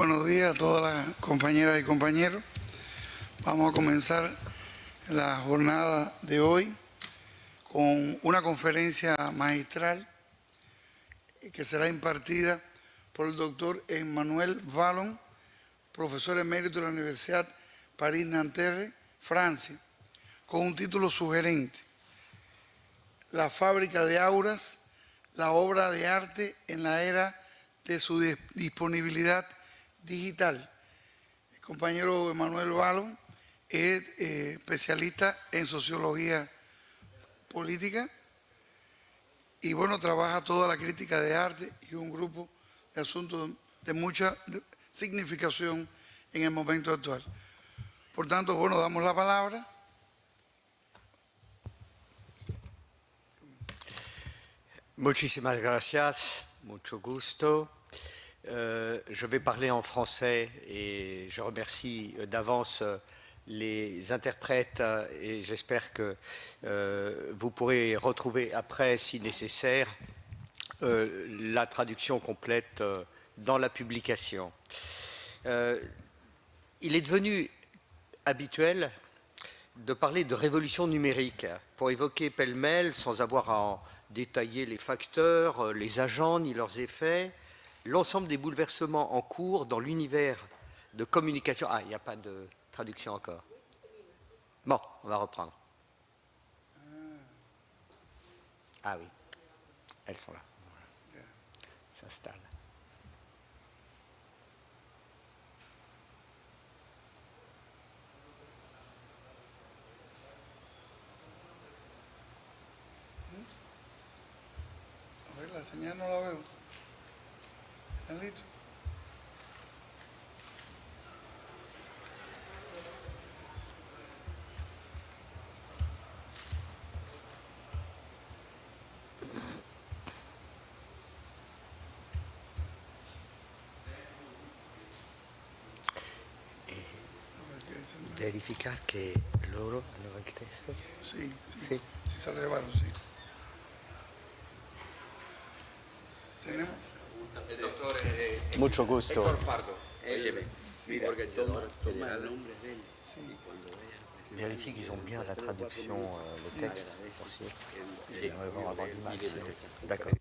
Buenos días a todas las compañeras y compañeros. Vamos a comenzar la jornada de hoy con una conferencia magistral que será impartida por el doctor Emmanuel Wallon, profesor emérito de la Universidad Paris Nanterre, Francia, con un título sugerente: La fábrica de auras, la obra de arte en la era de su disponibilidad digital. El compañero Emmanuel Wallon es especialista en sociología política y bueno, trabaja toda la crítica de arte y un grupo de asuntos de mucha significación en el momento actual. Por tanto, bueno, damos la palabra. Muchísimas gracias, mucho gusto. Je vais parler en français et je remercie d'avance les interprètes et j'espère que vous pourrez retrouver après, si nécessaire, la traduction complète dans la publication. Il est devenu habituel de parler de révolution numérique pour évoquer pêle-mêle, sans avoir à en détailler les facteurs, les agents ni leurs effets, l'ensemble des bouleversements en cours dans l'univers de communication. Ah, il n'y a pas de traduction encore. Bon, on va reprendre. Ah oui, elles sont là. S'installent. A ver, la señal no la veo. ¿Están listos? Verificar che loro hanno il testo? Sí, sí, sí. Sí salvaron, sí. Tenemos. El doctor Mucho gusto. Héctor Pardo. Sí, organizador general. Vérifie qu'ils ont bien la traduction, le texte, aussi. Sí. Vont avoir du mal. D'accord.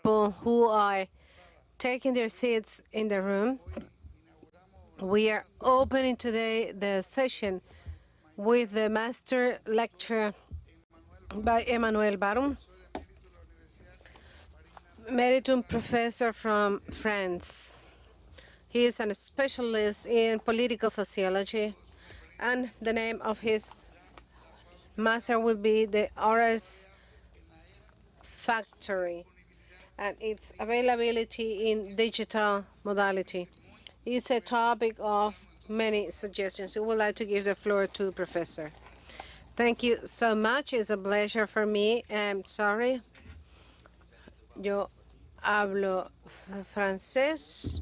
people who are taking their seats in the room. We are opening today the session with the master lecture by Emmanuel Wallon, Emeritus Professor from France. He is a specialist in political sociology, and the name of his master will be the Horace Factory and its availability in digital modality. It's a topic of many suggestions. I would like to give the floor to Professor. Thank you so much. It's a pleasure for me. I'm sorry. Yo hablo francés.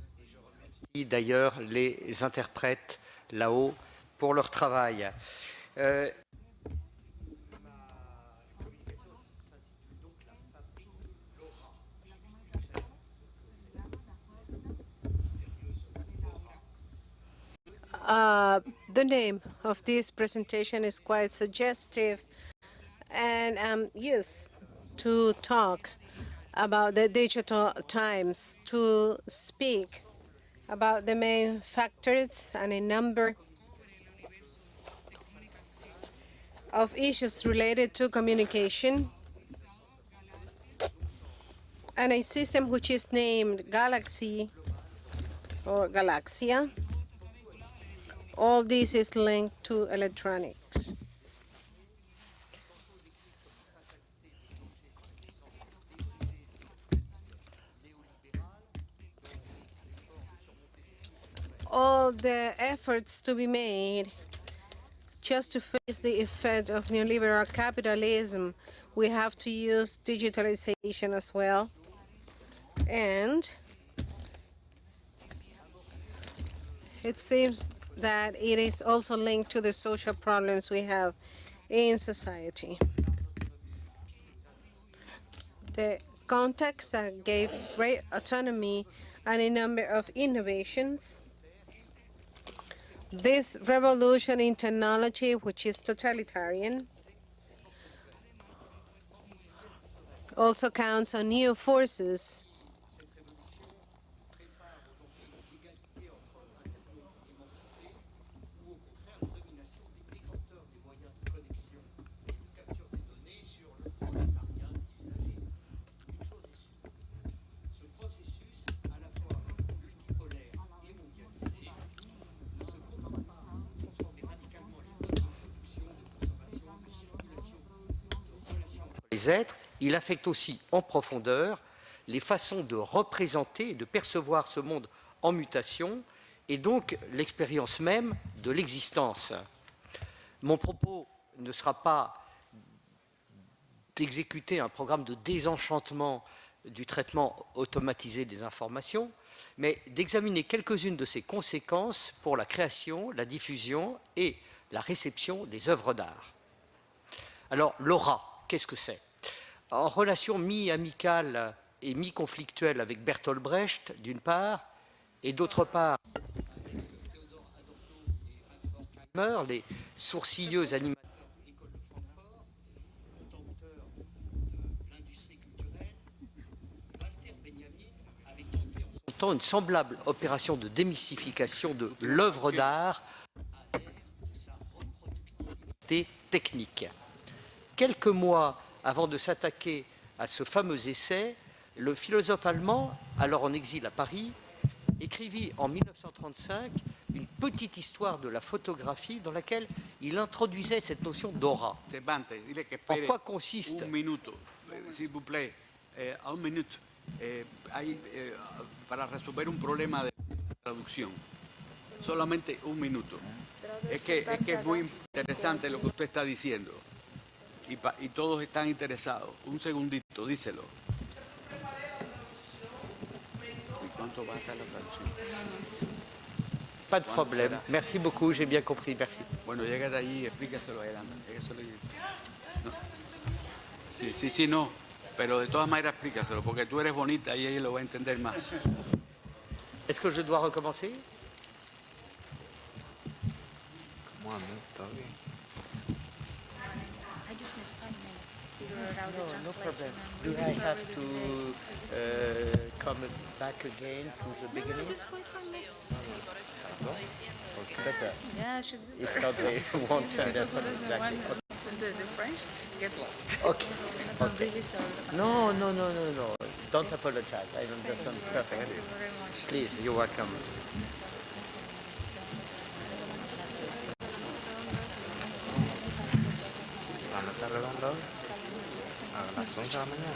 D'ailleurs, les interprètes là-haut pour leur travail. The name of this presentation is quite suggestive, and I'm used to talk about the digital times, to speak about the main factors and a number of issues related to communication, and a system which is named Galaxy or Galaxia. All this is linked to electronics. All the efforts to be made just to face the effect of neoliberal capitalism, we have to use digitalization as well. And it seems that it is also linked to the social problems we have in society. The context that gave great autonomy and a number of innovations. This revolution in technology, which is totalitarian, also counts on new forces. Les êtres, il affecte aussi en profondeur les façons de représenter et de percevoir ce monde en mutation et donc l'expérience même de l'existence. Mon propos ne sera pas d'exécuter un programme de désenchantement du traitement automatisé des informations, mais d'examiner quelques-unes de ses conséquences pour la création, la diffusion et la réception des œuvres d'art. Alors, l'aura. Qu'est-ce que c'est? En relation mi-amicale et mi-conflictuelle avec Bertolt Brecht, d'une part, et d'autre part, les sourcilleux animateurs de l'école de Francfort, contempteurs de l'industrie culturelle, Walter Benjamin avait tenté en son temps une semblable opération de démystification de l'œuvre d'art à l'ère de sa reproductibilité technique. Quelques mois avant de s'attaquer à ce fameux essai, le philosophe allemand, alors en exil à Paris, écrivit en 1935 une petite histoire de la photographie dans laquelle il introduisait cette notion d'aura. En quoi consiste? Un minuto, s'il vous plaît, un minute, para resolver un problema de traducción. Solamente un minuto. Es que es muy interesante lo que usted está diciendo. Y todos están interesados. Un segundito, díselo. ¿Y cuánto va a estar la traducción? Pas de problème. Merci beaucoup, j'ai bien compris. Merci. Bueno, llega allí y explícaselo a él. No. Sí, no. Pero de todas maneras explícaselo, porque tú eres bonita y ella lo va a entender más. Est-ce que je dois recommencer? Moi, non, está bien. No problem. Do I have to come back again to the beginning? Better. If not, they won't understand exactly. The French get lost. Okay. Okay. No. Don't apologize. I understand perfectly. Thank you very much. Please, you're welcome. Van a estar rodando a las 11 de la mañana.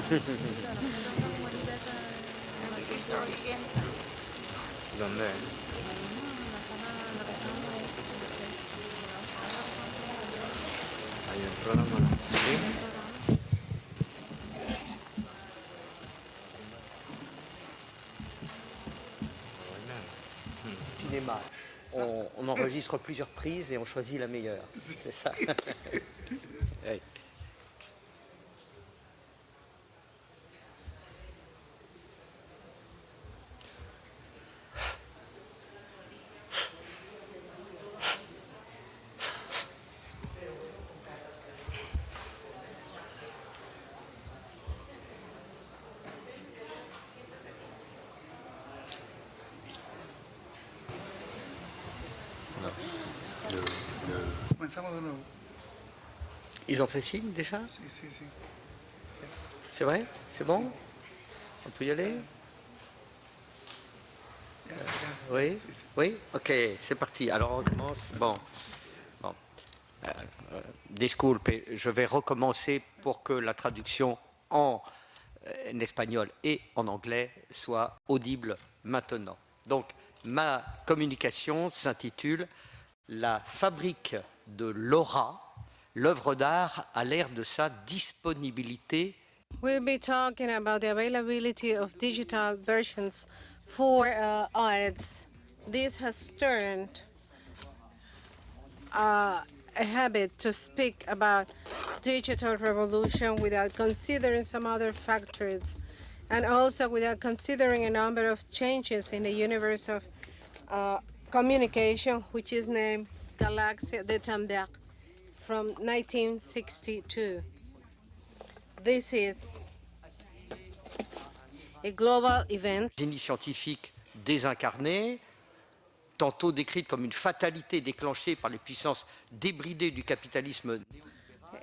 ¿Dónde? Hay un programa. ¿Sí? Cinéma. On enregistre plusieurs prises et on choisit la meilleure. C'est ça. Oui. Comenzamos de nuevo. Ils ont fait signe déjà? Sí. C'est vrai? C'est bon? On peut y aller? Oui? Sí. Oui? Ok, c'est parti. Alors on recommence. Bon. Disculpe, je vais recommencer pour que la traduction en espagnol et en anglais soit audible maintenant. Donc, ma communication s'intitule « La fabrique de l'aura, l'œuvre d'art à l'ère de sa disponibilité ». We'll be talking about the availability of digital versions for arts. This has turned a habit to speak about digital revolution without considering some other factors, and also without considering a number of changes in the universe of communication, which is named Galaxie de Gutenberg from 1962. This is a global event. Génie scientifique désincarné, tantôt décrite comme une fatalité déclenchée par les puissances débridées du capitalisme.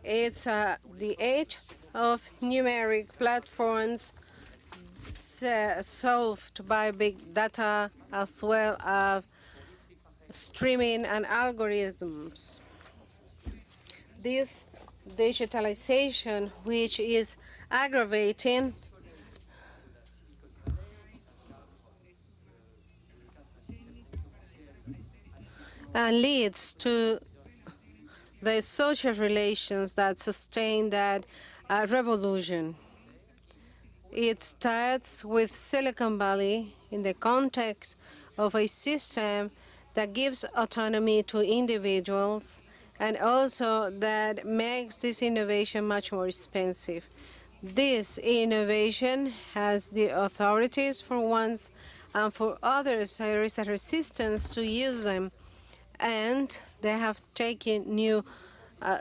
It's the age of numeric platforms solved by big data as well as streaming and algorithms. This digitalization, which is aggravating and leads to the social relations that sustain that revolution. It starts with Silicon Valley in the context of a system that gives autonomy to individuals and also that makes this innovation much more expensive. This innovation has the authorities for once, and for others there is a resistance to use them, and they have taken new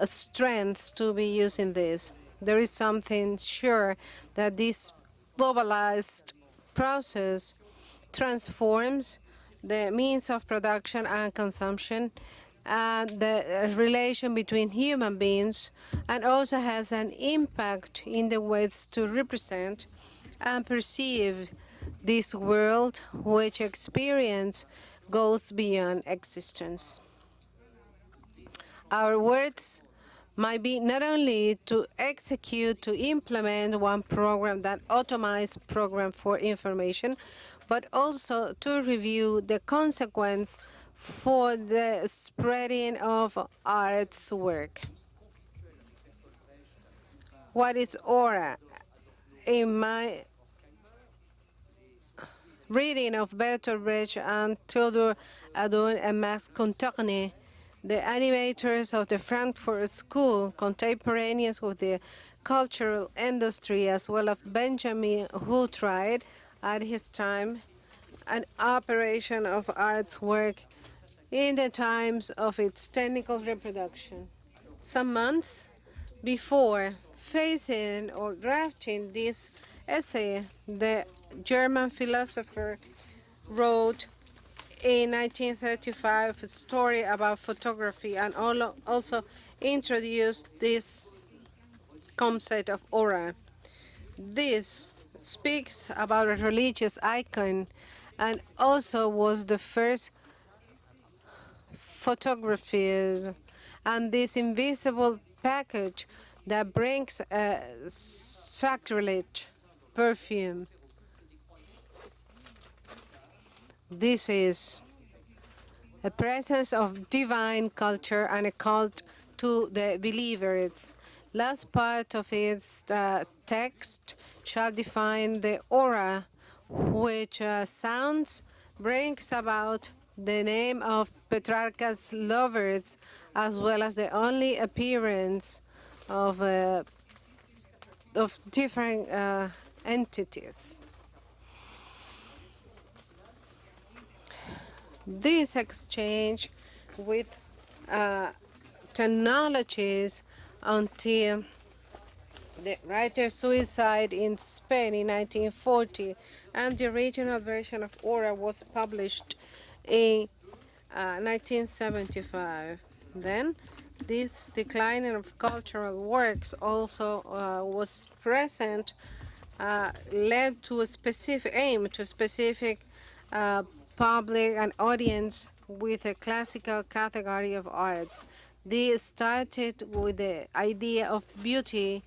strengths to be using this. There is something sure that this globalized process transforms the means of production and consumption and the relation between human beings, and also has an impact in the ways to represent and perceive this world, which experience goes beyond existence. Our words might be not only to execute, to implement one program, that automized program for information, but also to review the consequence for the spreading of art's work. What is aura? In my reading of Bertolt Brecht and Theodor Adorno and Max Contorny, the animators of the Frankfurt School, contemporaneous with the cultural industry, as well as Benjamin, who tried at his time an operation of art's work in the times of its technical reproduction. Some months before facing or drafting this essay, the German philosopher wrote in 1935 a story about photography and also introduced this concept of aura. This speaks about a religious icon and also was the first photographers and this invisible package that brings a sacrilege perfume. This is a presence of divine culture and a cult to the believer. Its last part of its text shall define the aura, which brings about the name of Petrarca's lovers, as well as the only appearance of different entities. This exchange with technologies until the writer's suicide in Spain in 1940, and the original version of Aura was published in 1975. Then, this declining of cultural works also was present, led to a specific aim, to a specific public and audience with a classical category of arts. This started with the idea of beauty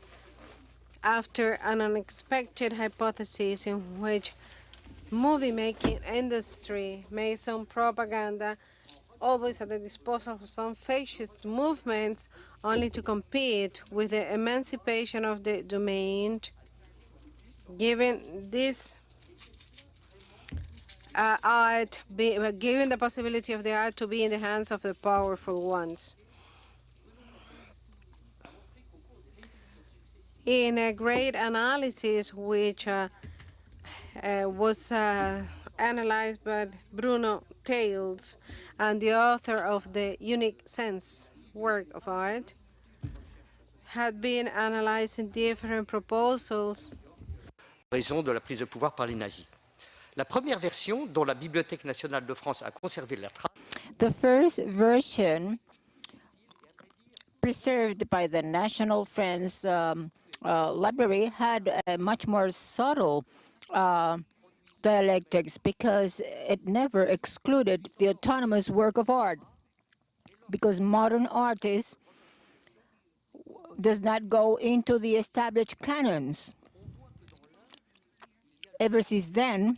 after an unexpected hypothesis in which movie-making industry made some propaganda always at the disposal of some fascist movements only to compete with the emancipation of the domain, given this given the possibility of the art to be in the hands of the powerful ones. In a great analysis which was analyzed by Bruno Thales, and the author of the Unique Sense work of art, had been analyzing different proposals. Raison de la prise de pouvoir par les nazis. La première version, dont la Bibliothèque nationale de France a conservé la trace. The first version, preserved by the National France Library, had a much more subtle dialectics because it never excluded the autonomous work of art. Because modern artists does not go into the established canons. Ever since then,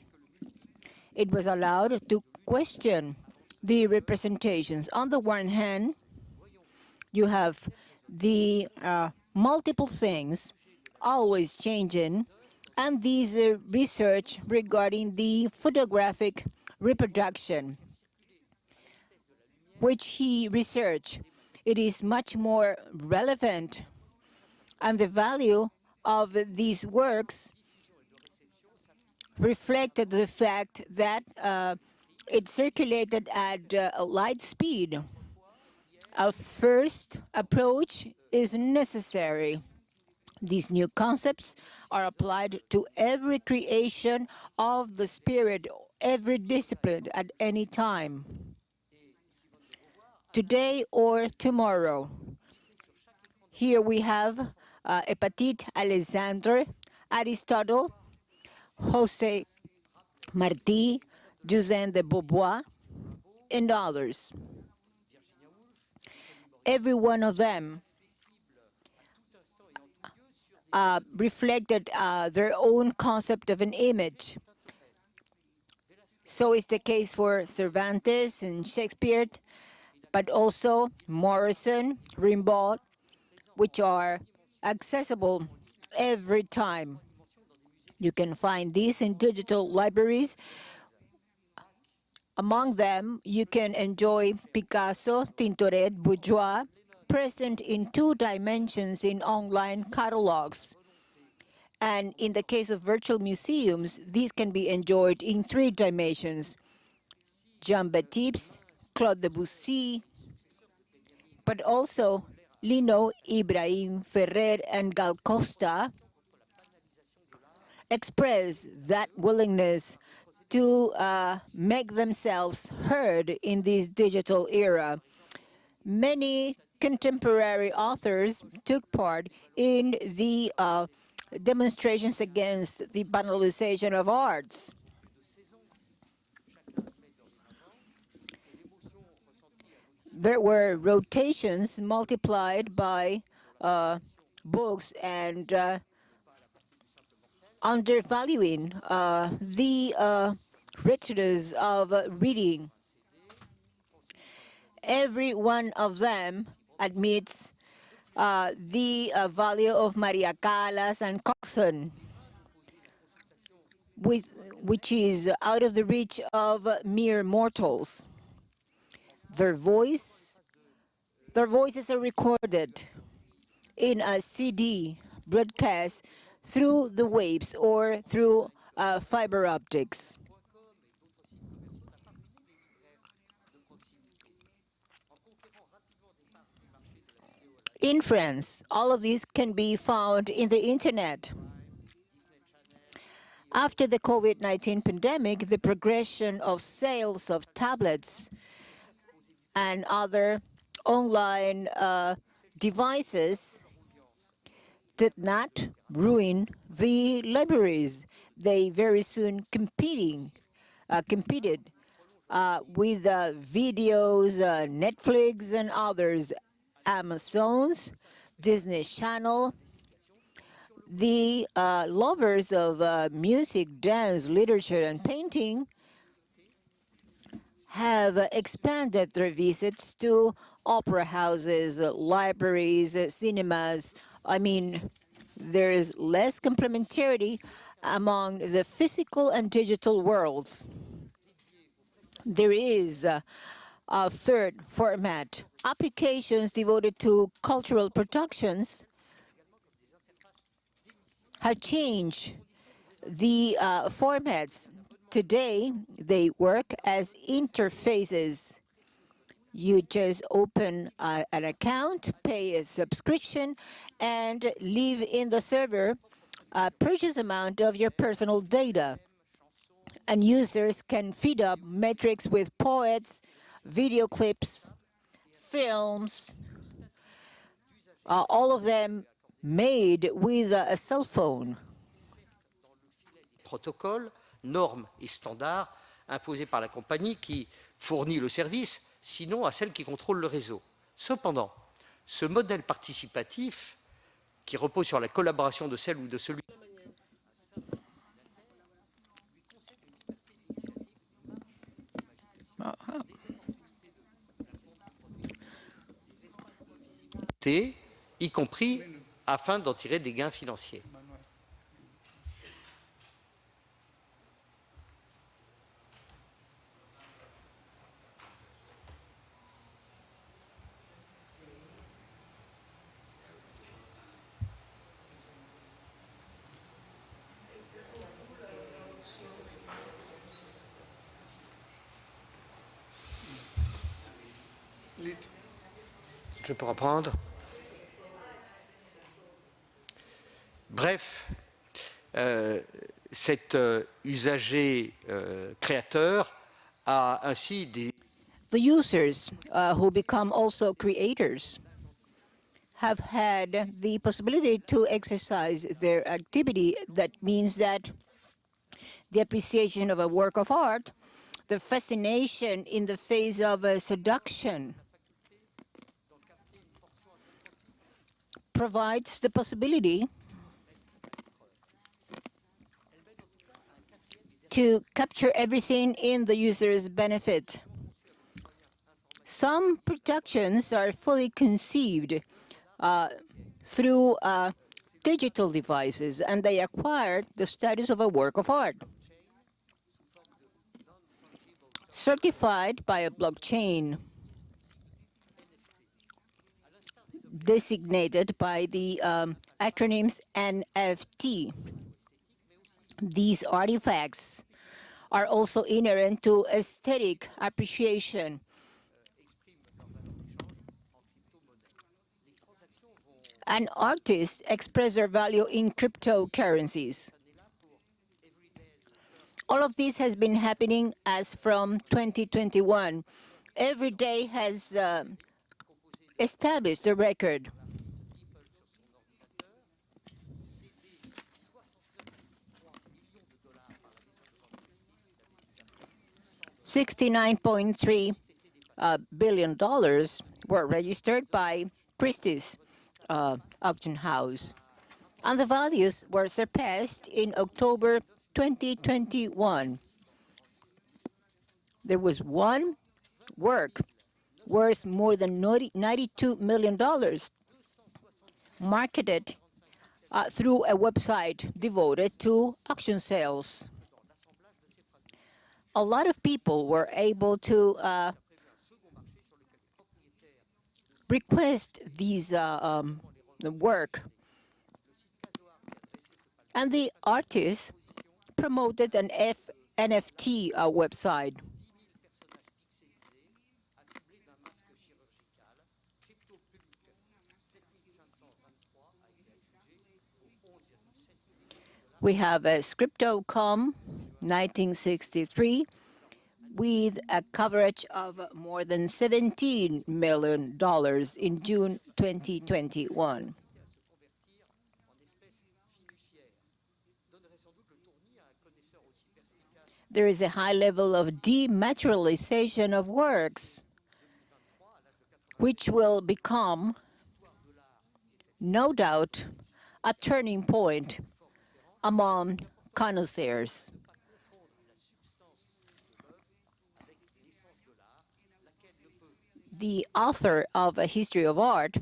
it was allowed to question the representations. On the one hand, you have the multiple things always changing, and these research regarding the photographic reproduction, which he researched. It is much more relevant, and the value of these works reflected the fact that it circulated at light speed. A first approach is necessary. These new concepts are applied to every creation of the spirit, every discipline at any time, today or tomorrow. Here we have Hépatite, Alexandre, Aristotle, José Martí, Eugène de Beauvoir, and others. Every one of them reflected their own concept of an image. So is the case for Cervantes and Shakespeare, but also Morrison, Rimbaut, which are accessible every time. You can find these in digital libraries. Among them, you can enjoy Picasso, Tintoret, Bourgeois, present in 2 dimensions in online catalogs. And in the case of virtual museums, these can be enjoyed in 3 dimensions. Jean-Baptiste, Claude Debussy, but also Lino, Ibrahim, Ferrer, and Gal Costa express that willingness to make themselves heard in this digital era. Many contemporary authors took part in the demonstrations against the banalization of arts. There were rotations multiplied by books and undervaluing the richness of reading. Every one of them admits the value of Maria Callas and Coxon, which is out of the reach of mere mortals. Their voices are recorded in a CD broadcast through the waves or through fiber optics. In France, all of these can be found in the internet. After the COVID-19 pandemic, the progression of sales of tablets and other online devices did not ruin the libraries. They very soon competed with videos, Netflix and others, Amazon's, Disney Channel. The lovers of music, dance, literature, and painting have expanded their visits to opera houses, libraries, cinemas. I mean, there is less complementarity among the physical and digital worlds. There is a third format, applications devoted to cultural productions have changed the formats. Today, they work as interfaces. You just open an account, pay a subscription, and leave in the server a purchase amount of your personal data. And users can feed up metrics with poets, video clips, films, all of them made with a cell phone. Protocoles, normes et standards imposés par la compagnie qui fournit le service, sinon à celle qui contrôle le réseau. Cependant, ce modèle participatif qui repose sur la collaboration de celle ou de celui y compris afin d'en tirer des gains financiers. Je peux reprendre. Bref, cet usager créateur a ainsi des... The users who become also creators have had the possibility to exercise their activity. That means that the appreciation of a work of art, the fascination in the face of a seduction, provides the possibility to capture everything in the user's benefit. Some productions are fully conceived through digital devices, and they acquire the status of a work of art, certified by a blockchain, designated by the acronyms NFT. These artifacts are also inherent to aesthetic appreciation. and artists express their value in cryptocurrencies. All of this has been happening as from 2021. Every day has established a record. $69.3 billion were registered by Christie's auction house, and the values were surpassed in October 2021. There was one work worth more than $92 million marketed through a website devoted to auction sales. A lot of people were able to request these work, and the artist promoted an NFT website. We have a Crypto.com 1963 with a coverage of more than $17 million in June 2021. There is a high level of dematerialization of works, which will become, no doubt, a turning point among connoisseurs. The author of A History of Art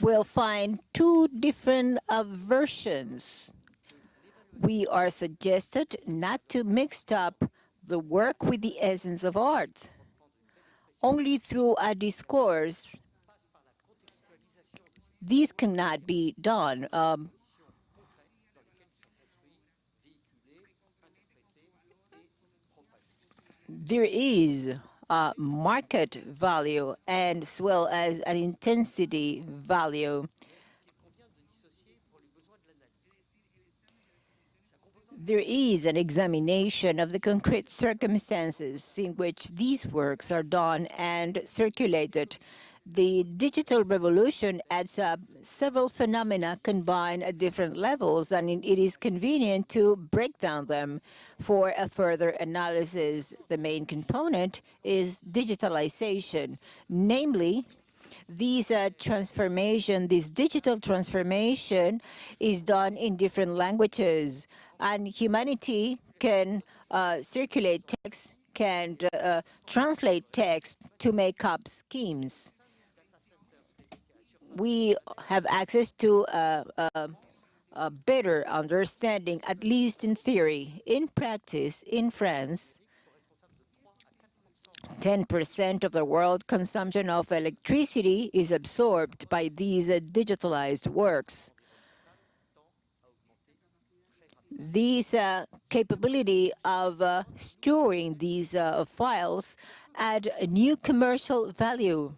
will find two different versions. We are suggested not to mix up the work with the essence of art. Only through a discourse, this cannot be done. There is a market value and as well as an intensity value. There is an examination of the concrete circumstances in which these works are done and circulated. The digital revolution adds up several phenomena combined at different levels, and it is convenient to break down them for a further analysis. The main component is digitalization, namely, this digital transformation is done in different languages, and humanity can circulate text, can translate text to make up schemes. We have access to a better understanding, at least in theory. In practice, in France, 10% of the world consumption of electricity is absorbed by these digitalized works. This capability of storing these files add a new commercial value.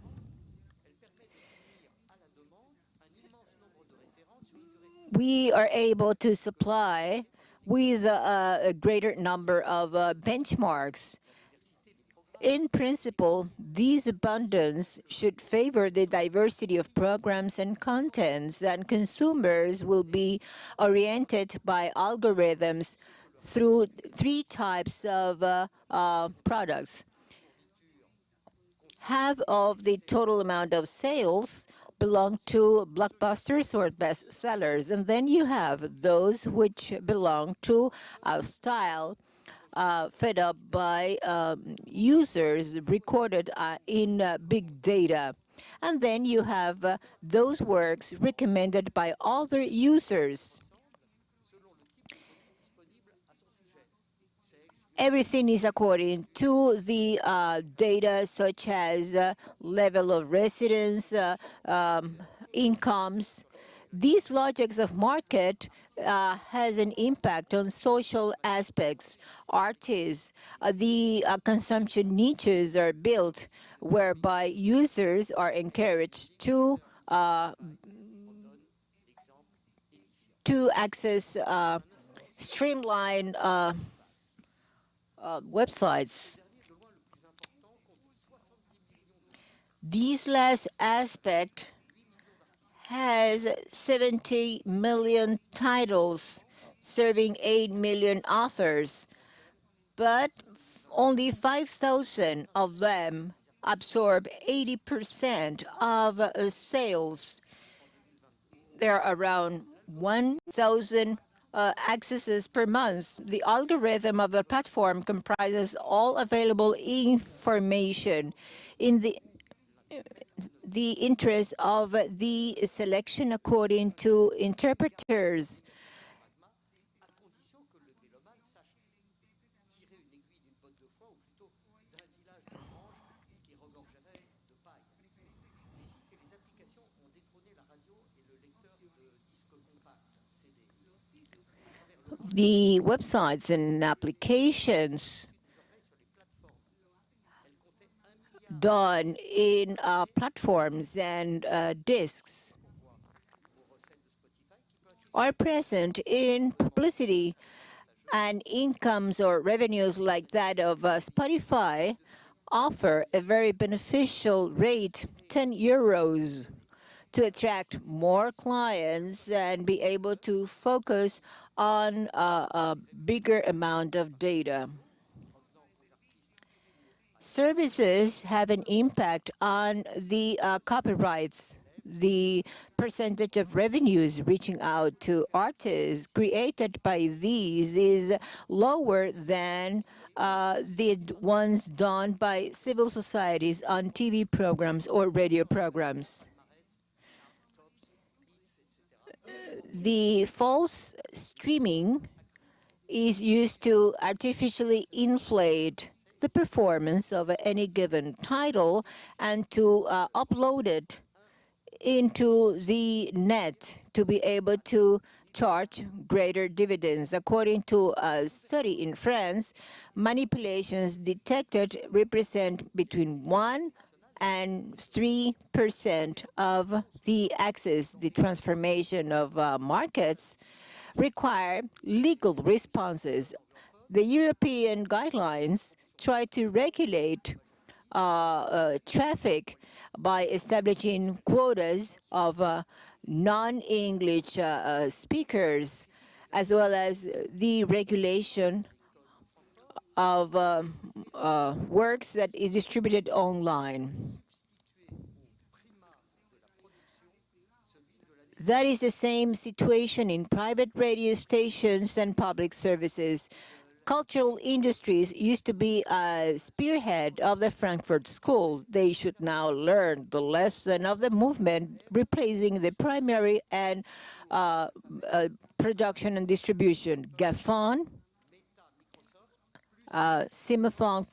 We are able to supply with a greater number of benchmarks. In principle, these abundance should favor the diversity of programs and contents, and consumers will be oriented by algorithms through three types of products. Half of the total amount of sales belong to blockbusters or bestsellers, and then you have those which belong to a style fed up by users recorded in big data. And then you have those works recommended by other users. Everything is according to the data such as level of residence, incomes. These logics of market has an impact on social aspects. Artists, the consumption niches are built whereby users are encouraged to access streamlined websites. This last aspect has 70 million titles, serving 8 million authors, but only 5,000 of them absorb 80% of sales. There are around 1,000 accesses per month. The algorithm of the platform comprises all available information in the interest of the selection according to interpreters. The websites and applications done in platforms and disks are present in publicity, and incomes or revenues like that of Spotify offer a very beneficial rate, 10 euros, to attract more clients and be able to focus on a bigger amount of data. Services have an impact on the copyrights. The percentage of revenues reaching out to artists created by these is lower than the ones done by civil societies on TV programs or radio programs. The false streaming is used to artificially inflate the performance of any given title and to upload it into the net to be able to charge greater dividends. According to a study in France, manipulations detected represent between 1 and 3% of the access. The transformation of markets require legal responses. The European guidelines try to regulate traffic by establishing quotas of non-English speakers, as well as the regulation of works that is distributed online. That is the same situation in private radio stations and public services. Cultural industries used to be a spearhead of the Frankfurt School. They should now learn the lesson of the movement, replacing the primary and production and distribution. GAFON, Simophone,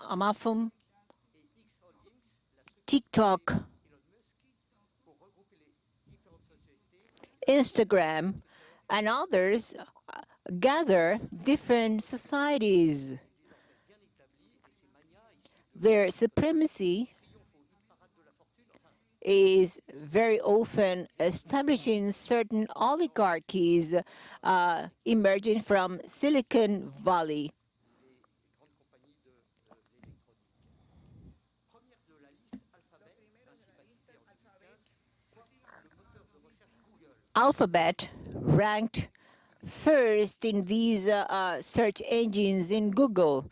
Amazon, TikTok, Instagram, and others gather different societies. Their supremacy is very often establishing certain oligarchies emerging from Silicon Valley. Alphabet ranked first in these search engines in Google.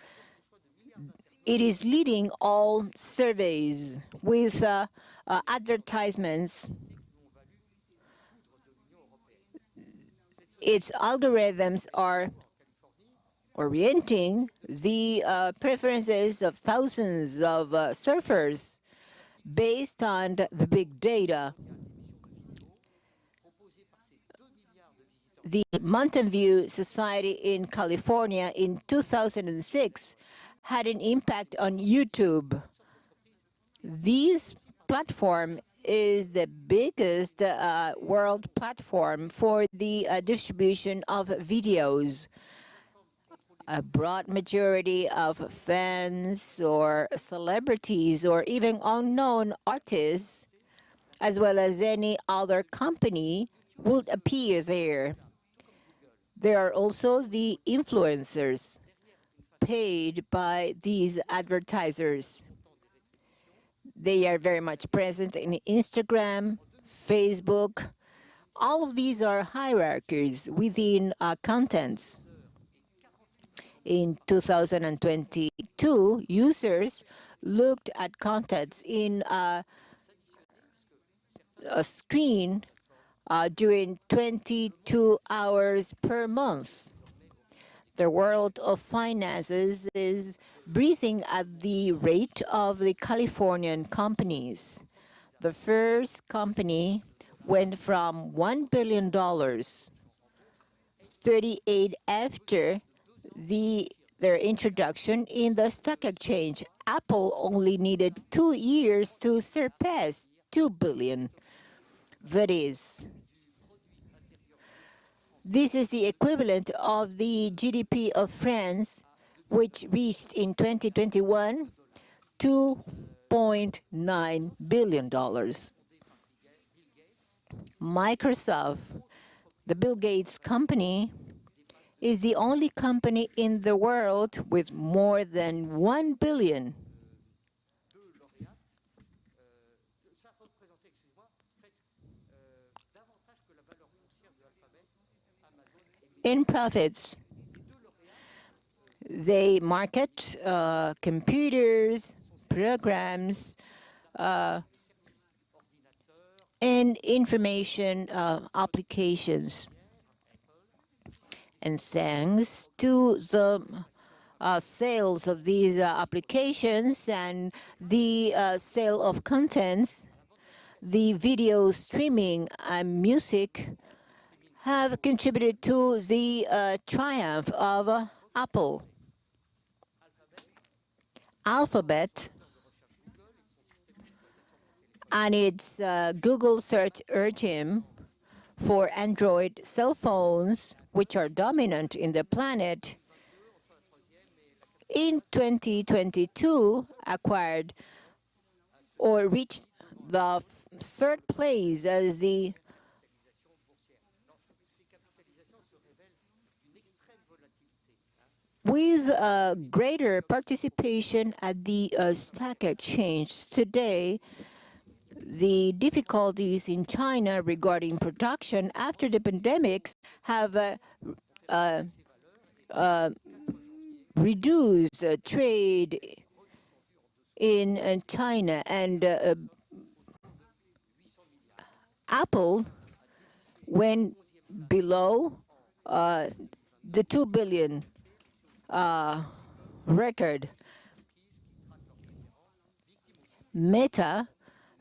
It is leading all surveys with advertisements. Its algorithms are orienting the preferences of thousands of surfers based on the big data. The Mountain View Society in California in 2006 had an impact on YouTube. This platform is the biggest world platform for the distribution of videos. A broad majority of fans or celebrities or even unknown artists, as well as any other company, would appear there. There are also the influencers paid by these advertisers. They are very much present in Instagram, Facebook. All of these are hierarchies within contents. In 2022, users looked at contents in a screen during 22 hours per month. The world of finances is breathing at the rate of the Californian companies. The first company went from $1 billion 38 after their introduction in the stock exchange. Apple only needed 2 years to surpass 2 billion. That is, this is the equivalent of the GDP of France, which reached in 2021 $2.9 billion. Microsoft, the Bill Gates company, is the only company in the world with more than 1 billion. In profits, they market computers, programs, and information applications. And thanks to the sales of these applications and the sale of contents, the video streaming and music have contributed to the triumph of Apple. Alphabet and its Google search engine for Android cell phones, which are dominant in the planet, in 2022 acquired or reached the third place as the with greater participation at the stock exchange today. The difficulties in China regarding production after the pandemics have reduced trade in China, and Apple went below the 2 billion record. Meta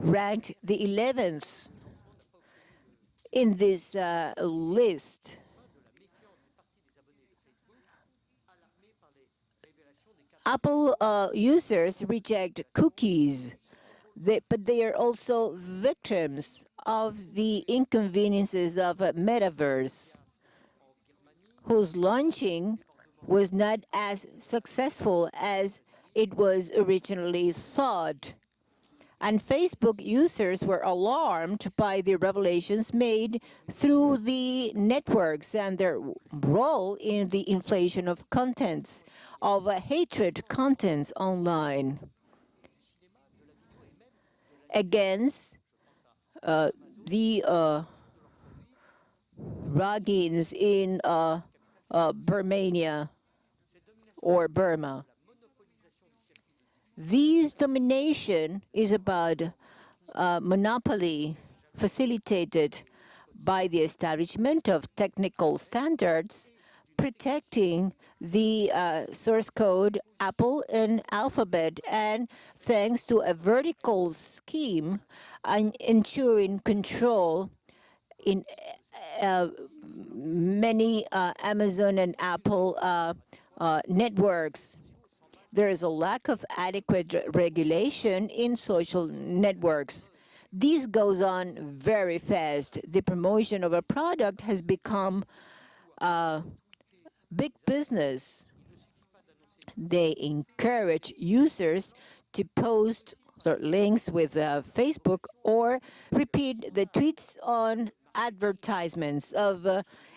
ranked the 11th in this list. Apple users reject cookies, but they are also victims of the inconveniences of a metaverse, whose launching was not as successful as it was originally thought. And Facebook users were alarmed by the revelations made through the networks and their role in the inflation of contents, of hatred contents online. Against the Rohingya in Burmania or Burma. This domination is about monopoly facilitated by the establishment of technical standards protecting the source code Apple and Alphabet, and thanks to a vertical scheme and ensuring control in many Amazon and Apple networks. There is a lack of adequate regulation in social networks. This goes on very fast. The promotion of a product has become big business. They encourage users to post their links with Facebook or repeat the tweets on advertisements of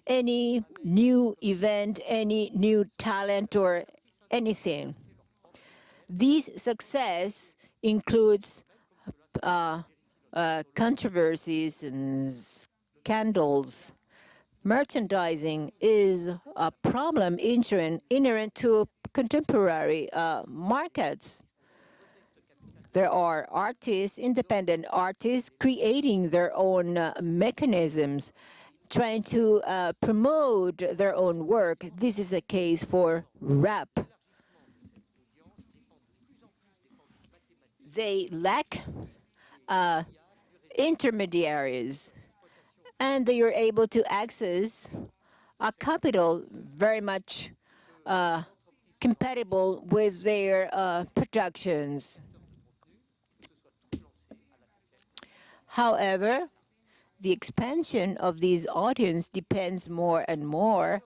any new event, any new talent, or anything. This success includes controversies and scandals. Merchandising is a problem inherent to contemporary markets. There are artists, independent artists, creating their own mechanisms, trying to promote their own work. This is a case for rap. They lack intermediaries, and they are able to access a capital very much compatible with their productions. However, the expansion of these audience depends more and more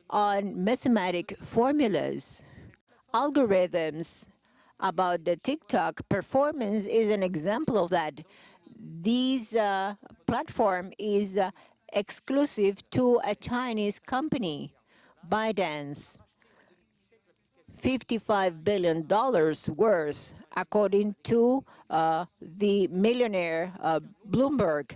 on mathematic formulas. Algorithms about the TikTok performance is an example of that. This platform is exclusive to a Chinese company, ByteDance. $55 billion worth, according to the millionaire Bloomberg.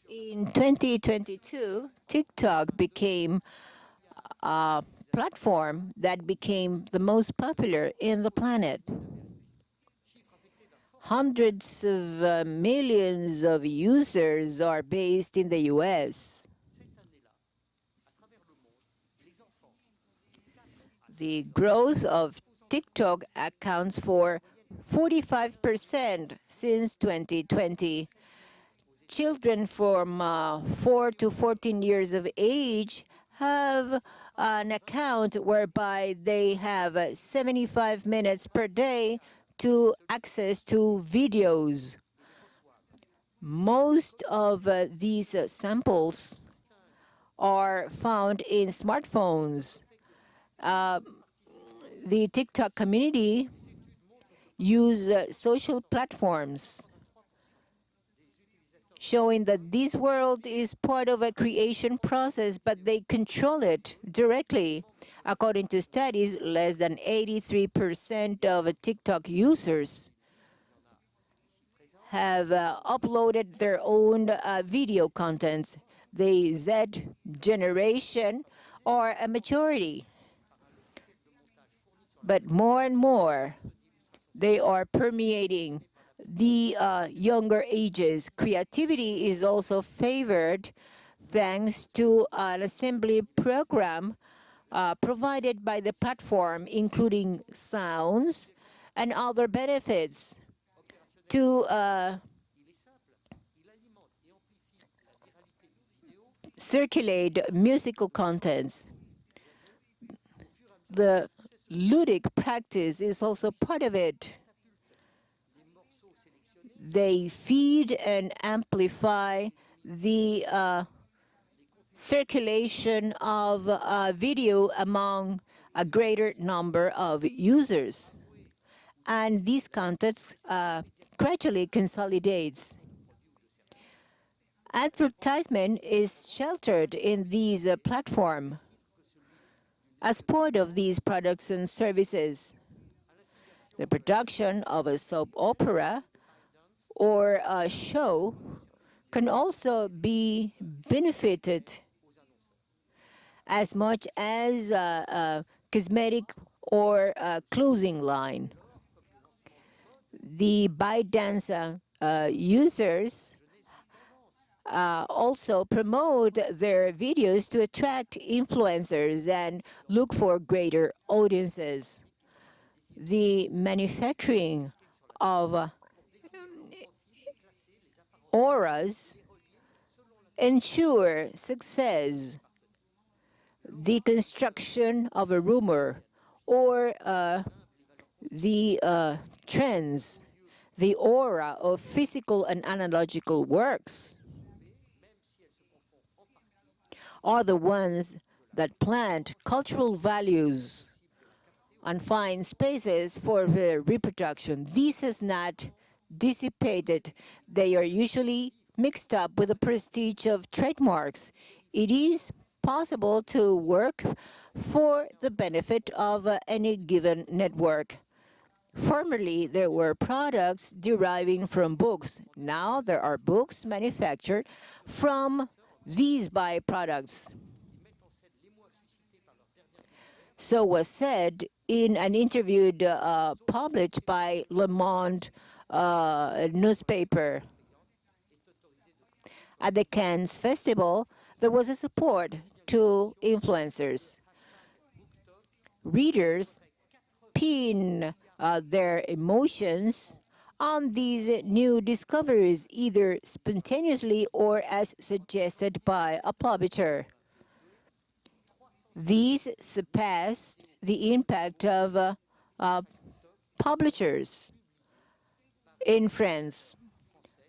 In 2022, TikTok became a platform that became the most popular in the planet. Hundreds of millions of users are based in the US. The growth of TikTok accounts for 45% since 2020. Children from 4 to 14 years of age have an account whereby they have 75 minutes per day to access to videos. Most of these samples are found in smartphones. The TikTok community use social platforms, showing that this world is part of a creation process, but they control it directly. According to studies, less than 83% of TikTok users have uploaded their own video contents. The Z generation are a majority. But more and more, they are permeating the younger ages. Creativity is also favored thanks to an assembly program provided by the platform, including sounds and other benefits to circulate musical contents. The ludic practice is also part of it. They feed and amplify the circulation of video among a greater number of users. And these contents gradually consolidates. Advertisement is sheltered in these platforms as part of these products and services. The production of a soap opera or a show can also be benefited as much as a cosmetic or a clothing line. The ByteDance users also promote their videos to attract influencers and look for greater audiences. The manufacturing of auras ensure success. the construction of a rumor or the trends, the aura of physical and analogical works are the ones that plant cultural values and find spaces for their reproduction. This has not dissipated. They are usually mixed up with the prestige of trademarks. It is possible to work for the benefit of any given network. Formerly, there were products deriving from books. Now there are books manufactured from these byproducts. So was said in an interview published by Le Monde newspaper. At the Cannes Festival, there was a support to influencers. Readers pin their emotions on these new discoveries, either spontaneously or as suggested by a publisher. These surpass the impact of publishers in France.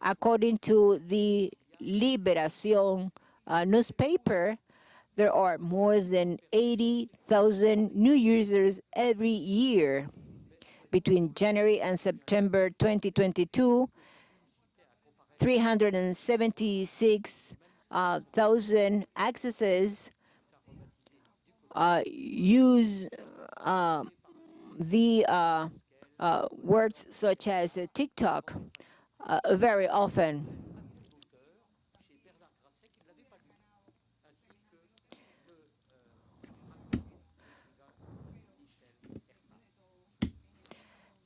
According to the Libération newspaper, there are more than 80,000 new users every year. Between January and September 2022, 376,000 accesses use the words such as TikTok very often.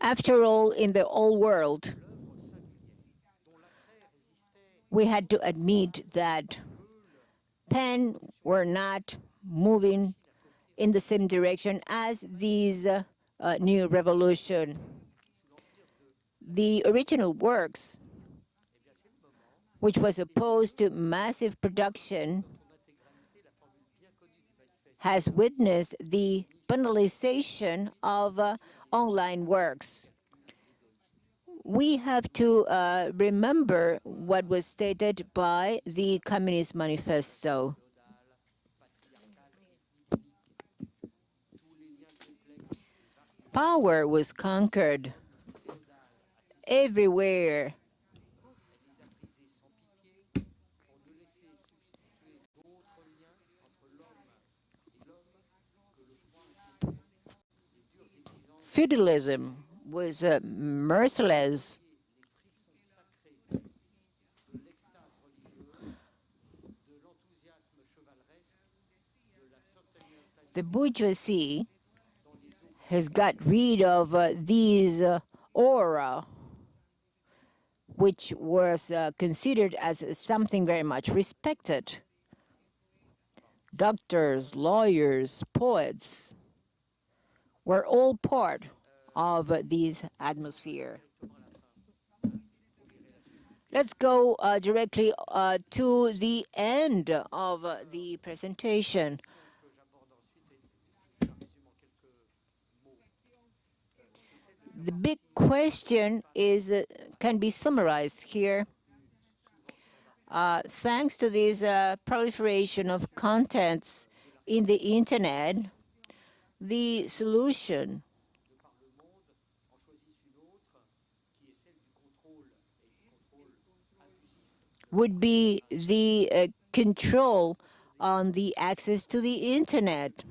After all, in the old world, we had to admit that pen were not moving in the same direction as these new revolution. The original works, which was opposed to massive production, has witnessed the banalization of online works. We have to remember what was stated by the Communist Manifesto. Power was conquered everywhere. Feudalism was merciless. The bourgeoisie has got rid of these aura, which was considered as something very much respected. Doctors, lawyers, poets were all part of this atmosphere. Let's go directly to the end of the presentation. The big question is, can be summarized here. Thanks to this proliferation of contents in the internet, the solution would be the control on the access to the internet.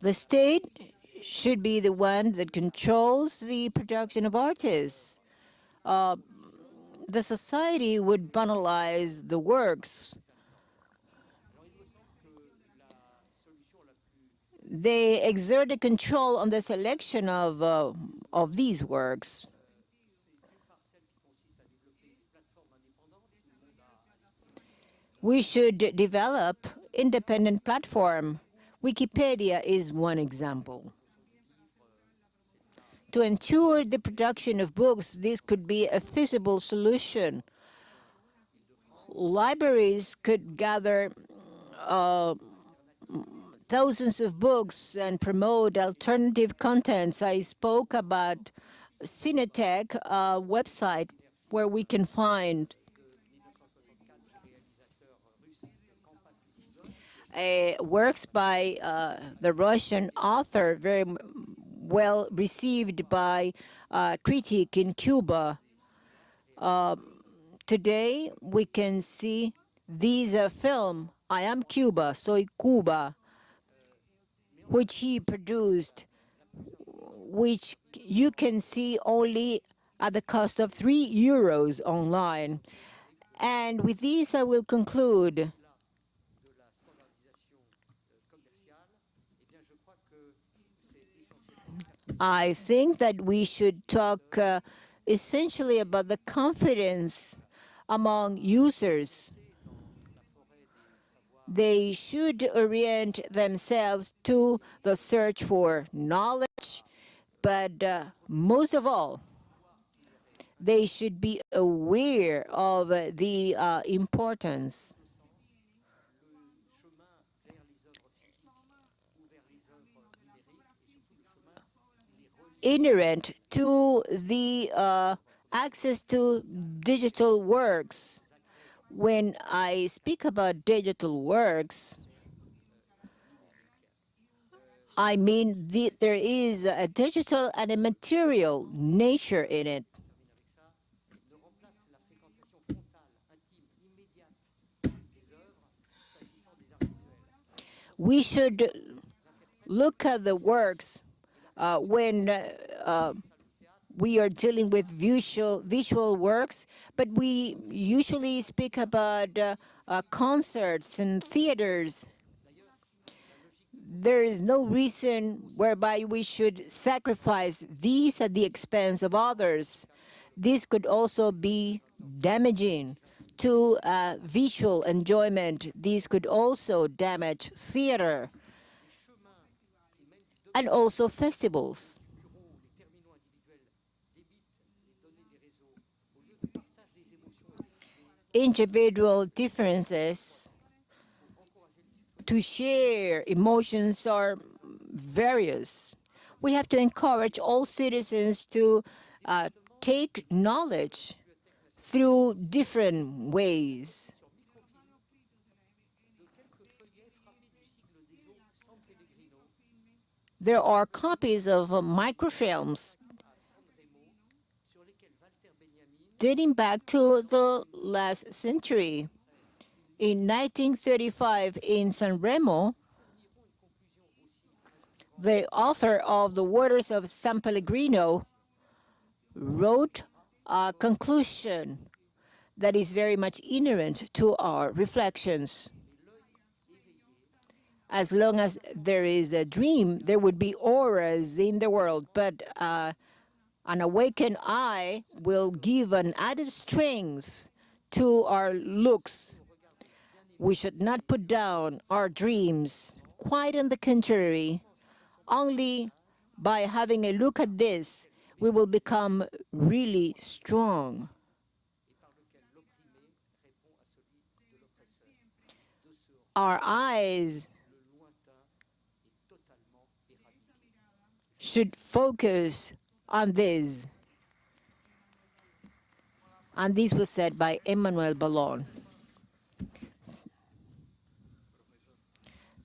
The state should be the one that controls the production of artists. The society would banalize the works. They exert a control on the selection of these works. We should develop independent platform. Wikipedia is one example. To ensure the production of books, this could be a feasible solution. Libraries could gather thousands of books and promote alternative contents. I spoke about Cinetech, a website where we can find works by the Russian author, very well received by critic in Cuba. Today, we can see this film, I Am Cuba, Soy Cuba, which he produced, which you can see only at the cost of €3 online. And with this, I will conclude. I think that we should talk essentially about the confidence among users. They should orient themselves to the search for knowledge, but most of all, they should be aware of the importance inherent to the access to digital works. When I speak about digital works, I mean there is a digital and a material nature in it. We should look at the works when we are dealing with visual works, but we usually speak about concerts and theaters. There is no reason whereby we should sacrifice these at the expense of others. This could also be damaging to visual enjoyment. This could also damage theater and also festivals. Individual differences to share emotions are various. We have to encourage all citizens to take knowledge through different ways. There are copies of microfilms dating back to the last century. In 1935, in San Remo, the author of The Waters of San Pellegrino wrote a conclusion that is very much inherent to our reflections. As long as there is a dream, there would be auras in the world, but an awakened eye will give an added strength to our looks. We should not put down our dreams. Quite on the contrary, only by having a look at this, we will become really strong. Our eyes should focus on this. And this was said by Emmanuel Wallon.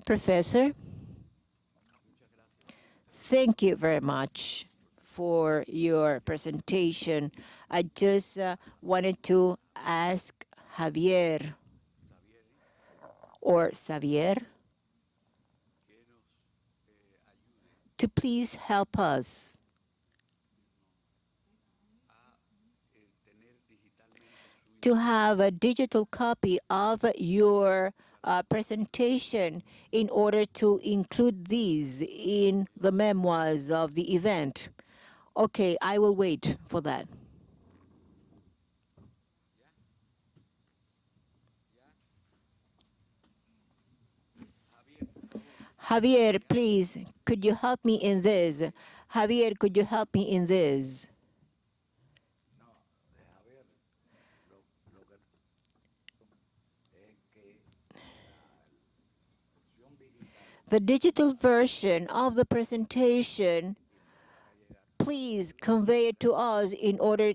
Professor, thank you very much for your presentation. I just wanted to ask Javier or Xavier to please help us to have a digital copy of your presentation in order to include these in the memoirs of the event. Okay, I will wait for that. Javier, please, could you help me in this? Javier, could you help me in this? The digital version of the presentation, please convey it to us in order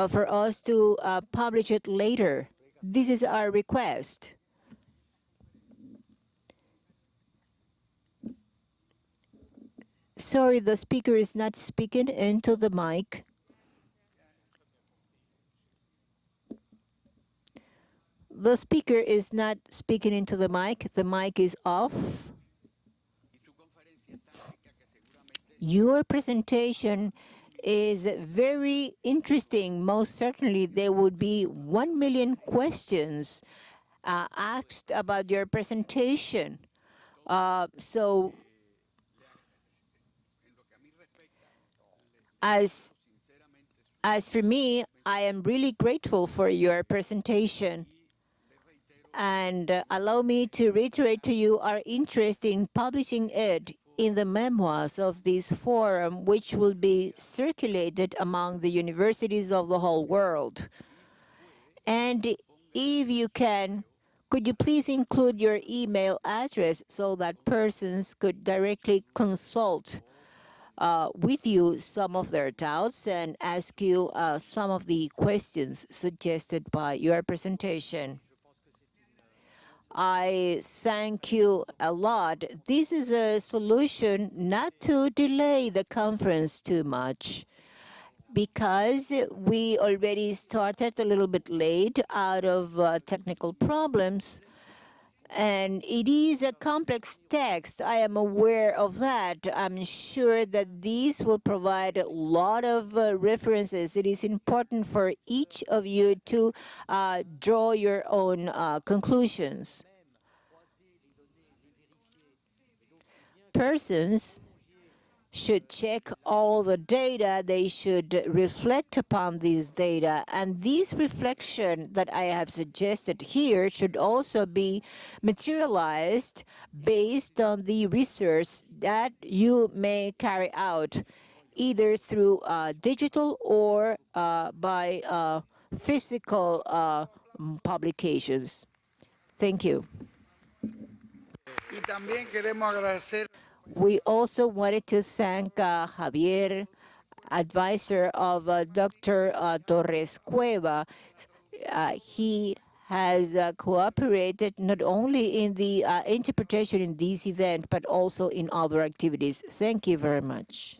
for us to publish it later. This is our request. Sorry, the speaker is not speaking into the mic. The speaker is not speaking into the mic. The mic is off. Your presentation is very interesting. Most certainly, there would be 1 million questions asked about your presentation. So, as for me, I am really grateful for your presentation. And allow me to reiterate to you our interest in publishing it in the memoirs of this forum, which will be circulated among the universities of the whole world. And if you can, could you please include your email address so that persons could directly consult with you some of their doubts and ask you some of the questions suggested by your presentation. I thank you a lot. This is a solution not to delay the conference too much, because we already started a little bit late out of technical problems. And it is a complex text. I am aware of that. I'm sure that these will provide a lot of references. It is important for each of you to draw your own conclusions. Persons should check all the data. They should reflect upon these data. And this reflection that I have suggested here should also be materialized based on the research that you may carry out, either through digital or by physical publications. Thank you. Y también queremos agradecer. We also wanted to thank Javier, advisor of Dr. Torres Cueva. He has cooperated not only in the interpretation in this event, but also in other activities. Thank you very much.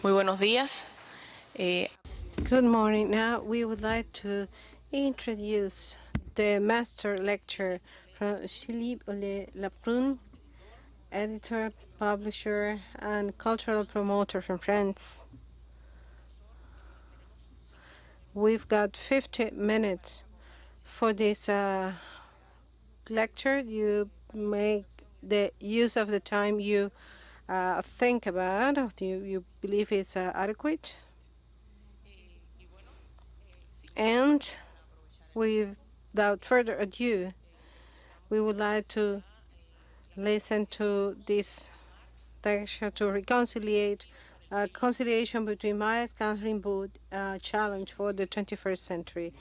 Muy buenos días. Good morning. Now we would like to introduce the master lecture from Philippe Olle Laprune, editor, publisher, and cultural promoter from France. We've got 50 minutes for this lecture. You make the use of the time you think about, or you believe it's adequate. And without further ado, we would like to listen to this lecture to reconcile conciliation between Marx and Rimbaut, challenge for the 21st century.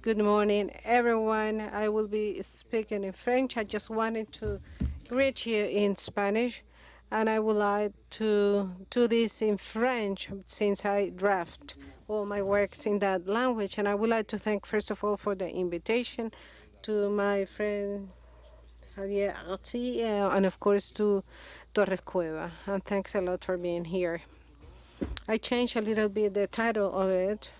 Good morning, everyone. I will be speaking in French. I just wanted to greet you in Spanish, and I would like to do this in French since I draft all my works in that language. And I would like to thank, first of all, for the invitation to my friend Javier Arti, and of course to Torres Cueva. And thanks a lot for being here. I changed a little bit the title of it.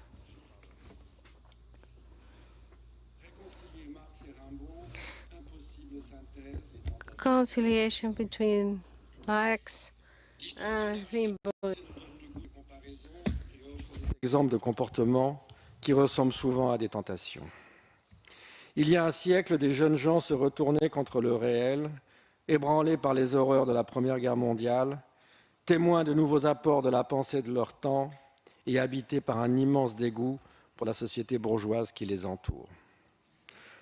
Conciliation between Marx and Rimbaut. Exemple de comportements qui ressemblent souvent à des tentations. Il y a un siècle, des jeunes gens se retournaient contre le réel, ébranlés par les horreurs de la Première Guerre mondiale, témoins de nouveaux apports de la pensée de leur temps et habités par un immense dégoût pour la société bourgeoise qui les entoure.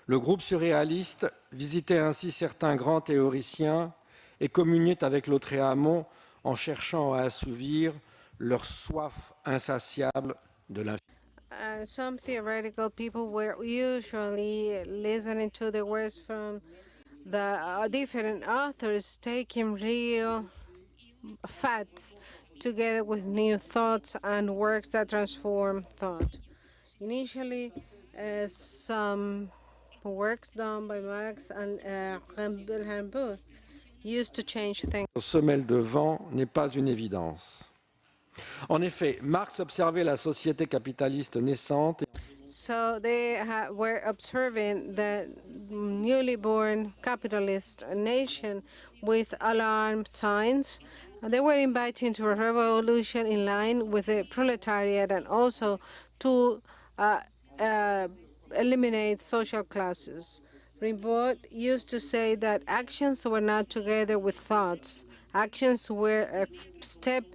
Le groupe surréaliste visitait ainsi certains grands théoriciens et communiait avec Lautréamont en cherchant à assouvir leur soif insatiable de l'infini. Some theoretical people were usually listening to the words from the different authors, taking real facts together with new thoughts and works that transform thought. Initially, some works done by Marx and Rimbaut used to change things. Semelle de vent n'est pas une évidence. En effet, Marx observait la société capitaliste naissante. So they were observing the newly born capitalist nation with alarm signs. And they were inviting to a revolution in line with the proletariat and also to eliminate social classes. Rimbaud used to say that actions were not together with thoughts. Actions were a step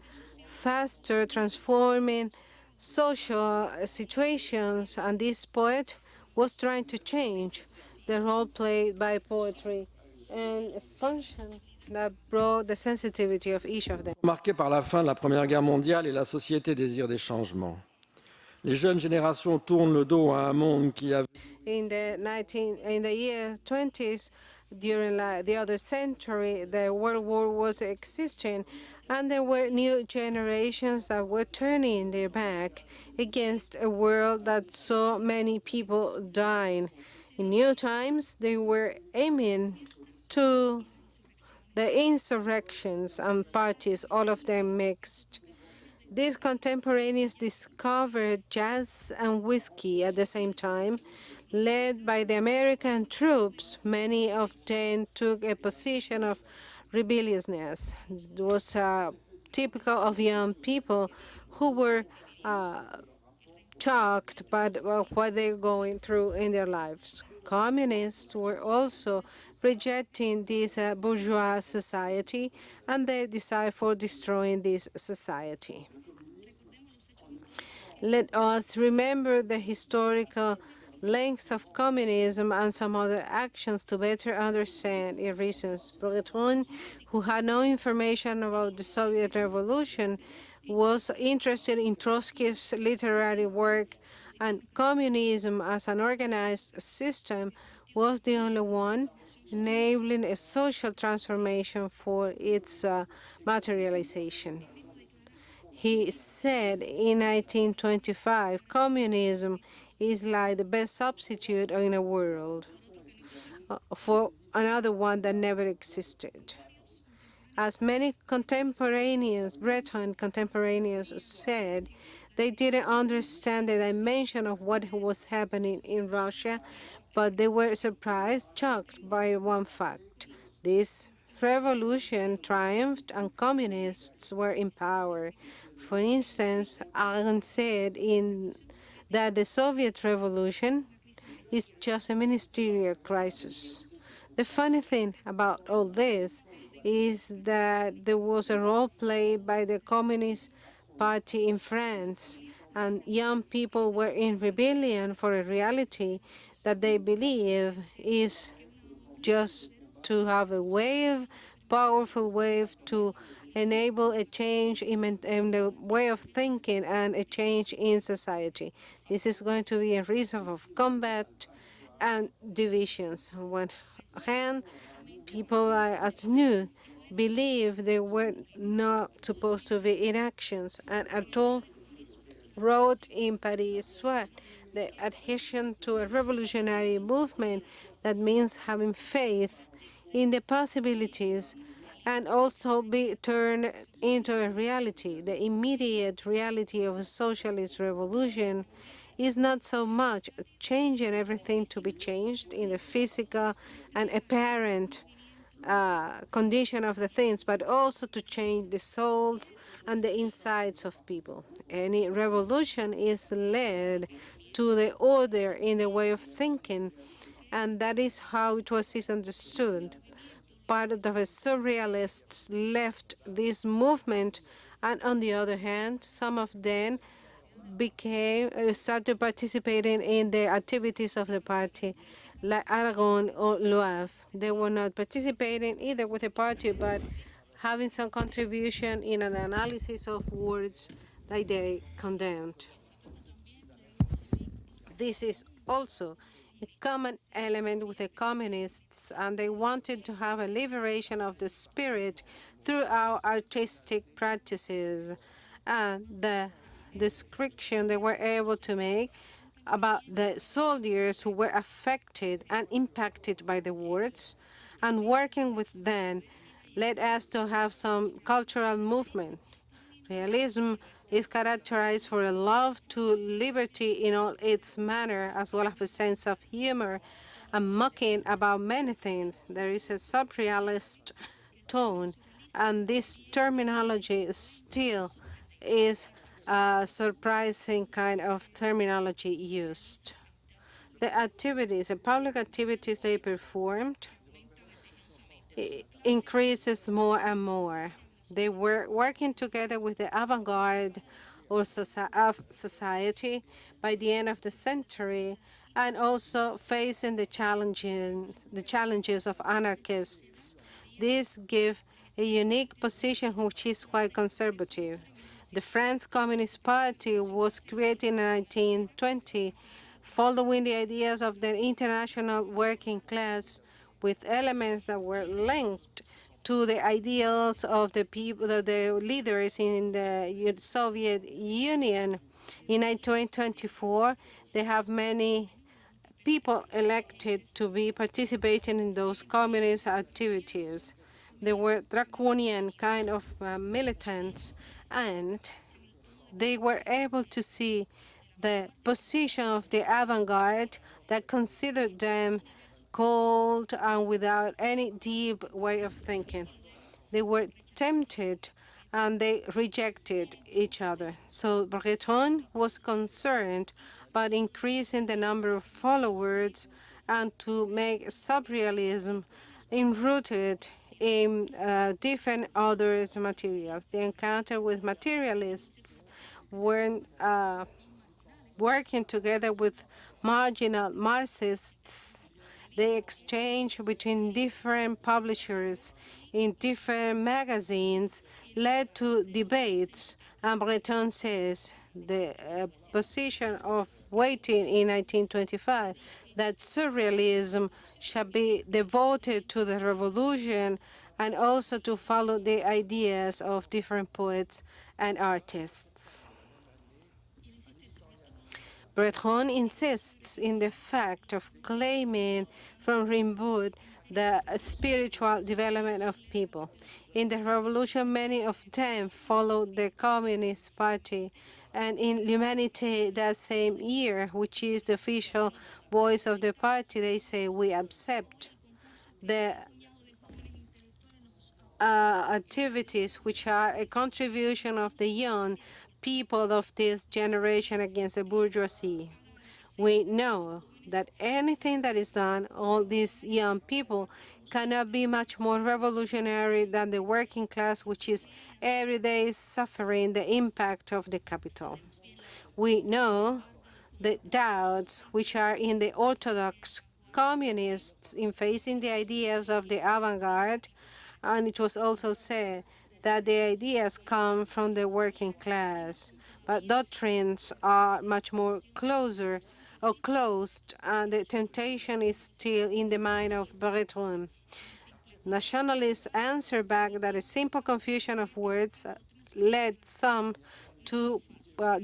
faster, transforming social situations, and this poet was trying to change the role played by poetry and a function that brought the sensitivity of each of them. Marqué par la fin de la Première Guerre mondiale et la société désire des changements. Les jeunes générations tournent le dos à un monde qui avait in the year 20s, during the other century, the World War was existing, and there were new generations that were turning their back against a world that saw many people dying. In new times, they were aiming to the insurrections and parties, all of them mixed. These contemporaneous discovered jazz and whiskey at the same time. Led by the American troops, many of them took a position of rebelliousness. It was typical of young people who were shocked by what they're going through in their lives. Communists were also rejecting this bourgeois society and their desire for destroying this society. Let us remember the historical lengths of communism and some other actions to better understand its reasons. Breton, who had no information about the Soviet Revolution, was interested in Trotsky's literary work, and communism as an organized system was the only one enabling a social transformation for its materialization. He said in 1925, communism is like the best substitute in a world for another one that never existed. As many contemporaneous, Breton contemporaneous said, they didn't understand the dimension of what was happening in Russia, but they were surprised, shocked by one fact. This revolution triumphed and communists were in power. For instance, Alan said that the Soviet Revolution is just a ministerial crisis. The funny thing about all this is that there was a role played by the Communist Party in France, and young people were in rebellion for a reality that they believe is just to have a wave, powerful wave, to enable a change in the way of thinking and a change in society. This is going to be a reason of combat and divisions. On one hand, people as new believe they were not supposed to be in actions, and Artaud wrote in Paris the adhesion to a revolutionary movement that means having faith in the possibilities and also be turned into a reality. The immediate reality of a socialist revolution is not so much changing everything to be changed in the physical and apparent condition of the things, but also to change the souls and the insides of people. Any revolution is led to the order in the way of thinking, and that is how it was understood. Part of the surrealists left this movement, and on the other hand, some of them started participating in the activities of the party, like Aragon or Loire. They were not participating either with the party, but having some contribution in an analysis of words that they condemned. This is also a common element with the communists, and they wanted to have a liberation of the spirit through our artistic practices. And the description they were able to make about the soldiers who were affected and impacted by the wars, and working with them led us to have some cultural movement. Realism is characterized for a love to liberty in all its manner, as well as a sense of humor and mocking about many things. There is a surrealist tone, and this terminology still is a surprising kind of terminology used. The activities, the public activities they performed, increases more and more. They were working together with the avant-garde of society by the end of the century, and also facing the challenges of anarchists. This gives a unique position which is quite conservative. The French Communist Party was created in 1920, following the ideas of the international working class, with elements that were linked to the ideals of the people, the leaders in the Soviet Union. In 1924, they have many people elected to be participating in those communist activities. They were draconian kind of militants, and they were able to see the position of the avant-garde that considered them cold and without any deep way of thinking. They were tempted and they rejected each other. So Breton was concerned about increasing the number of followers and to make surrealism enrooted in different other materials. The encounter with materialists were working together with marginal Marxists. The exchange between different publishers in different magazines led to debates, and Breton says the position of waiting in 1925 that surrealism should be devoted to the revolution and also to follow the ideas of different poets and artists. Breton insists in the fact of claiming from Rimbaut the spiritual development of people. In the revolution, many of them followed the Communist Party, and in L'Humanité that same year, which is the official voice of the party, they say, we accept the activities which are a contribution of the young people of this generation against the bourgeoisie. We know that anything that is done, all these young people cannot be much more revolutionary than the working class, which is every day suffering the impact of the capital. We know the doubts which are in the orthodox communists in facing the ideas of the avant-garde, and it was also said that the ideas come from the working class, but doctrines are much more closer or closed, and the temptation is still in the mind of Breton. Nationalists answer back that a simple confusion of words led some to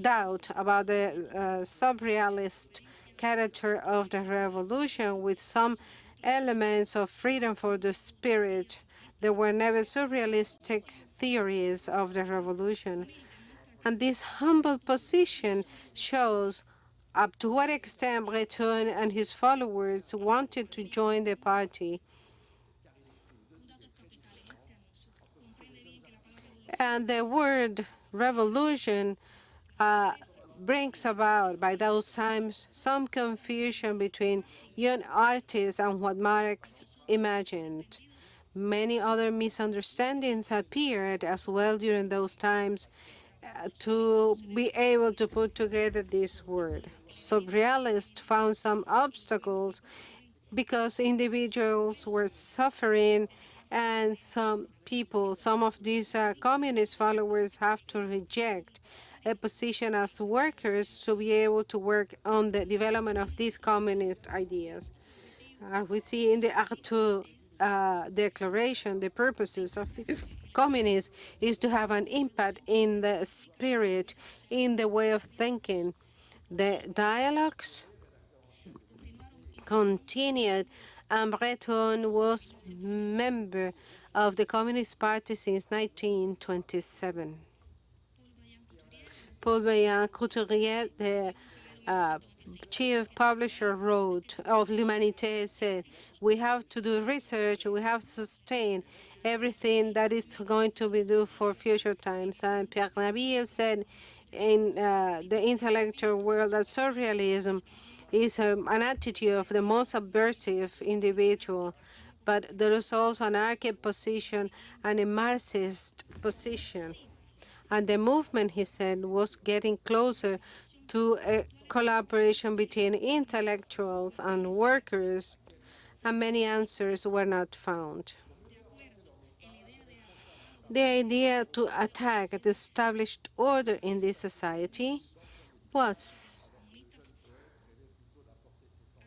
doubt about the surrealist character of the revolution, with some elements of freedom for the spirit. There were never surrealistic theories of the revolution. And this humble position shows up to what extent Breton and his followers wanted to join the party. And the word revolution brings about, by those times, some confusion between young artists and what Marx imagined. Many other misunderstandings appeared as well during those times to be able to put together this word. Surrealists found some obstacles because individuals were suffering, and some people, some of these communist followers, have to reject a position as workers to be able to work on the development of these communist ideas. We see in the Artaud Declaration, the purposes of the communists is to have an impact in the spirit, in the way of thinking. The dialogues continued, and Breton was member of the Communist Party since 1927. Paul Vaillant Couturier, the chief publisher, wrote of L'Humanité, said, "We have to do research, we have to sustain everything that is going to be due for future times." And Pierre Naville said in the intellectual world that surrealism is an attitude of the most subversive individual, but there is also an anarchic position and a Marxist position. And the movement, he said, was getting closer to a collaboration between intellectuals and workers, and many answers were not found. The idea to attack the established order in this society was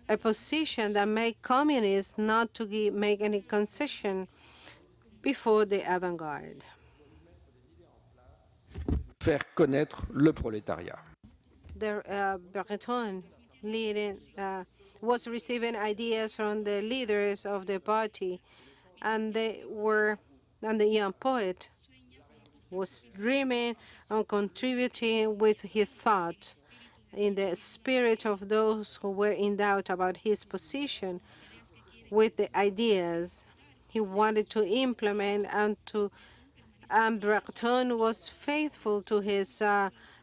a position that made communists not to make any concession before the avant-garde. Faire connaître le prolétariat. Breton was receiving ideas from the leaders of the party, and the young poet was dreaming and contributing with his thought in the spirit of those who were in doubt about his position with the ideas he wanted to implement, and Breton was faithful to his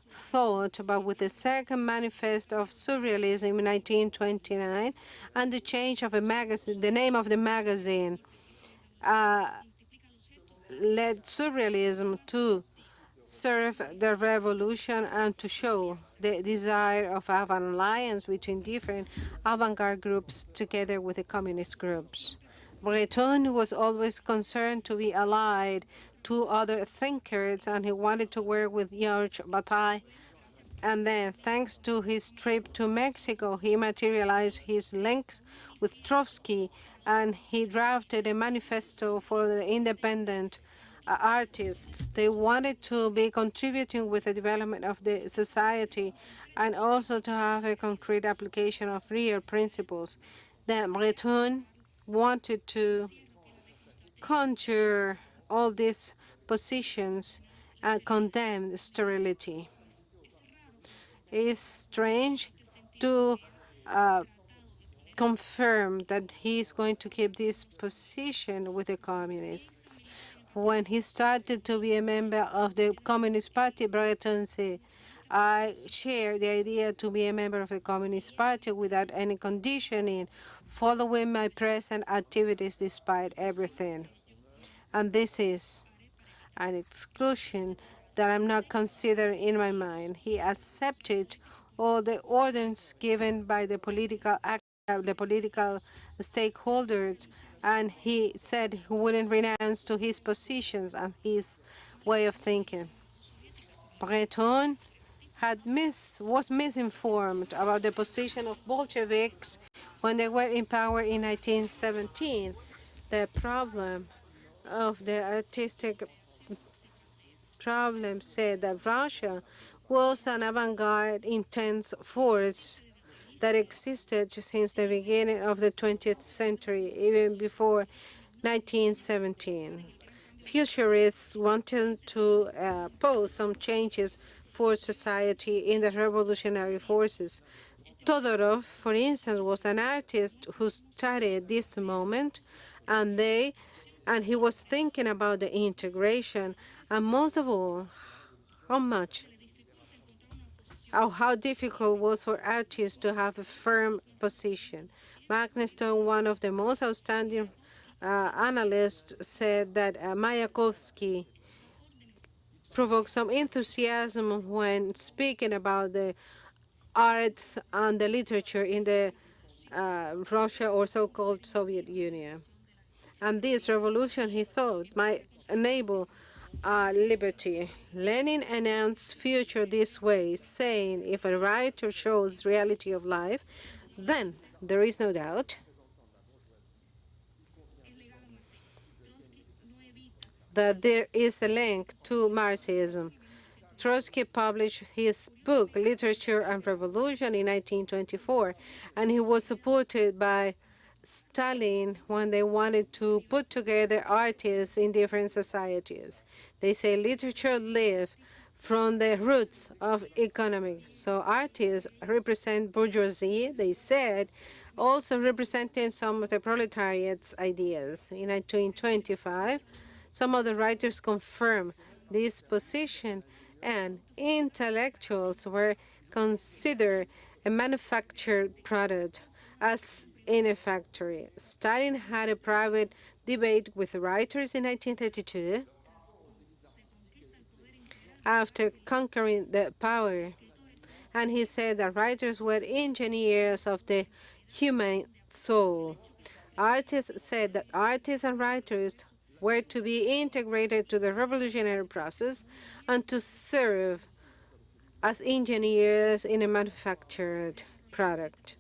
thought, but with the second manifest of surrealism in 1929 and the change of a magazine, the name of the magazine led surrealism to serve the revolution and to show the desire of have an alliance between different avant-garde groups together with the communist groups. Breton was always concerned to be allied to other thinkers, and he wanted to work with Georges Bataille. And then, thanks to his trip to Mexico, he materialized his links with Trotsky, and he drafted a manifesto for the independent artists. They wanted to be contributing with the development of the society and also to have a concrete application of real principles. Then Breton wanted to conjure all these positions and condemn sterility. It's strange to confirm that he is going to keep this position with the communists. When he started to be a member of the Communist Party, Breton said, "I share the idea to be a member of the Communist Party without any conditioning, following my present activities despite everything." And this is an exclusion that I'm not considering in my mind. He accepted all the orders given by the political stakeholders, and he said he wouldn't renounce to his positions and his way of thinking. Breton was misinformed about the position of Bolsheviks when they were in power in 1917. The problem of the artistic problem said that Russia was an avant-garde intense force that existed since the beginning of the 20th century, even before 1917. Futurists wanted to pose some changes for society in the revolutionary forces. Todorov, for instance, was an artist who studied this moment, and he was thinking about the integration, and most of all, how difficult it was for artists to have a firm position. Magnuston, one of the most outstanding analysts, said that Mayakovsky provoked some enthusiasm when speaking about the arts and the literature in the Russia or so-called Soviet Union. And this revolution, he thought, might enable liberty. Lenin announced future this way, saying, if a writer shows reality of life, then there is no doubt that there is a link to Marxism. Trotsky published his book, Literature and Revolution, in 1924, and he was supported by Stalin when they wanted to put together artists in different societies. They say literature lives from the roots of economics. So artists represent bourgeoisie, they said, also representing some of the proletariat's ideas. In 1925, some of the writers confirmed this position, and intellectuals were considered a manufactured product as in a factory. Stalin had a private debate with writers in 1932 after conquering the power, and he said that writers were engineers of the human soul. Artists said that artists and writers were to be integrated to the revolutionary process and to serve as engineers in a manufactured product.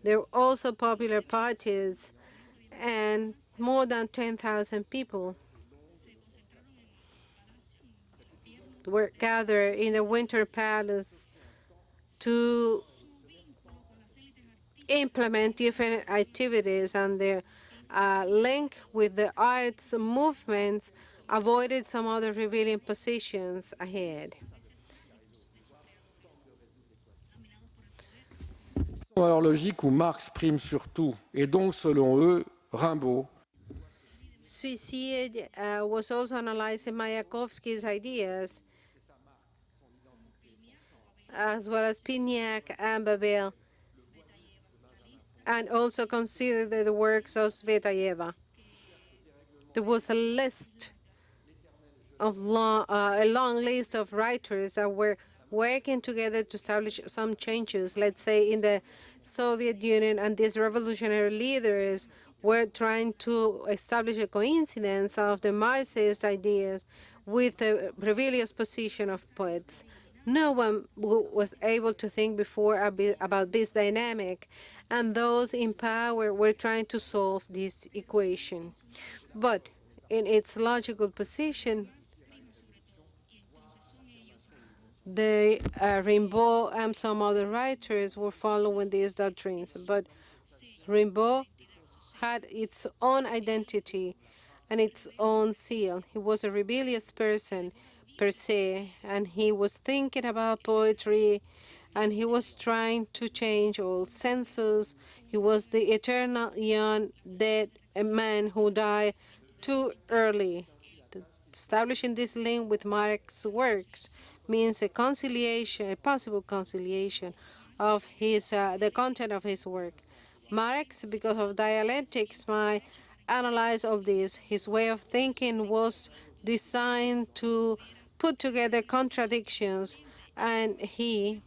There were also popular parties, and more than 10,000 people were gathered in the Winter Palace to implement different activities, and their link with the arts movements avoided some other revealing positions ahead. Alors logique où Marx prime sur tout, et donc selon eux, Rimbaut. Suicide was also analyzing Mayakovsky's ideas, as well as Pignac and Babel, and also considered the works of Tsvetaeva. There was a long list of writers that were working together to establish some changes, let's say in the Soviet Union, and these revolutionary leaders were trying to establish a coincidence of the Marxist ideas with the rebellious position of poets. No one was able to think before about this dynamic, and those in power were trying to solve this equation. But in its logical position, the Rimbaut and some other writers were following these doctrines. But Rimbaut had its own identity and its own seal. He was a rebellious person per se, and he was thinking about poetry, and he was trying to change all senses. He was the eternal young dead man who died too early. Establishing this link with Marx's works means a possible conciliation of the content of his work. Marx, because of dialectics, might analyze all this. His way of thinking was designed to put together contradictions, and he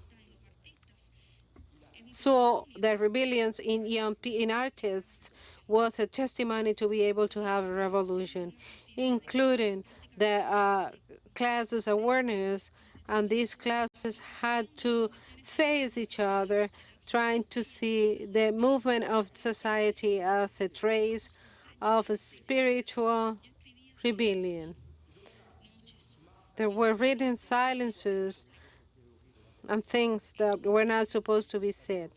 So the rebellions in artists was a testimony to be able to have a revolution, including the classes awareness, and these classes had to face each other, trying to see the movement of society as a trace of a spiritual rebellion. There were written silences and things that were not supposed to be said.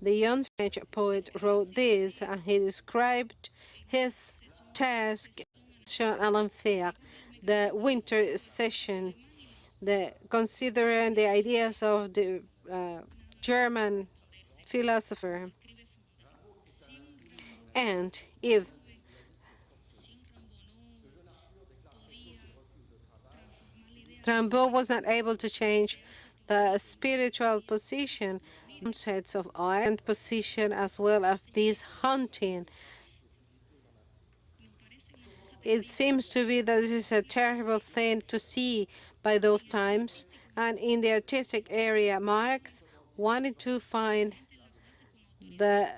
The young French poet wrote this, and he described his task à l'enfer, the winter session, considering the ideas of the German philosopher. And if Rimbaut was not able to change the spiritual position, sets of art and position as well as this hunting, it seems to be that this is a terrible thing to see by those times. And in the artistic area, Marx wanted to find the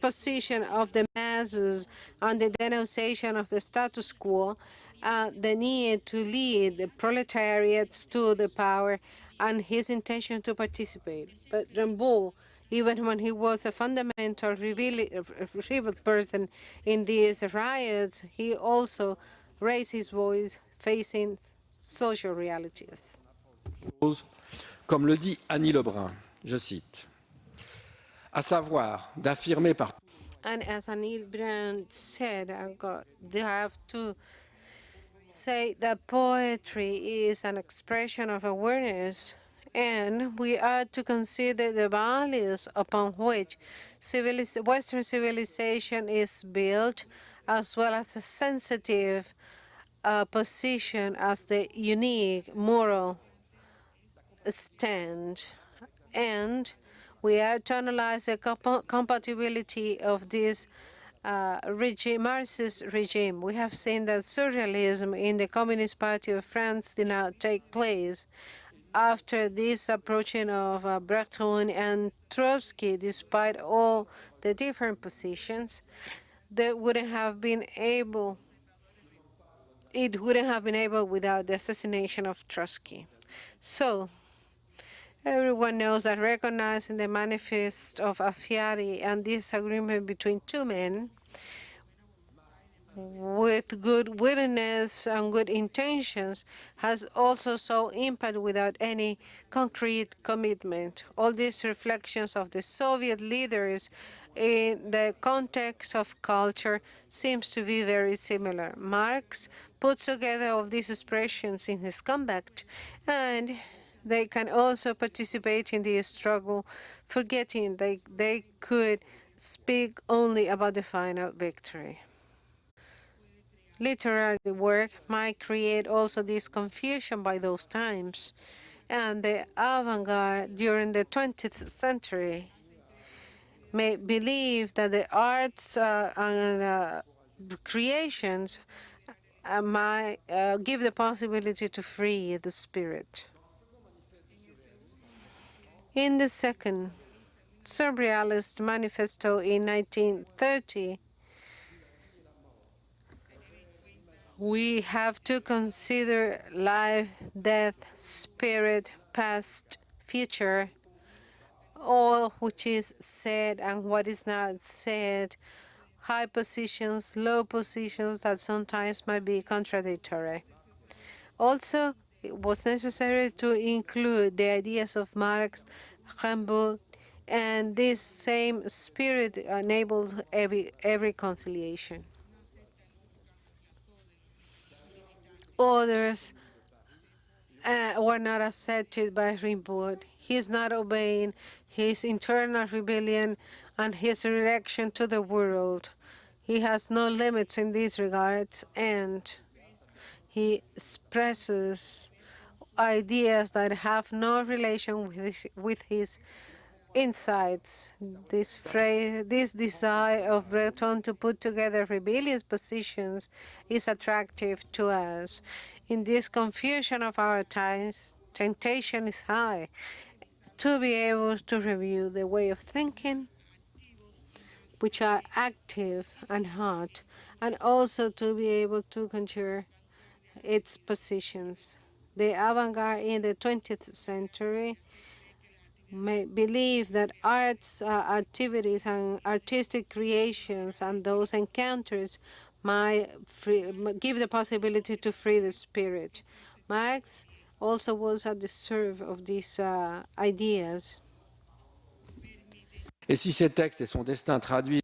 position of the masses and the denunciation of the status quo, the need to lead the proletariats to the power, and his intention to participate. But Rimbaud, even when he was a fundamental rebel person in these riots, he also raised his voice facing social realities. Comme le dit Annie Lebrun, je cite, à savoir d'affirmer par. And as Annie Lebrun said, they have to say that poetry is an expression of awareness, and we are to consider the values upon which Western civilization is built, as well as a sensitive position as the unique moral stand. And we are to analyze the compatibility of this Marxist regime. We have seen that surrealism in the Communist Party of France did not take place. After this approaching of Breton and Trotsky, despite all the different positions, it wouldn't have been able without the assassination of Trotsky. So everyone knows that recognizing the manifest of Alfieri and this agreement between two men with good willingness and good intentions has also so impact without any concrete commitment. All these reflections of the Soviet leaders in the context of culture seems to be very similar. Marx puts together all these expressions in his Compact, and they can also participate in the struggle, forgetting they could speak only about the final victory. Literary work might create also this confusion by those times, and the avant-garde during the 20th century may believe that the arts and creations might give the possibility to free the spirit. In the second Surrealist Manifesto in 1930, we have to consider life, death, spirit, past, future, all which is said and what is not said, high positions, low positions that sometimes might be contradictory. Also, it was necessary to include the ideas of Marx, Rimbaut, and this same spirit enables every conciliation. Others were not accepted by Rimbaud. He is not obeying his internal rebellion and his reaction to the world. He has no limits in these regards, and he expresses ideas that have no relation with his insights. This desire of Breton to put together rebellious positions is attractive to us. In this confusion of our times, temptation is high to be able to review the way of thinking, which are active and hot, and also to be able to conjure its positions. The avant-garde in the 20th century may believe that arts activities and artistic creations and those encounters might give the possibility to free the spirit. Marx also was at the serve of these ideas. Et si ces textes et son destin traduits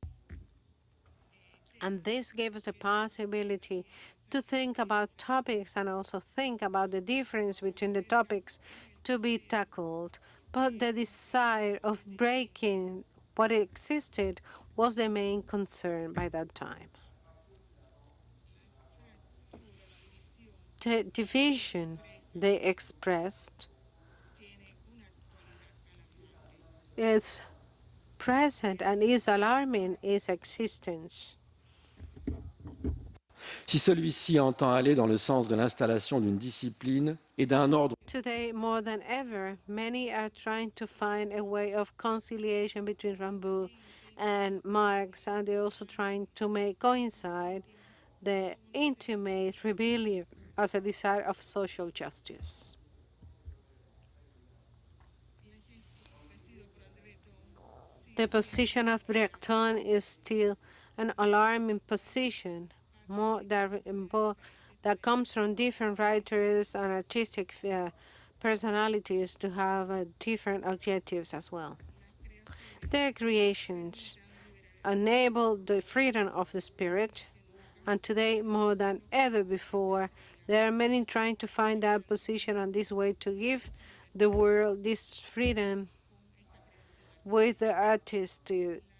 And this gave us a possibility to think about topics and also think about the difference between the topics to be tackled. But the desire of breaking what existed was the main concern by that time. The division they expressed is present and is alarming its existence. si celui-ci entend aller dans le sens de l'installation d'une discipline et d'un ordre Today, more than ever, many are trying to find a way of conciliation between Rimbaut and Marx, and they're also trying to make coincide the intimate rebellion as a desire of social justice. The position of Breton is still an alarming position, more that comes from different writers and artistic personalities to have different objectives as well. Their creations enable the freedom of the spirit, and today, more than ever before, there are many trying to find that position and this way to give the world this freedom with the artist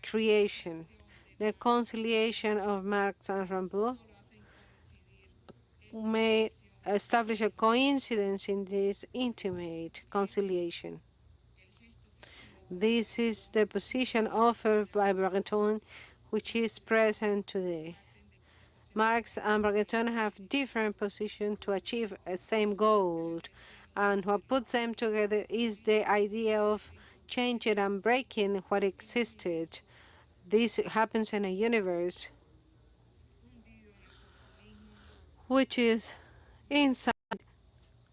creation. The conciliation of Marx and Rimbaut may establish a coincidence in this intimate conciliation. This is the position offered by Breton, which is present today. Marx and Breton have different positions to achieve the same goal, and what puts them together is the idea of changing and breaking what existed. This happens in a universe which is inside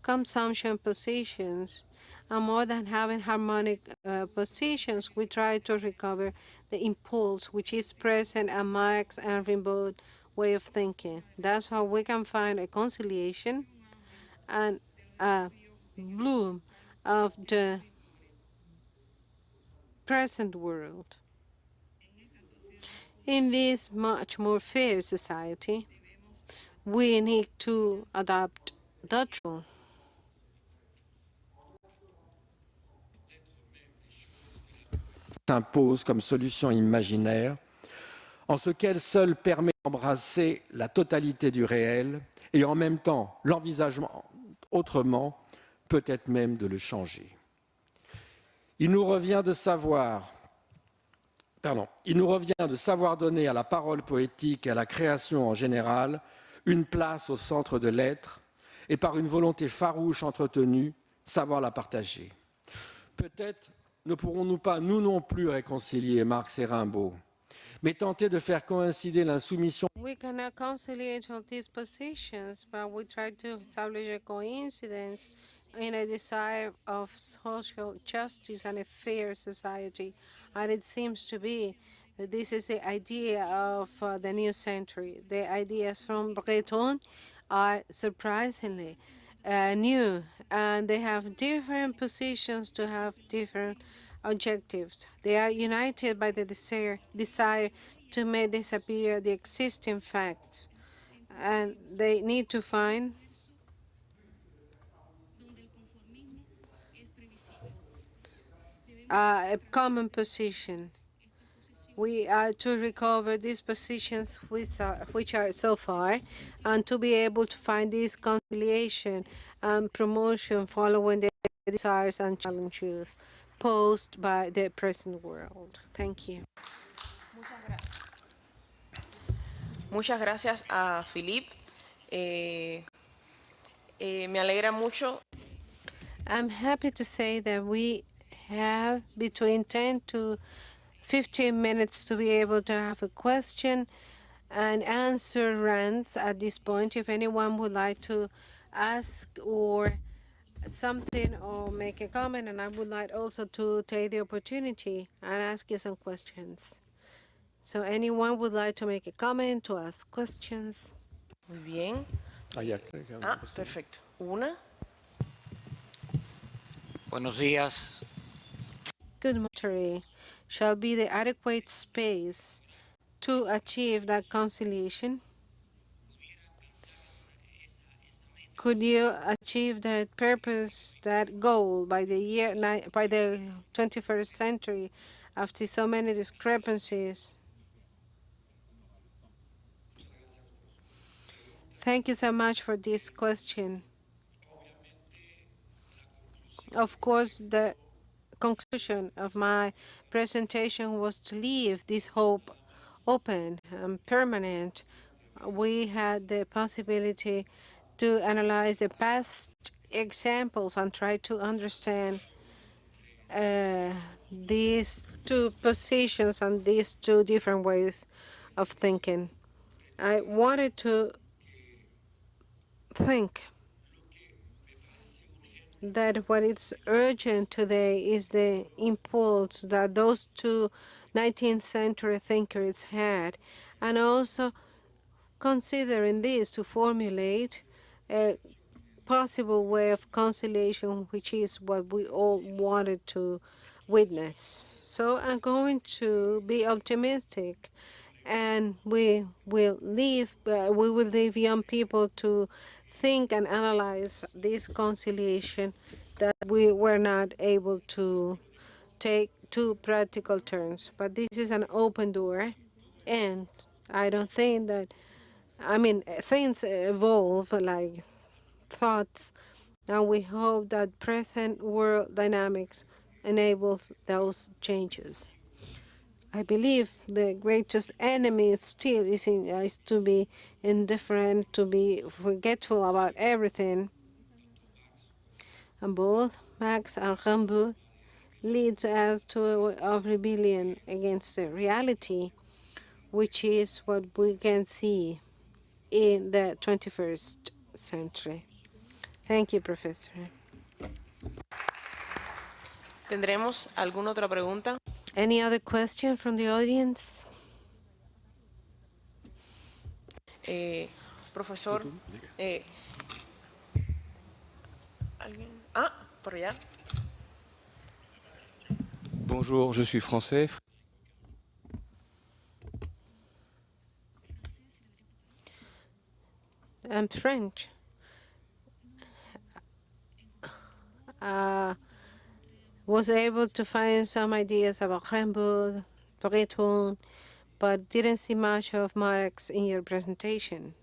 consumption positions, and more than having harmonic positions, we try to recover the impulse which is present in Marx and Rimbaud way of thinking. That's how we can find a conciliation and a bloom of the present world. In this much more fair society, we need to adopt doctrine. s'impose comme solution imaginaire, en ce qu'elle seule permet d'embrasser la totalité du réel et en même temps l'envisagement autrement, peut-être même de le changer. Il nous revient de savoir donner à la parole poétique et à la création en général une place au centre de l'être et par une volonté farouche entretenue, savoir la partager. Peut-être ne pourrons-nous pas, nous non plus, réconcilier Marx et Rimbaud, mais tenter de faire coïncider l'insoumission. We cannot conciliate all these positions, but we try to establish a coincidence in a desire of social justice and a fair society. And it seems to be that this is the idea of the new century. The ideas from Breton are surprisingly new, and they have different positions to have different objectives. They are united by the desire to make disappear the existing facts, and they need to find a common position. We are to recover these positions which are so far, and to be able to find this conciliation and promotion following the desires and challenges posed by the present world. Thank you. Muchas gracias a Philippe. Me alegra mucho. I'm happy to say that we have between 10 to 15 minutes to be able to have a question and answer rounds at this point. If anyone would like to ask or something or make a comment, and I would like also to take the opportunity and ask you some questions. So anyone would like to make a comment, to ask questions? Muy bien. Perfecto. Una. Buenos días. Good morning. Shall be the adequate space to achieve that conciliation? Could you achieve that purpose, that goal by the 21st century after so many discrepancies? Thank you so much for this question. Of course, the conclusion of my presentation was to leave this hope open and permanent. We had the possibility to analyze the past examples and try to understand these two positions and these two different ways of thinking. I wanted to think that what is urgent today is the impulse that those two 19th century thinkers had, and also considering this to formulate a possible way of conciliation, which is what we all wanted to witness. So I'm going to be optimistic, and we will leave young people to think and analyze this conciliation that we were not able to take to practical terms. But this is an open door, and I don't think that, things evolve like thoughts, and we hope that present world dynamics enables those changes. I believe the greatest enemy still is to be indifferent, to be forgetful about everything. And both Marx and Rimbaut leads us to a way of rebellion against the reality, which is what we can see in the 21st century. Thank you, Professor. ¿Tendremos alguna otra pregunta? Any other question from the audience? Profesor, ¿alguien? Por allá. Bonjour, je suis français. I'm French. Was able to find some ideas about Rimbaud, Breton, but didn't see much of Marx in your presentation.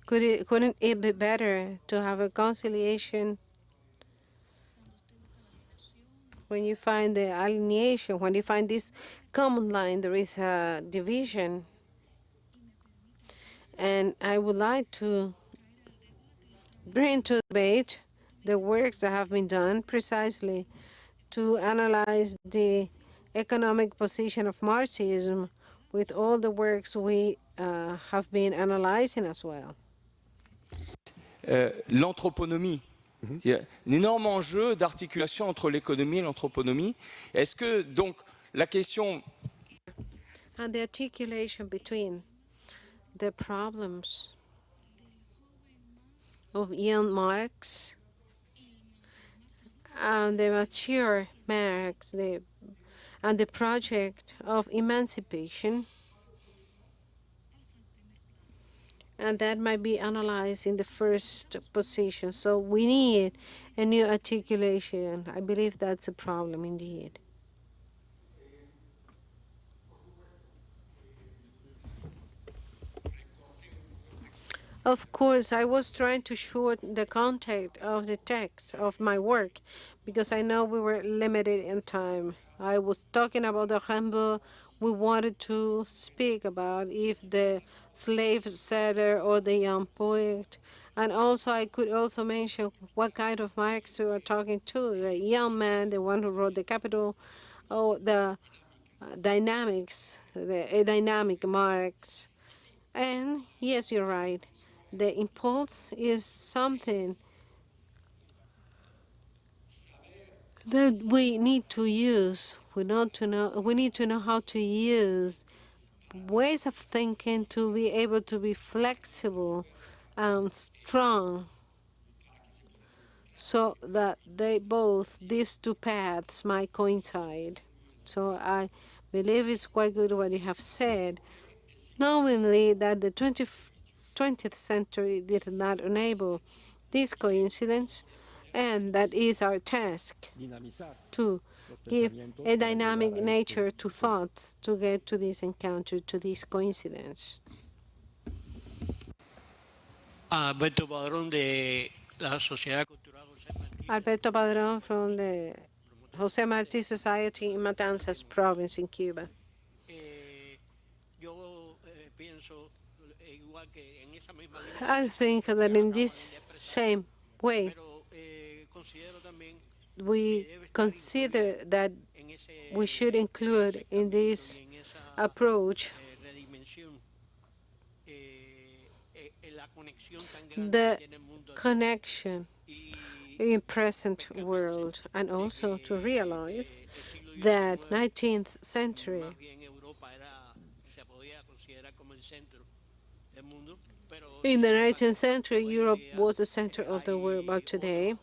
Couldn't it be better to have a conciliation when you find the alienation, when you find this common line, there is a division? And I would like to bring to debate the works that have been done precisely to analyze the economic position of Marxism with all the works we have been analyzing as well. L'anthroponomie, un énorme enjeu d'articulation entre l'économie et l'anthroponomie. Est-ce que, donc, la question... And the articulation between the problems of young Marx and the mature Marx, and the project of emancipation, and that might be analyzed in the first position. So we need a new articulation. I believe that's a problem indeed. Of course, I was trying to shorten the content of the text of my work because I know we were limited in time. I was talking about the Rimbaud. We wanted to speak about if the slave setter or the young poet, And also, I could also mention what kind of Marx you are talking to, the young man, the one who wrote The Capital, or the dynamics, a dynamic Marx. And yes, you're right. The impulse is something that we need to use. We need to know how to use ways of thinking to be able to be flexible and strong, so that these two paths might coincide. So I believe it's quite good what you have said, knowingly that the 20th century did not enable this coincidence, and that is our task, to give a dynamic nature to thoughts to get to this encounter, to this coincidence. Alberto Padrón de la Sociedad Cultural José Martí. Alberto Padrón from the José Martí Society in Matanzas province in Cuba. I think that in this same way, we consider that we should include in this approach the connection in present world, and also to realize that 19th century in the 19th century, Europe was the center of the world, but today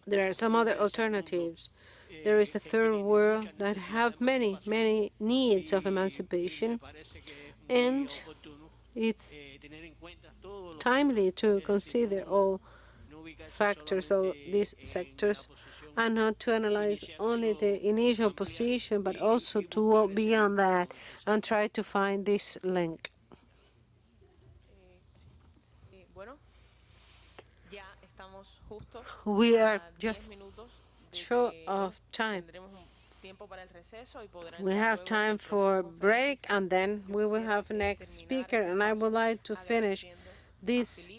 there are some other alternatives. There is the third world that have many, many needs of emancipation, and it's timely to consider all factors of these sectors, and not to analyze only the initial position, but also to go beyond that and try to find this link. We are just short of time. We have time for break, and then we will have next speaker. And I would like to finish this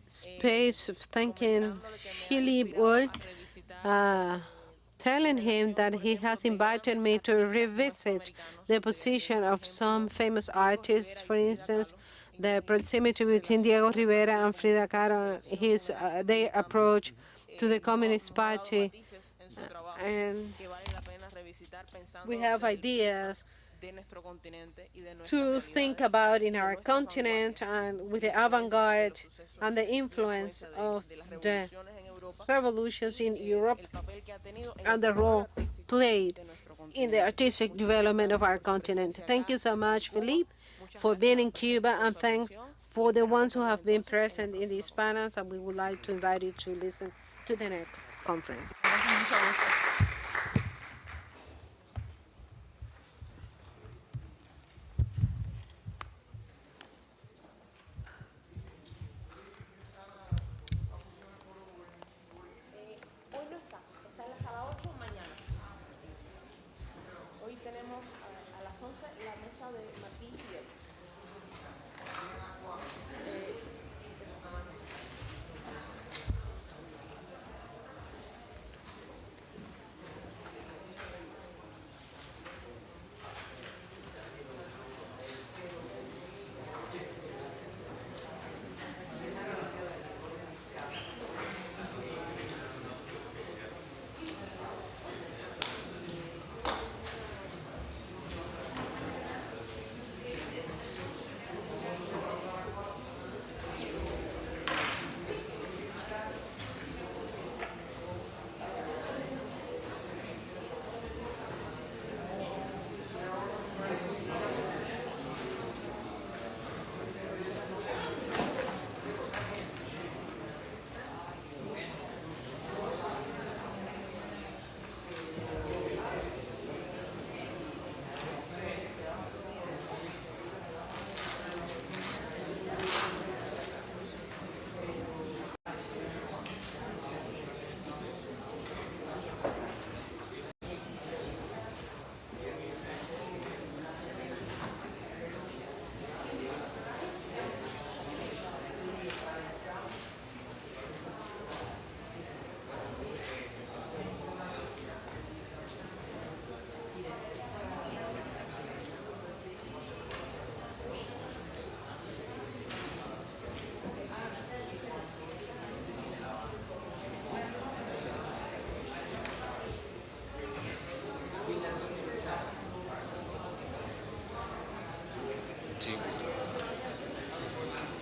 space of thanking Philippe Olle, telling him that he has invited me to revisit the position of some famous artists, for instance, the proximity between Diego Rivera and Frida Kahlo, their approach to the Communist Party, and we have ideas to think about in our continent, and with the avant-garde and the influence of the revolutions in Europe and the role played in the artistic development of our continent. Thank you so much, Philippe, for being in Cuba, and thanks for the ones who have been present in these panels, and we would like to invite you to listen to the next conference.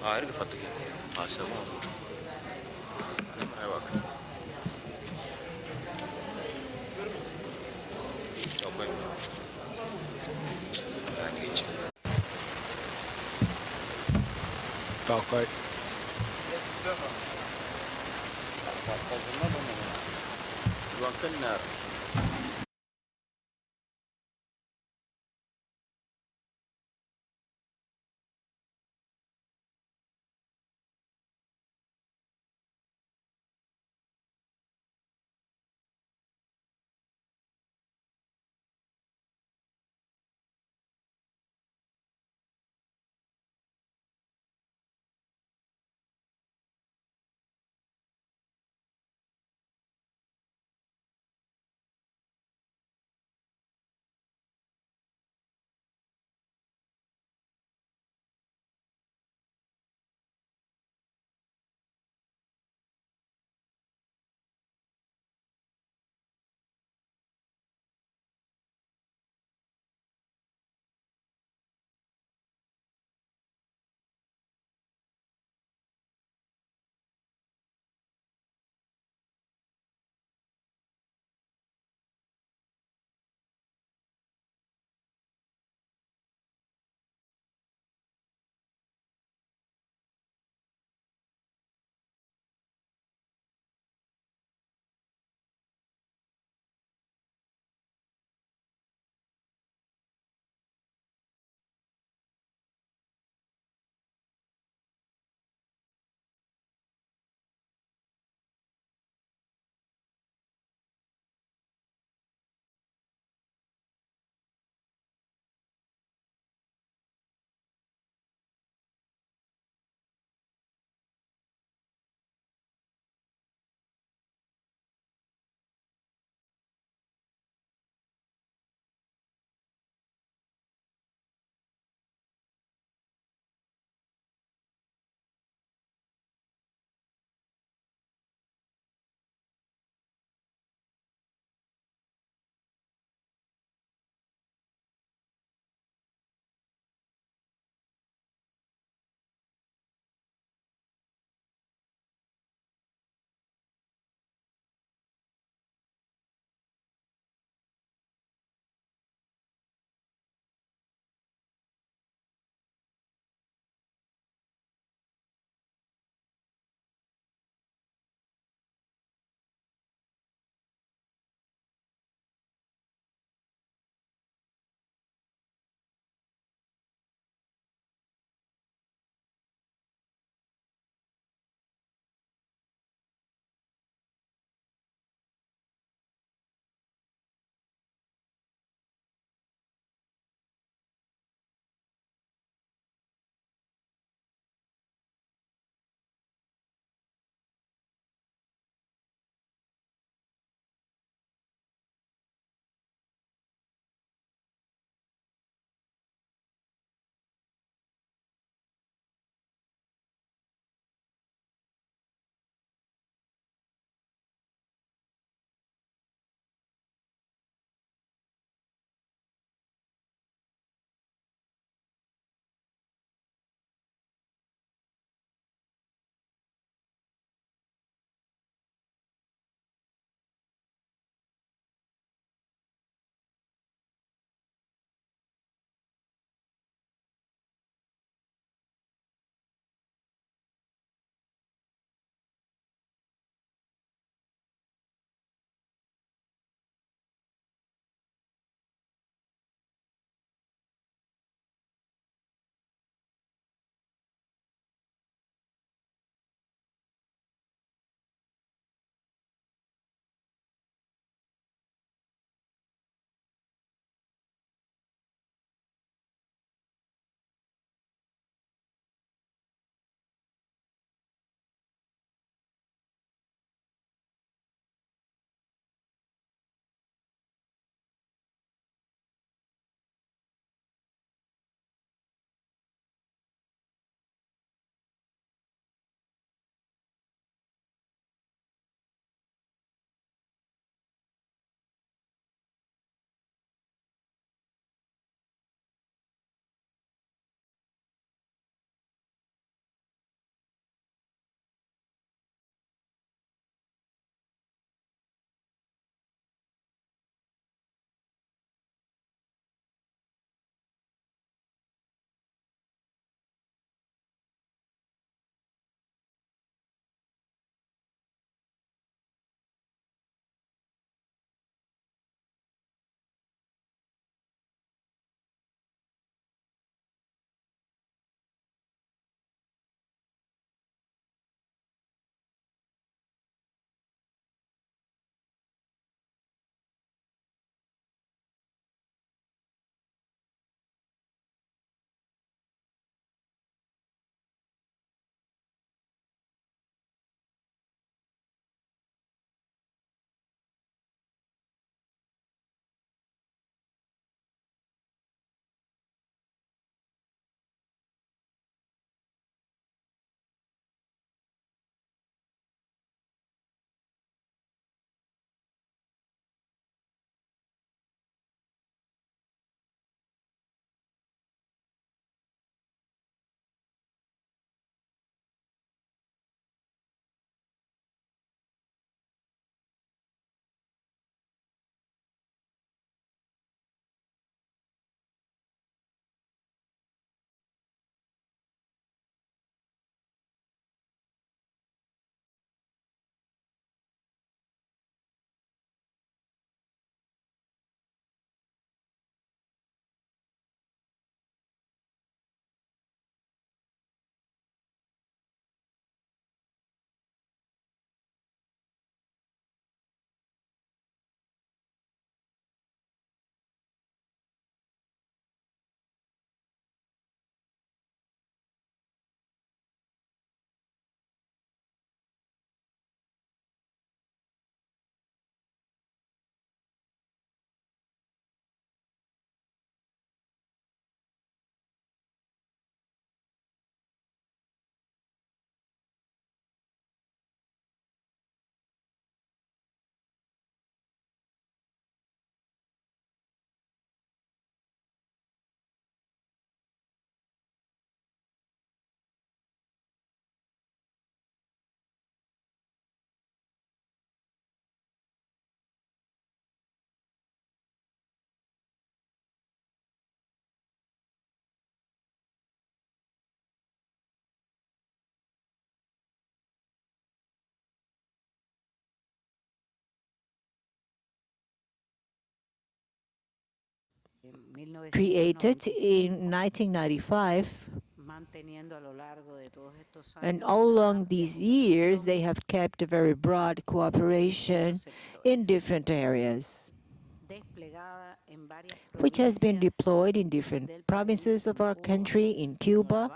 Hayır fatto che passa molto. Hai vaka. Dopo Okay. Qualcosa non created in 1995, and all along these years they have kept a very broad cooperation in different areas, which has been deployed in different provinces of our country in Cuba,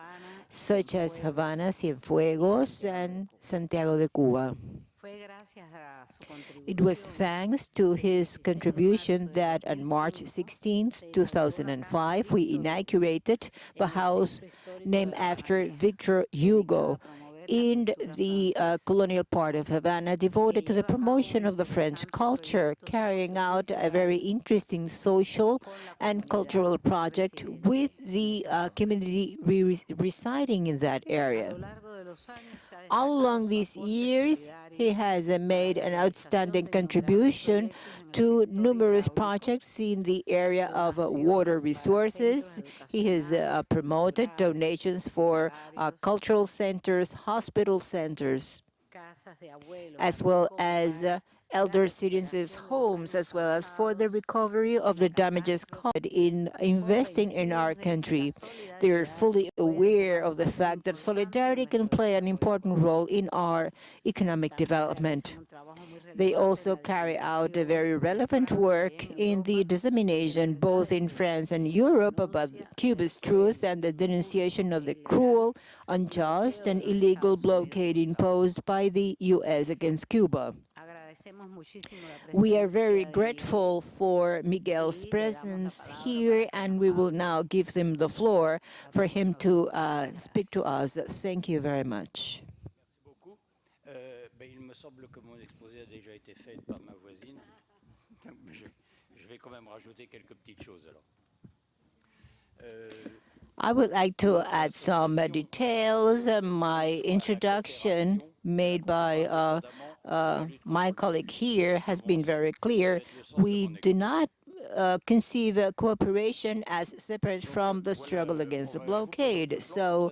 such as Havana, Cienfuegos, and Santiago de Cuba. It was thanks to his contribution that on March 16, 2005, we inaugurated the house named after Victor Hugo in the colonial part of Havana, devoted to the promotion of the French culture, carrying out a very interesting social and cultural project with the community residing in that area. All along these years, he has made an outstanding contribution to numerous projects in the area of water resources. He has promoted donations for cultural centers, hospital centers, as well as elder citizens' homes, as well as for the recovery of the damages caused in investing in our country. They are fully aware of the fact that solidarity can play an important role in our economic development. They also carry out a very relevant work in the dissemination, both in France and Europe, about Cuba's truth and the denunciation of the cruel, unjust, and illegal blockade imposed by the U.S. against Cuba. We are very grateful for Miguel's presence here, and we will now give him the floor for him to speak to us. Thank you very much. Il me semble que mon exposé a déjà été fait par ma voisine. Je vais quand même rajouter quelques petites choses alors. I would like to add some details. My introduction made by my colleague here has been very clear. We do not conceive cooperation as separate from the struggle against the blockade. So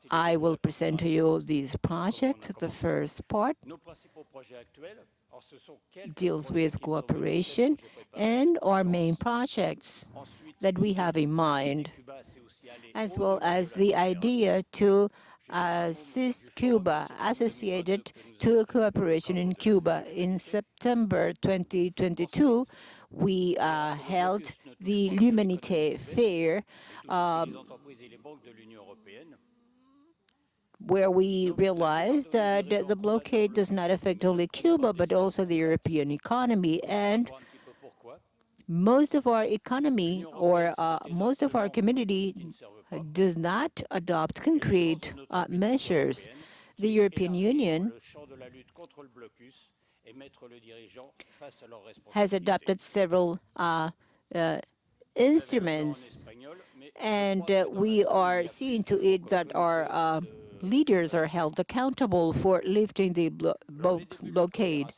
I will present to you this project. The first part deals with cooperation and our main projects that we have in mind, as well as the idea to assist Cuba associated to cooperation in Cuba. In September 2022, we held the L'Humanité Fair, where we realized that the blockade does not affect only Cuba, but also the European economy. And most of our economy, or most of our community, does not adopt concrete measures. The European Union has adopted several instruments, and we are seeing to it that our leaders are held accountable for lifting the blockade.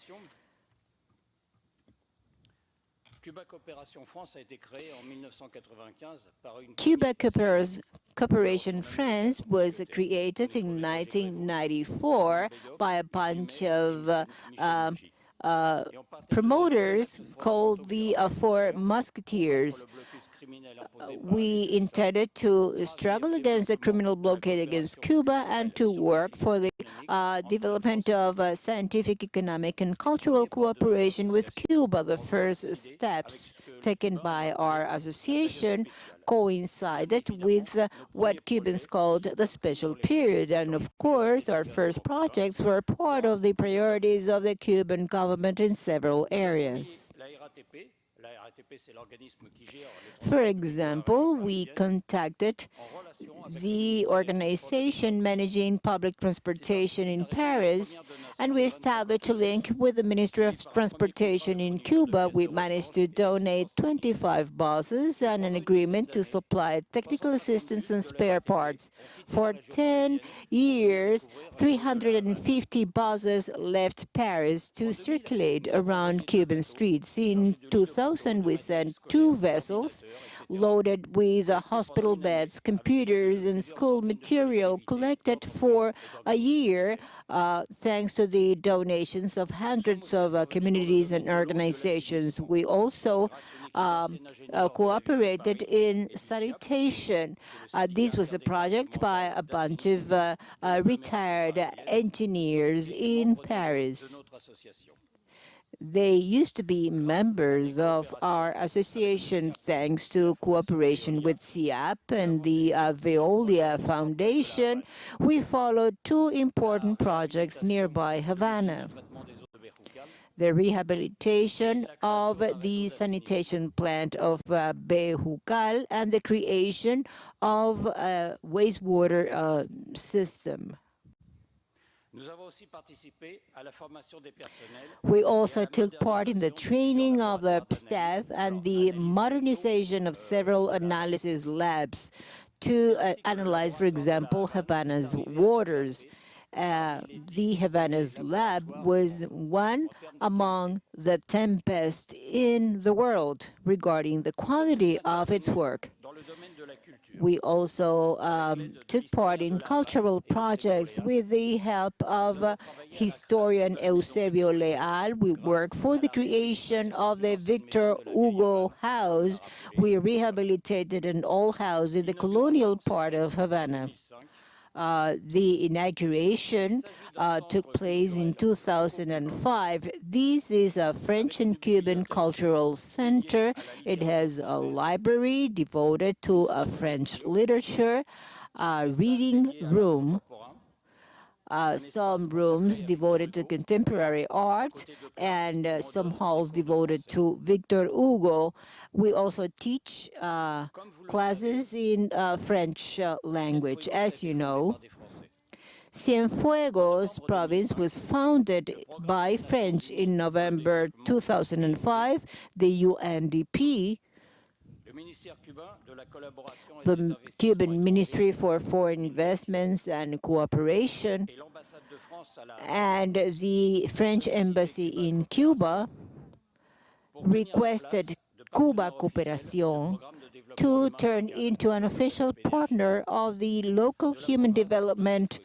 Cuba-Cooperation France was created in 1994 by a bunch of promoters called the Four Musketeers. We intended to struggle against the criminal blockade against Cuba and to work for the development of scientific, economic, and cultural cooperation with Cuba. The first steps taken by our association coincided with what Cubans called the special period. And of course, our first projects were part of the priorities of the Cuban government in several areas. For example, we contacted the organization managing public transportation in Paris, and we established a link with the Ministry of Transportation in Cuba. We managed to donate 25 buses and an agreement to supply technical assistance and spare parts. For 10 years, 350 buses left Paris to circulate around Cuban streets. In 2000, we sent 2 vessels loaded with hospital beds, computers, and school material collected for a year thanks to the donations of hundreds of communities and organizations. We also cooperated in sanitation. This was a project by a bunch of retired engineers in Paris. They used to be members of our association thanks to cooperation with CIAP and the Veolia Foundation. We followed two important projects nearby Havana: the rehabilitation of the sanitation plant of Bejucal and the creation of a wastewater system. We also took part in the training of the staff and the modernization of several analysis labs to analyze, for example, Havana's waters. The Havana's lab was one among the 10 best in the world regarding the quality of its work. We also took part in cultural projects with the help of historian Eusebio Leal. We worked for the creation of the Victor Hugo House. We rehabilitated an old house in the colonial part of Havana. The inauguration took place in 2005. This is a French and Cuban cultural center. It has a library devoted to French literature, a reading room, some rooms devoted to contemporary art, and some halls devoted to Victor Hugo. We also teach classes in French language. As you know, Cienfuegos province was founded by French in November 2005. The UNDP, the Cuban Ministry for Foreign Investments and Cooperation, and the French Embassy in Cuba requested Cuba-Cooperation to turn into an official partner of the local human development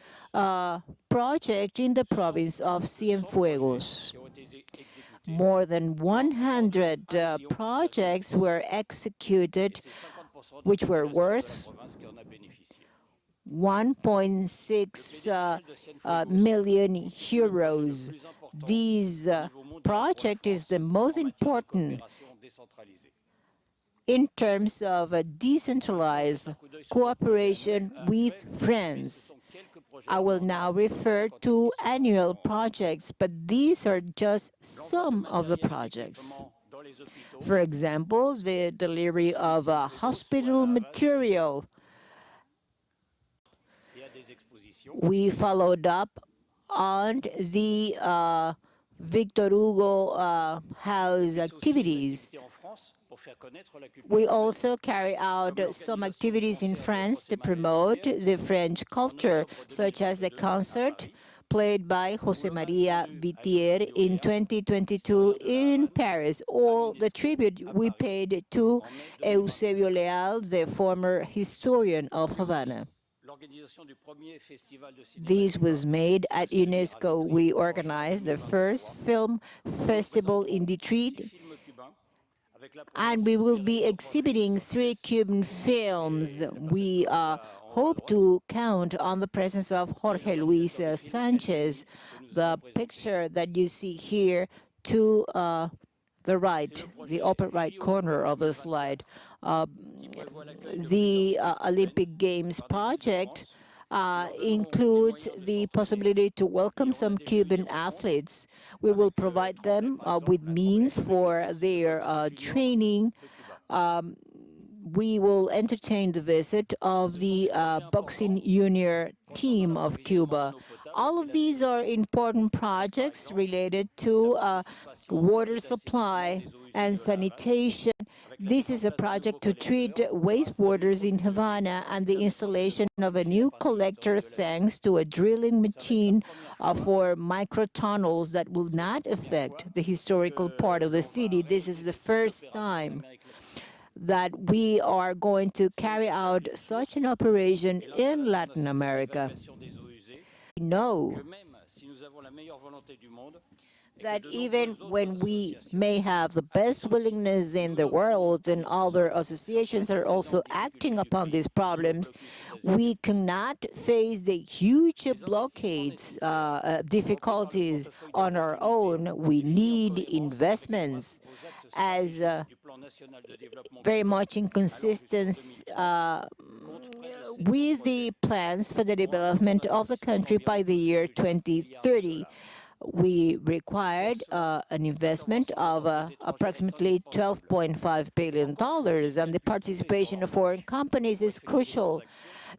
project in the province of Cienfuegos. More than 100 projects were executed, which were worth 1.6 million euros. This project is the most important in terms of a decentralized cooperation with France. I will now refer to annual projects, but these are just some of the projects. For example, the delivery of hospital material. We followed up on the Victor Hugo House activities. We also carry out some activities in France to promote the French culture, such as the concert played by José María Vitier in 2022 in Paris, or the tribute we paid to Eusebio Leal, the former historian of Havana. This was made at UNESCO. We organized the first film festival in Detroit, and we will be exhibiting 3 Cuban films. We hope to count on the presence of Jorge Luis Sanchez. The picture that you see here to the right, the upper right corner of the slide. The Olympic Games project includes the possibility to welcome some Cuban athletes. We will provide them with means for their training. We will entertain the visit of the boxing junior team of Cuba. All of these are important projects related to water supply and sanitation. This is a project to treat wastewaters in Havana and the installation of a new collector thanks to a drilling machine for microtunnels that will not affect the historical part of the city. This is the first time that we are going to carry out such an operation in Latin America. We know that even when we may have the best willingness in the world and other associations are also acting upon these problems, we cannot face the huge blockades, difficulties on our own. We need investments as very much in consistency with the plans for the development of the country by the year 2030. We required an investment of approximately $12.5 billion, and the participation of foreign companies is crucial.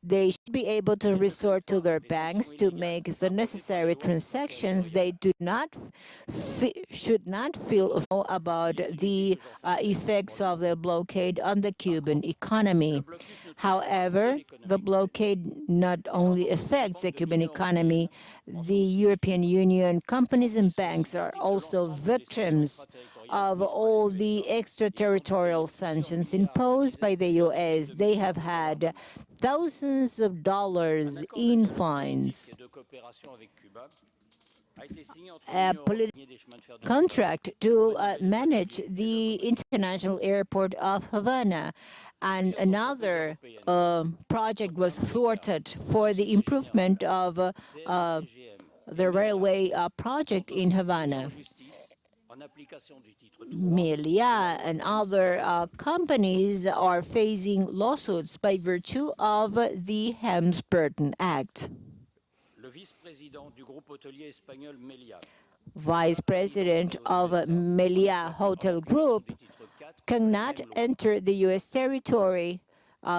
They should be able to resort to their banks to make the necessary transactions. They should not feel about the effects of the blockade on the Cuban economy. However, the blockade not only affects the Cuban economy, the European Union companies and banks are also victims of all the extraterritorial sanctions imposed by the U.S. They have had thousands of dollars in fines. A political contract to manage the international airport of Havana, and another project was thwarted for the improvement of the railway project in Havana. Melia and other companies are facing lawsuits by virtue of the Helms-Burton Act. Vice President of Melia Hotel Group cannot enter the U.S. territory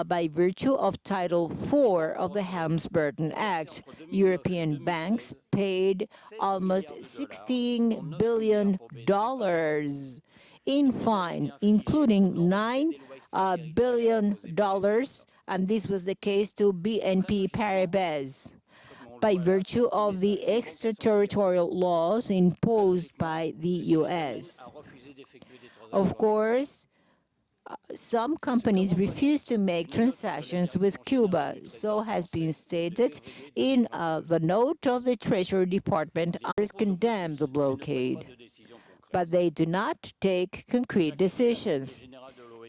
by virtue of Title IV of the Helms-Burton Act. European banks paid almost $16 billion in fine, including $9 billion, and this was the case to BNP Paribas, by virtue of the extraterritorial laws imposed by the U.S. Of course, some companies refuse to make transactions with Cuba. So has been stated in the note of the Treasury Department. Others condemn the blockade, but they do not take concrete decisions.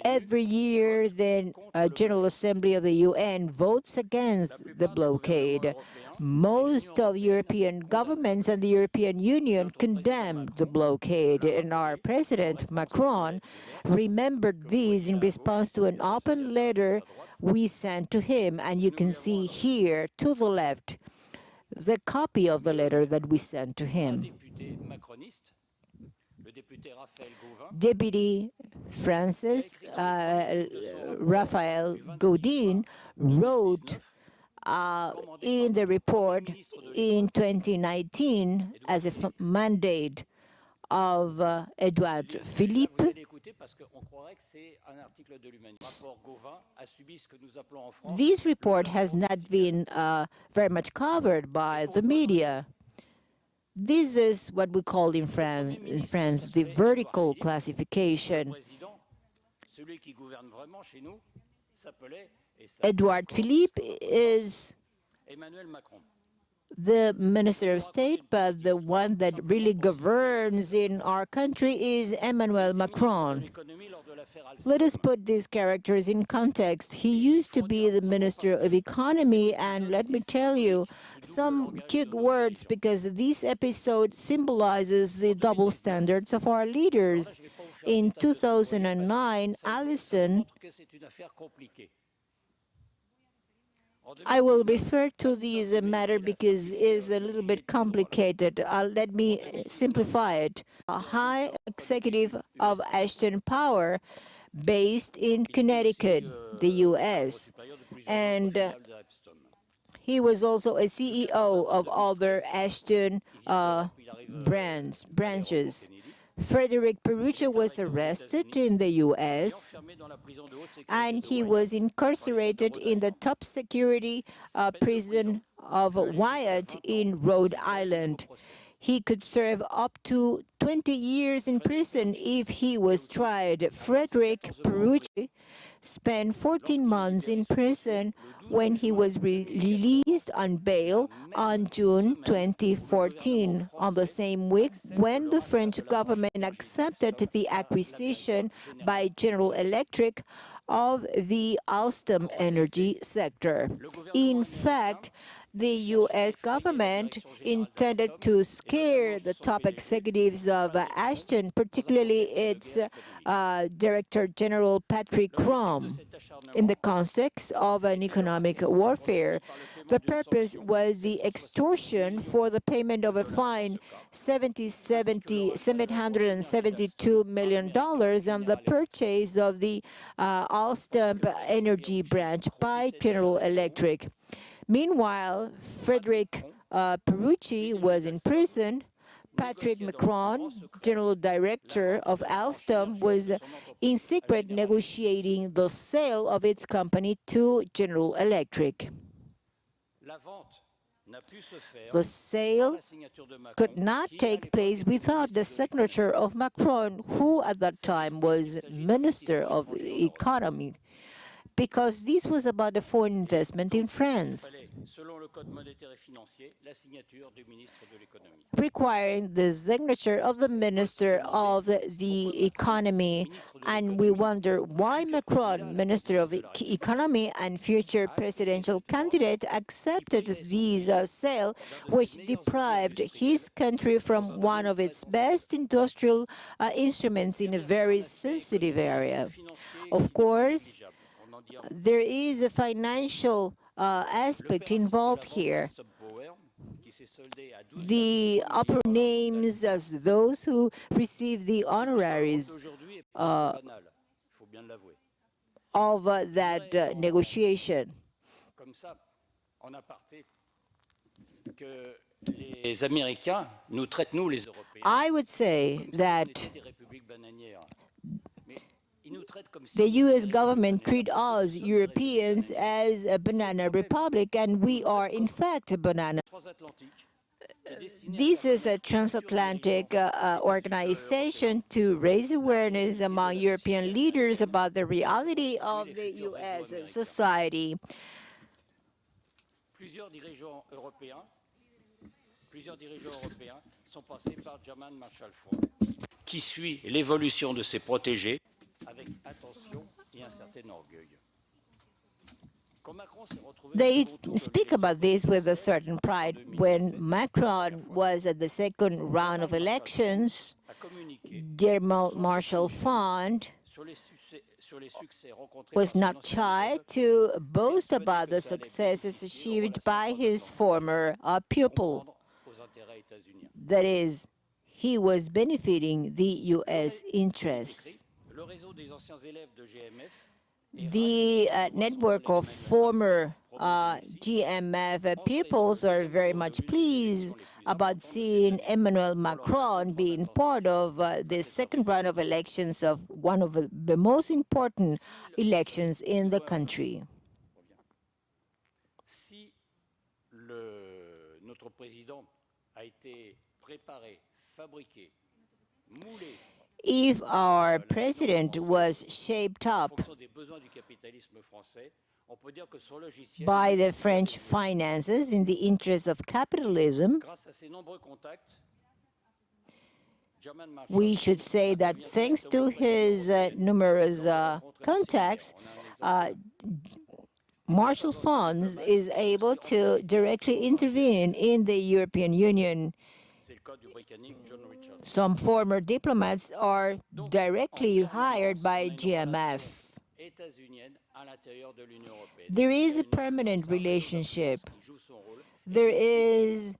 Every year, the General Assembly of the UN votes against the blockade. Most of European governments and the European Union condemned the blockade, and our President Macron remembered this in response to an open letter we sent to him, and you can see here to the left the copy of the letter that we sent to him. Deputy Francis Raphael Gaudin wrote in the report in 2019 as a mandate of Edouard Philippe. This report has not been very much covered by the media. This is what we call in France the vertical classification. Edouard Philippe is the Minister of State, but the one that really governs in our country is Emmanuel Macron. Let us put these characters in context. He used to be the Minister of Economy, and let me tell you some cute words, because this episode symbolizes the double standards of our leaders. In 2009, Allison, I will refer to this matter because it is a little bit complicated. Let me simplify it. A high executive of Ashton Power based in Connecticut, the U.S., and he was also a CEO of other Ashton branches. Frederick Perugia was arrested in the U.S., and he was incarcerated in the top security prison of Wyatt in Rhode Island. He could serve up to 20 years in prison if he was tried. Frederick Perugia spent 14 months in prison when he was released on bail on June 2014, on the same week when the French government accepted the acquisition by General Electric of the Alstom energy sector. In fact, the U.S. government intended to scare the top executives of Ashton, particularly its Director General Patrick Crom, in the context of an economic warfare. The purpose was the extortion for the payment of a fine, $772 million, and the purchase of the Alstom energy branch by General Electric. Meanwhile, Frederic Perucci was in prison. Patrick Macron, general director of Alstom, was in secret negotiating the sale of its company to General Electric. The sale could not take place without the signature of Macron, who at that time was Minister of Economy, because this was about a foreign investment in France, requiring the signature of the Minister of the Economy. And we wonder why Macron, Minister of Economy and future presidential candidate, accepted this sale, which deprived his country from one of its best industrial instruments in a very sensitive area. Of course, there is a financial aspect involved here. The upper names as those who receive the honoraries of that negotiation. I would say that the U.S. government treats us Europeans as a banana republic, and we are, in fact, a banana. This is a transatlantic organization to raise awareness among European leaders about the reality of the U.S. society. Plusieurs dirigeants européens sont passés par German Marshall Fund, qui suit l'évolution de ses protégés avec attention et un certain orgueil. They speak about this with a certain pride. When Macron was at the second round of elections, German Marshall Fund was not shy to boast about the successes achieved by his former pupil. That is, he was benefiting the U.S. interests. The network of former GMF pupils are very much pleased about seeing Emmanuel Macron being part of the second round of elections of one of the most important elections in the country. Si notre président a été préparé, fabriqué, moulé, if our president was shaped up by the French finances in the interest of capitalism, we should say that thanks to his numerous contacts, Marshall Funds is able to directly intervene in the European Union. Some former diplomats are directly hired by GMF. There is a permanent relationship. There is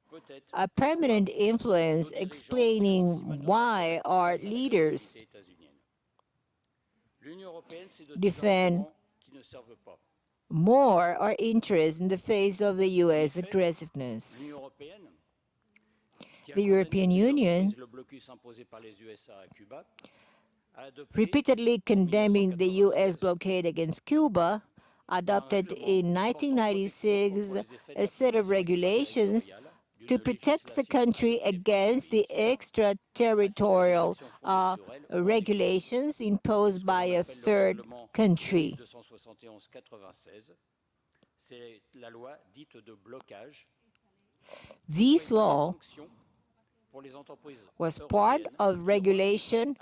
a permanent influence explaining why our leaders defend more our interests in the face of the U.S. aggressiveness. The European Union, repeatedly condemning the U.S. blockade against Cuba, adopted in 1996 a set of regulations to protect the country against the extraterritorial regulations imposed by a third country. This law was part of Regulation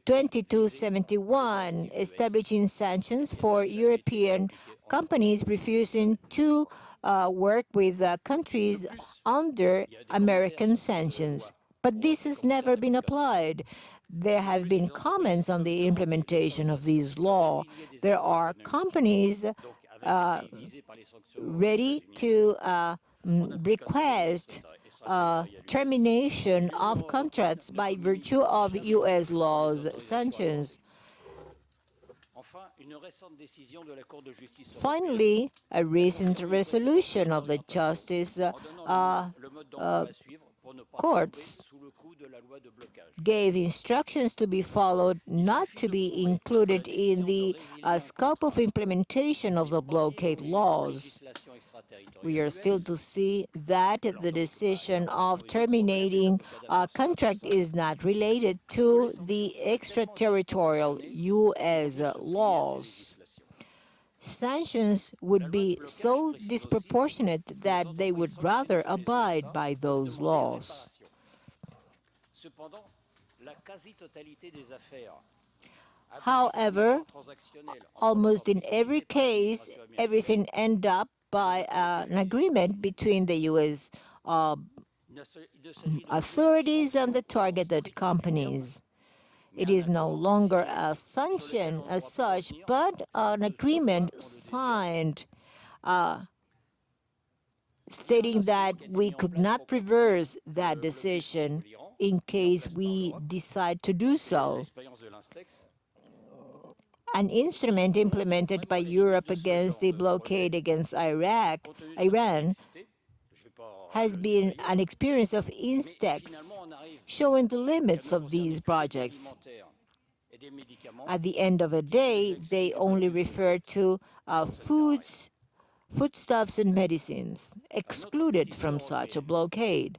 2271, establishing sanctions for European companies refusing to work with countries under American sanctions. But this has never been applied. There have been comments on the implementation of this law. There are companies ready to request termination of contracts by virtue of U.S. laws sanctions. Finally, a recent resolution of the Justice courts gave instructions to be followed not to be included in the scope of implementation of the blockade laws. We are still to see that the decision of terminating a contract is not related to the extraterritorial U.S. laws. Sanctions would be so disproportionate that they would rather abide by those laws. However, almost in every case, everything ends up by an agreement between the U.S. authorities and the targeted companies. It is no longer a sanction as such, but an agreement signed stating that we could not reverse that decision in case we decide to do so. An instrument implemented by Europe against the blockade against Iran, has been an experience of instex, showing the limits of these projects. At the end of the day, they only refer to foodstuffs and medicines, excluded from such a blockade.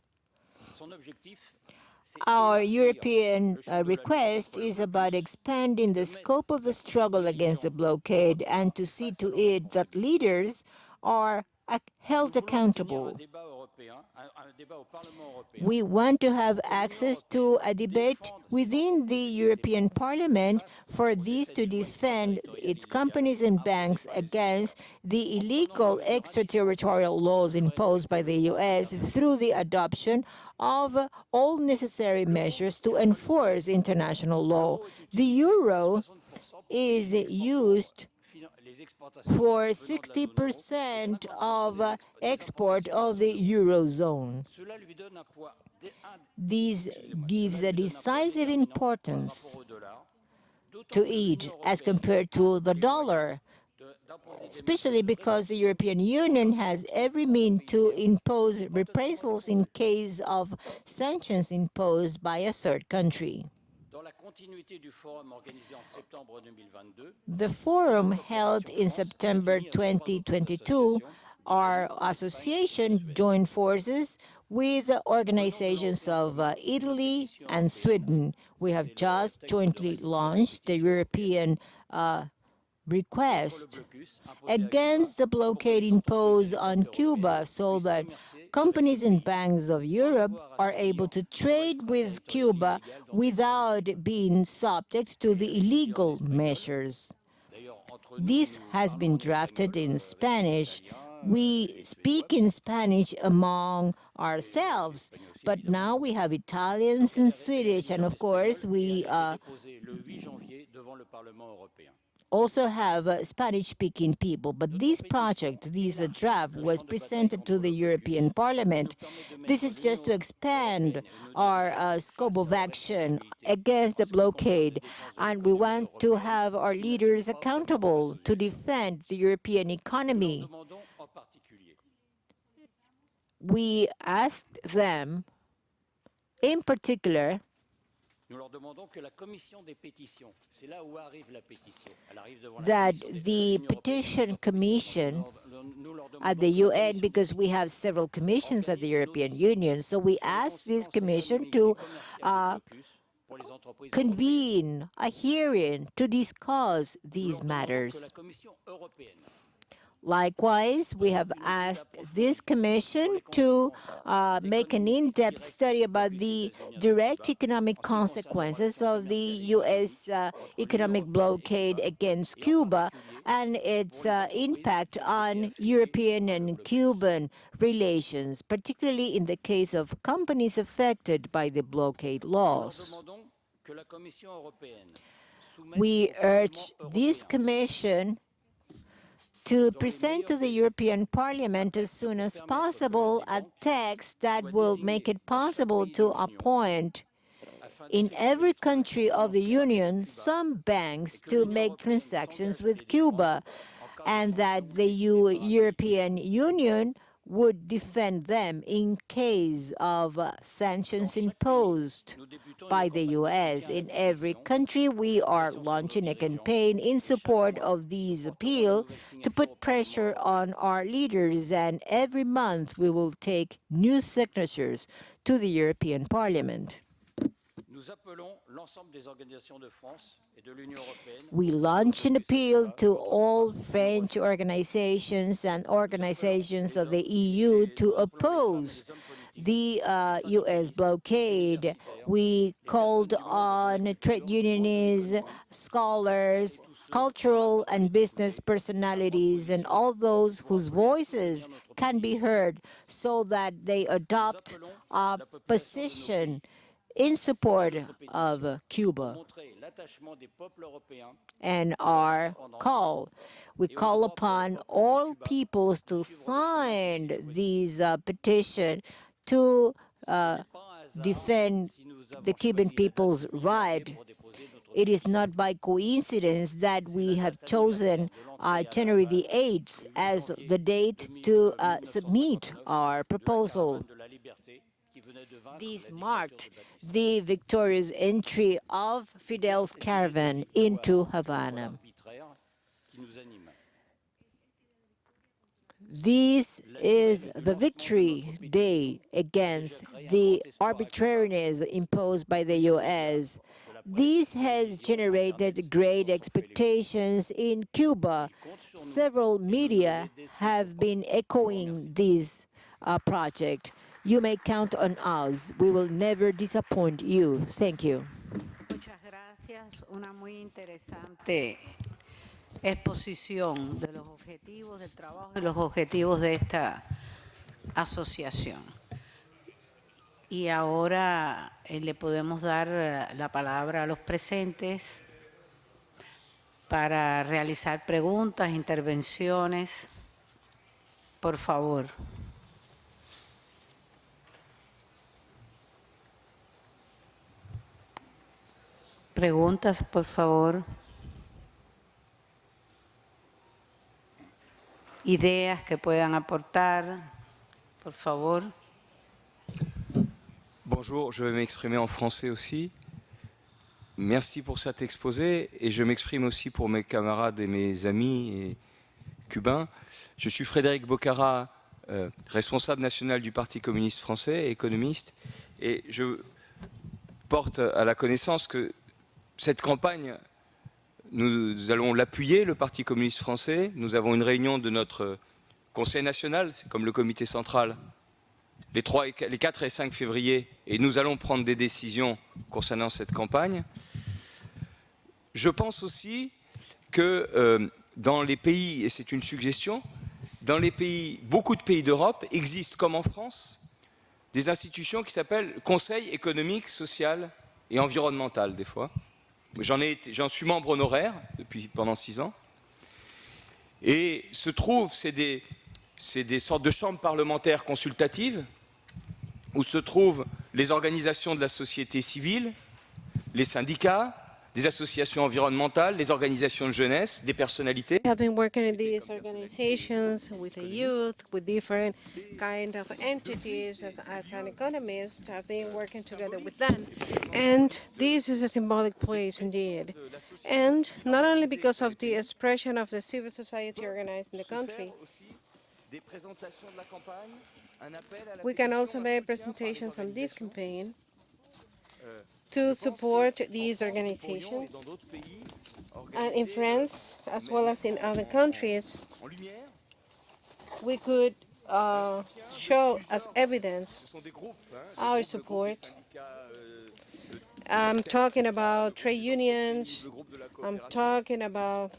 Our European request is about expanding the scope of the struggle against the blockade and to see to it that leaders are held accountable. We want to have access to a debate within the European Parliament for this to defend its companies and banks against the illegal extraterritorial laws imposed by the U.S. through the adoption of all necessary measures to enforce international law. The euro is used for 60% of export of the Eurozone. This gives a decisive importance to it as compared to the dollar, especially because the European Union has every means to impose reprisals in case of sanctions imposed by a third country. The forum held in September 2022, our association joined forces with organizations of Italy and Sweden. We have just jointly launched the European request against the blockade imposed on Cuba so that companies and banks of Europe are able to trade with Cuba without being subject to the illegal measures. This has been drafted in Spanish. We speak in Spanish among ourselves, but now we have Italians and Swedish, and of course we also have Spanish-speaking people. But this project, this draft, was presented to the European Parliament. This is just to expand our scope of action against the blockade, and we want to have our leaders accountable to defend the European economy. We asked them, in particular, nous leur demandons que la commission des pétitions, c'est là où arrive la pétition, elle arrive devant that la the petition commission at the UN, because we have several commissions at the European Union, so we asked this commission to convene a hearing to discuss these matters. Likewise, we have asked this commission to make an in-depth study about the direct economic consequences of the U.S. Economic blockade against Cuba and its impact on European and Cuban relations, particularly in the case of companies affected by the blockade laws. We urge this commission to present to the European Parliament as soon as possible a text that will make it possible to appoint in every country of the Union some banks to make transactions with Cuba, and that the European Union would defend them in case of sanctions imposed by the U.S. In every country, we are launching a campaign in support of this appeal to put pressure on our leaders, and every month we will take new signatures to the European Parliament. We launch an appeal to all French organizations and organizations of the EU to oppose the U.S. blockade. We called on trade unionists, scholars, cultural and business personalities, and all those whose voices can be heard so that they adopt a position in support of Cuba and our call. We call upon all peoples to sign these petition to defend the Cuban people's right. It is not by coincidence that we have chosen January the 8th as the date to submit our proposal. This marked the victorious entry of Fidel's caravan into Havana. This is the victory day against the arbitrariness imposed by the U.S. This has generated great expectations in Cuba. Several media have been echoing this project. You may count on us. We will never disappoint you. Thank you. Muchas gracias. Una muy interesante exposición de los objetivos del trabajo y los objetivos de esta asociación. Y ahora le podemos dar la palabra a los presentes para realizar preguntas, intervenciones. Por favor. Preguntas, por favor. Ideas que puedan aportar, por favor. Bonjour, je vais m'exprimer en français aussi. Merci pour cet exposé et je m'exprime aussi pour mes camarades et mes amis cubains. Je suis Frédéric Bocara, responsable national du Parti communiste français, économiste, et je porte à la connaissance que cette campagne, nous allons l'appuyer, le Parti communiste français. Nous avons une réunion de notre Conseil national, c'est comme le comité central, les 4 et 5 février, et nous allons prendre des décisions concernant cette campagne. Je pense aussi que dans les pays, et c'est une suggestion, dans les pays, beaucoup de pays d'Europe existent, comme en France, des institutions qui s'appellent Conseil économique, social et environnemental, des fois. J'en suis membre honoraire pendant 6 ans. Et se trouvent, c'est des sortes de chambres parlementaires consultatives où se trouvent les organisations de la société civile, les syndicats, des associations environnementales, des organisations de jeunesse, des personnalités. We have been working in these organizations with the youth, with different kind of entities. As an economist, I've been working together with them. And this is a symbolic place indeed. And not only because of the expression of the civil society organized in the country, we can also make presentations on this campaign to support these organizations. And in France, as well as in other countries, we could show as evidence our support. I'm talking about trade unions, I'm talking about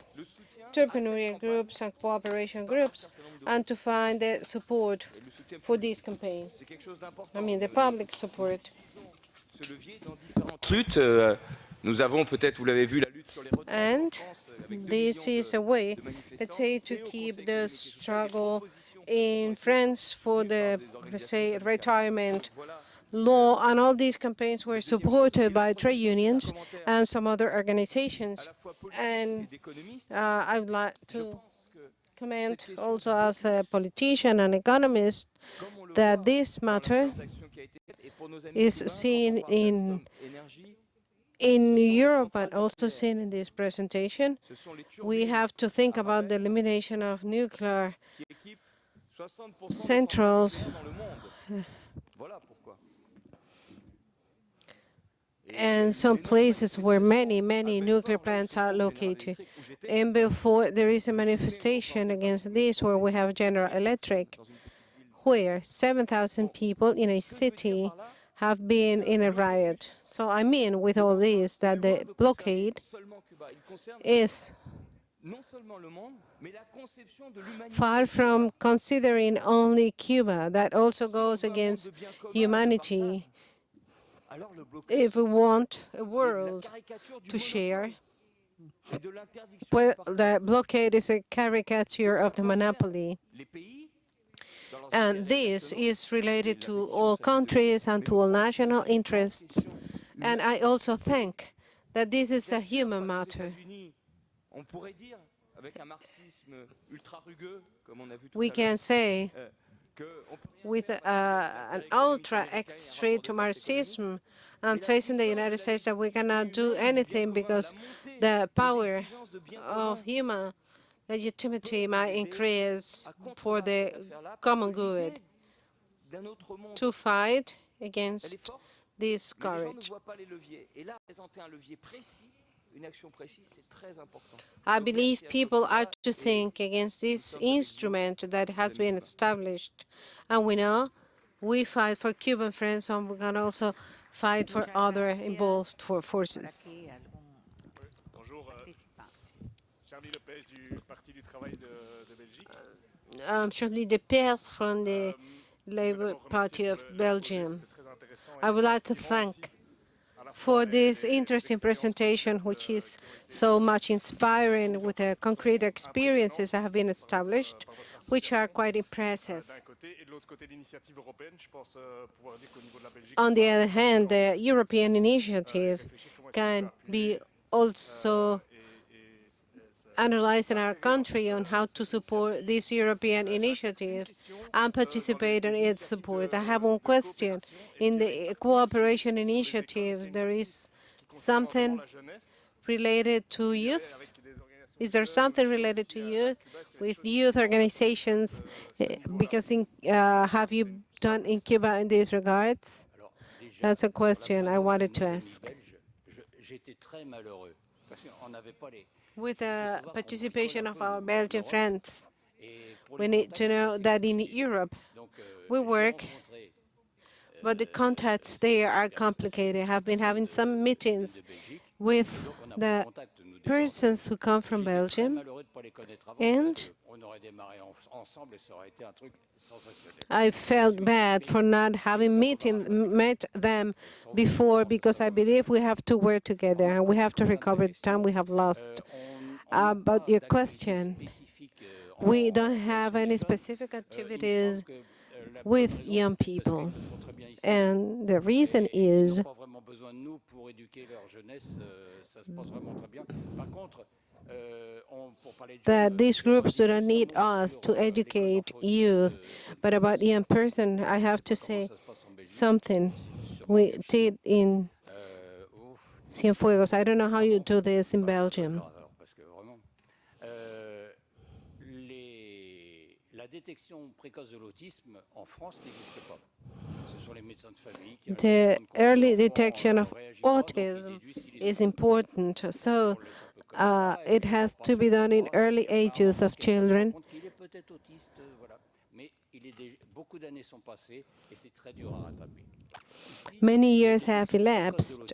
entrepreneurial groups and cooperation groups, and to find the support for this campaign. I mean, the public support. Nous avons peut-être, vous l'avez vu, la lutte sur les retraites. And this is a way, let's say, to keep the struggle in France for the, let's say, retirement law, and all these campaigns were supported by trade unions and some other organizations. And I would like to comment also as a politician and economist that this matter is seen in Europe, but also seen in this presentation. We have to think about the elimination of nuclear centrals. And some places where many nuclear plants are located. And before there is a manifestation against this, where we have General Electric, where 7,000 people in a city have been in a riot. So I mean with all this that the blockade is far from considering only Cuba, that also goes against humanity. If we want a world to share, well, the blockade is a caricature of the monopoly. And this is related to all countries and to all national interests. And I also think that this is a human matter. We can say, with an ultra-extreme Marxism and facing the United States, that we cannot do anything because the power of human legitimacy might increase for the common good to fight against this scourge. I believe people are to think against this instrument that has been established. And we know we fight for Cuban friends, and we can also fight for other involved forces. I'm Charlie de Perez from the Labour Party of Belgium. I would like to thank for this interesting presentation, which is so much inspiring, with the concrete experiences that have been established, which are quite impressive. On the other hand, the European initiative can be also analyzed in our country on how to support this European initiative and participate in its support. I have one question. In the cooperation initiatives, there is something related to youth? Is there something related to youth, with youth organizations? Because have you done in Cuba in these regards? That's a question I wanted to ask. With the participation of our Belgian friends, we need to know that in Europe we work, but the contacts there are complicated. I have been having some meetings with the persons who come from Belgium, and I felt bad for not having met them before, because I believe we have to work together and we have to recover the time we have lost. About your question, we don't have any specific activities with young people, and the reason is vraiment besoin de nous pour éduquer leur jeunesse, ça se passe vraiment très bien. Par contre, that these groups do not need us to educate youth, but about young person, I have to say something we did in Cienfuegos. I don't know how you do this in Belgium. La détection précoce de l'autisme en France n'existe pas. Ce sont les médecins de famille qui the early detection of autism is important, so it has to be done in early ages of children. Il est peut-être autiste, voilà, mais beaucoup d'années sont passées et c'est très dur à rattraper. Many years have elapsed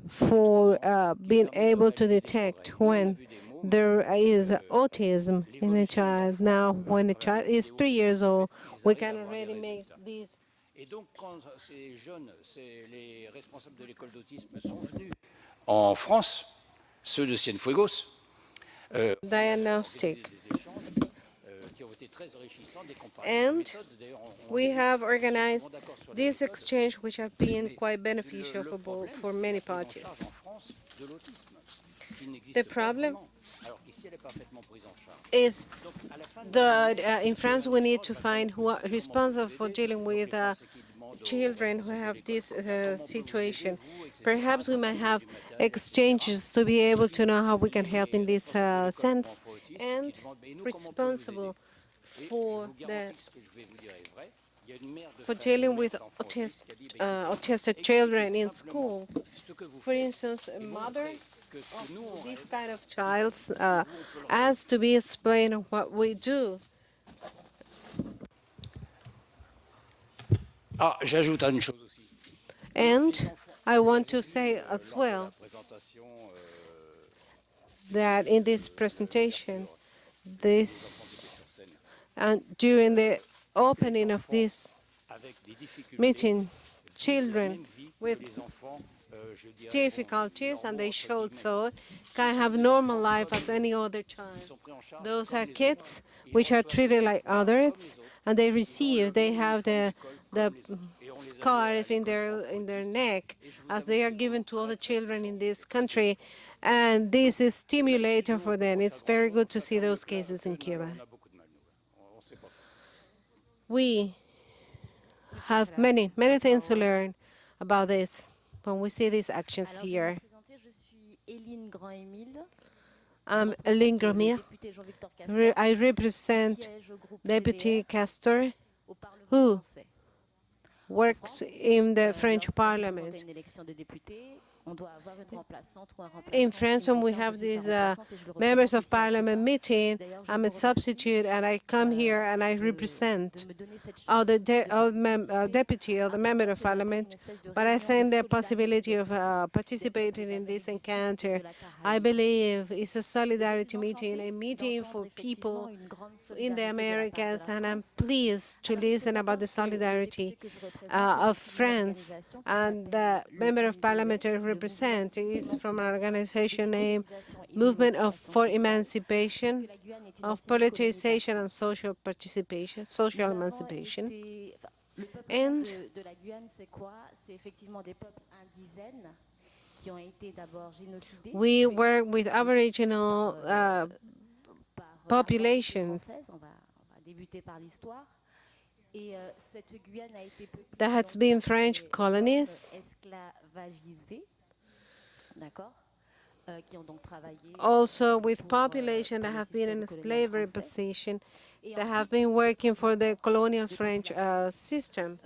for being able to detect when there is autism in a child. Now, when a child is 3 years old, we can already make these. Et donc, quand ces jeunes, les responsables de l'école d'autisme sont venus en France, ceux de Cienfuegos, diagnostic. And we have organized this exchange, which have been quite beneficial for many parties. The problem is that in France we need to find who are responsible for dealing with children who have this situation. Perhaps we might have exchanges to be able to know how we can help in this sense, and responsible for dealing with autistic children in schools. For instance, a mother of this kind of child has to be explained what we do. J'ajoute une chose aussi. And I want to say as well that in this presentation, and during the opening of this meeting, children with difficulties, and they showed so, can have normal life as any other child. Those are kids which are treated like others, and they have the scarf in their neck, as they are given to other children in this country, and this is stimulator for them. It's very good to see those cases in Cuba. We have many things to learn about this when we see these actions here. I'm Eline Gromir. I represent Deputy Castor, who works in the French Parliament. In France, when we have these members of parliament meeting, I'm a substitute, and I come here and I represent the deputy or the member of parliament. But I think the possibility of participating in this encounter, I believe, is a solidarity meeting, a meeting for people in the Americas, and I'm pleased to listen about the solidarity of France. And the member of parliament I represent is from an organization named Movement for Emancipation, of Politicization and Social Participation, Social Emancipation. And we work with Aboriginal populations that has been French colonies, also with population that have been in a slavery position, that have been working for the colonial French system,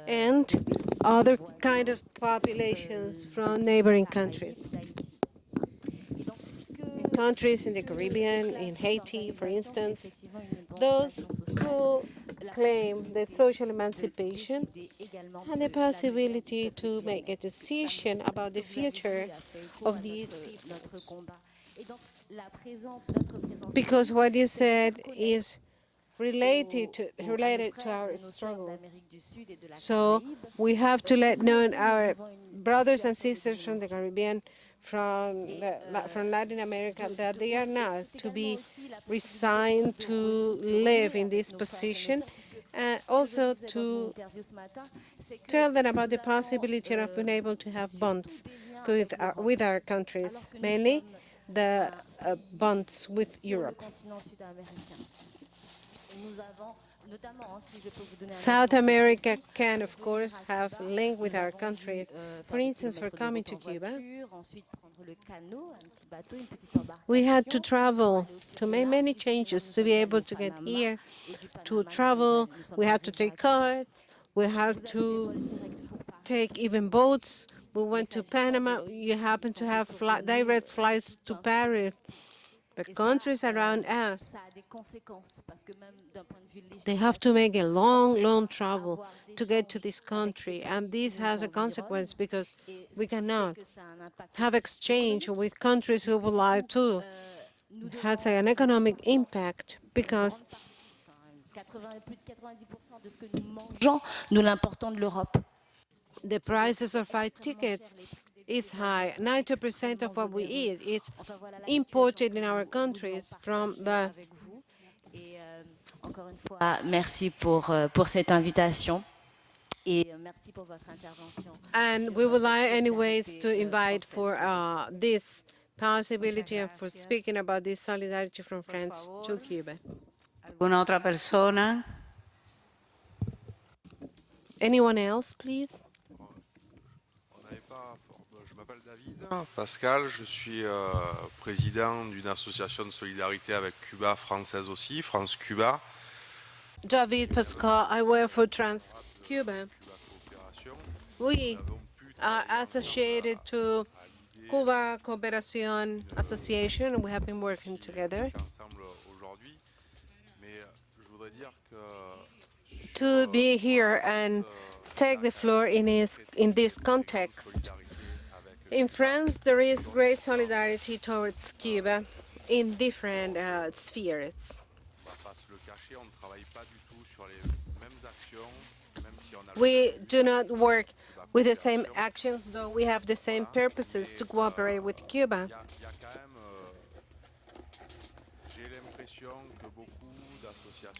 and other kind of populations from neighboring countries. In countries in the Caribbean, in Haiti, for instance, those who claim the social emancipation and the possibility to make a decision about the future of these people. Because what you said is related to our struggle. So we have to let known our brothers and sisters from the Caribbean, from Latin America, that they are not to be resigned to live in this position, and also to tell them about the possibility of being able to have bonds with our countries, mainly the bonds with Europe. South America can, of course, have a link with our countries. For instance, for coming to Cuba, we had to travel to make many changes to be able to get here. To travel, we had to take cards, we had to take even boats. We went to Panama. You happen to have direct flights to Paris. The countries around us, they have to make a long, long travel to get to this country. And this has a consequence because we cannot have exchange with countries who would like to. It has an economic impact because the prices of our tickets is high. 90% of what we eat is imported in our countries from the... Merci pour cette invitation. And we would like anyways to invite for this possibility and for speaking about this solidarity from France to Cuba. ¿Alguna otra persona? Anyone else, please? Je m'appelle David Pascal, je suis président d'une association de solidarité avec Cuba française aussi, France-Cuba. David Pascal, I work for Trans-Cuba. We are associated to Cuba-Cooperation Association. We have been working together to be here and take the floor in this context. In France, there is great solidarity towards Cuba in different spheres. We do not work with the same actions, though we have the same purposes to cooperate with Cuba.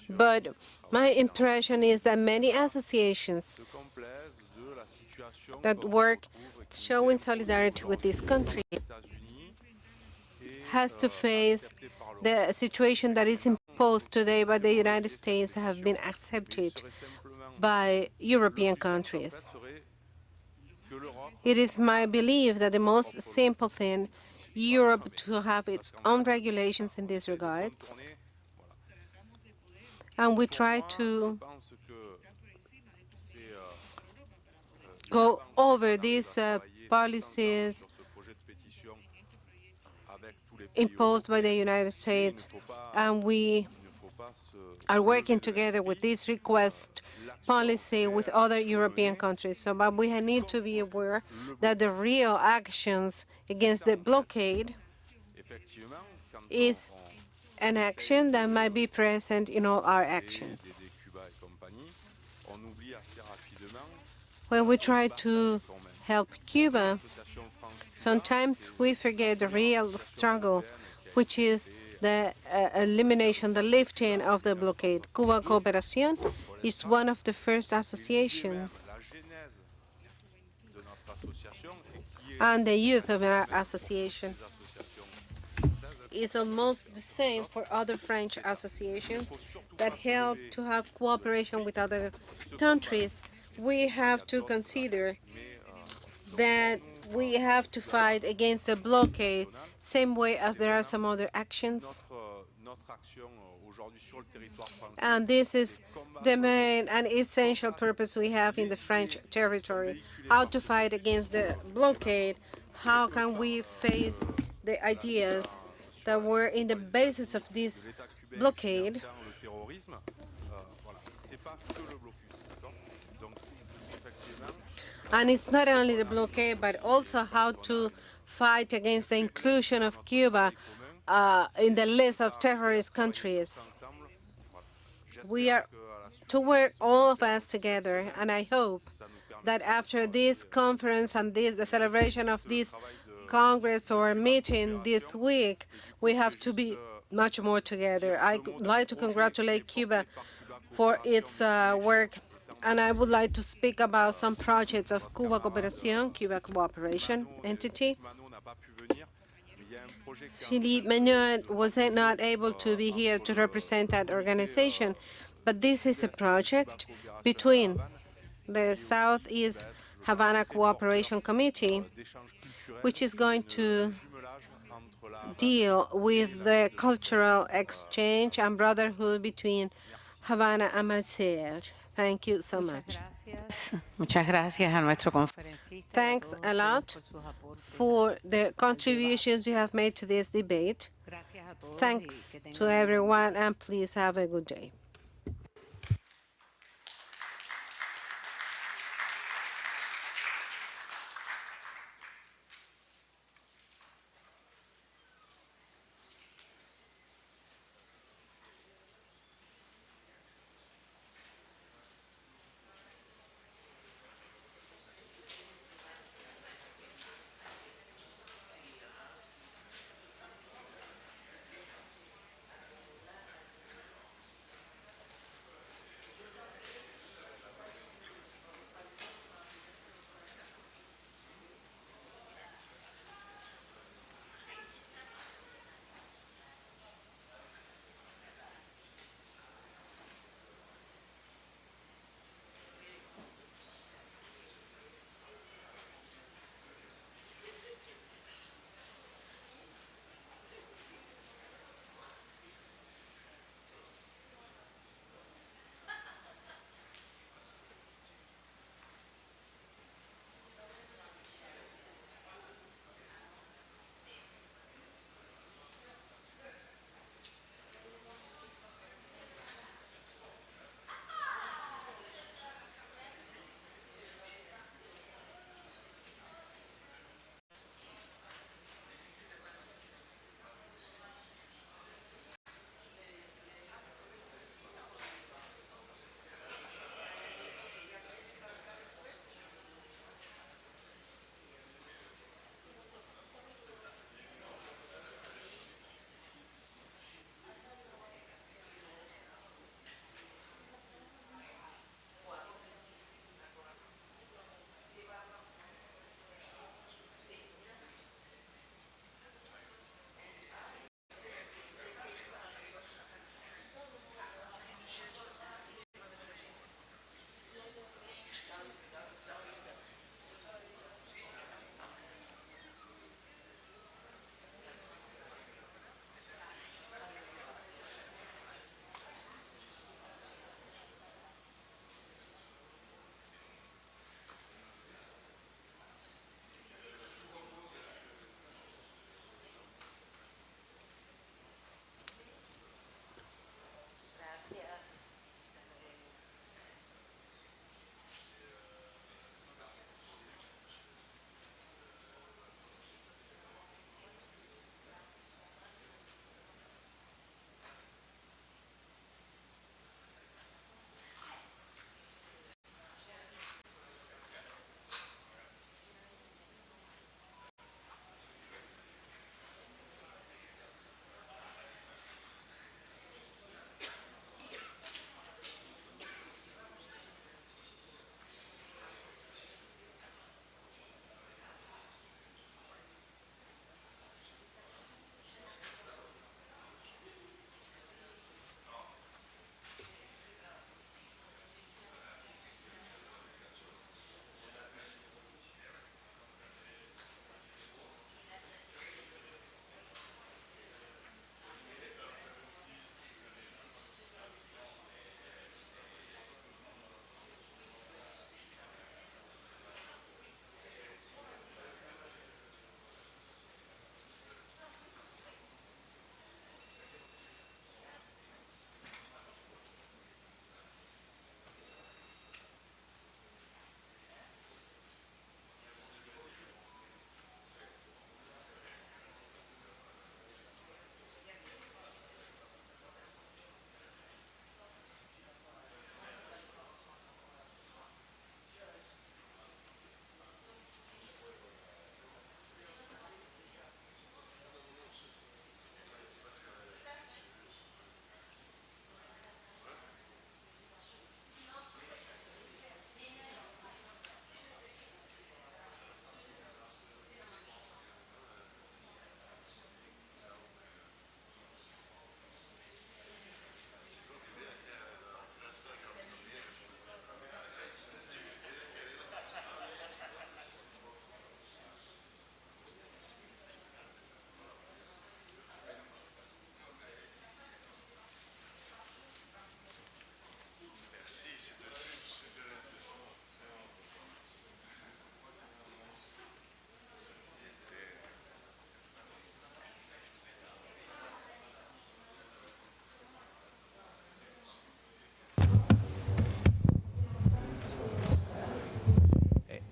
But my impression is that many associations that work showing solidarity with this country has to face the situation that is imposed today by the United States have been accepted by European countries. It is my belief that the most simple thing, Europe to have its own regulations in this regard, and we try to go over these policies imposed by the United States, and we are working together with this request policy with other European countries. So, but we need to be aware that the real actions against the blockade is an action that might be present in all our actions. When we try to help Cuba, sometimes we forget the real struggle, which is the elimination, the lifting of the blockade. Cuba-Cooperation is one of the first associations, and the youth of our association is almost the same for other French associations that help to have cooperation with other countries. We have to consider that we have to fight against the blockade, same way as there are some other actions. And this is the main and essential purpose we have in the French territory, how to fight against the blockade, how can we face the ideas that were in the basis of this blockade. And it's not only the blockade, but also how to fight against the inclusion of Cuba in the list of terrorist countries. We are to work, all of us together, and I hope that after this conference and the celebration of this Congress or meeting this week, we have to be much more together. I'd like to congratulate Cuba for its work and I would like to speak about some projects of Cuba-Cooperation, Cuba-Cooperation entity. Philippe Manuel was not able to be here to represent that organization, but this is a project between the Southeast Havana Cooperation Committee, which is going to deal with the cultural exchange and brotherhood between Havana and Marseille. Thank you so much. Muchas gracias a nuestro conferencista. Thanks a lot for the contributions you have made to this debate. Thanks to everyone, and please have a good day.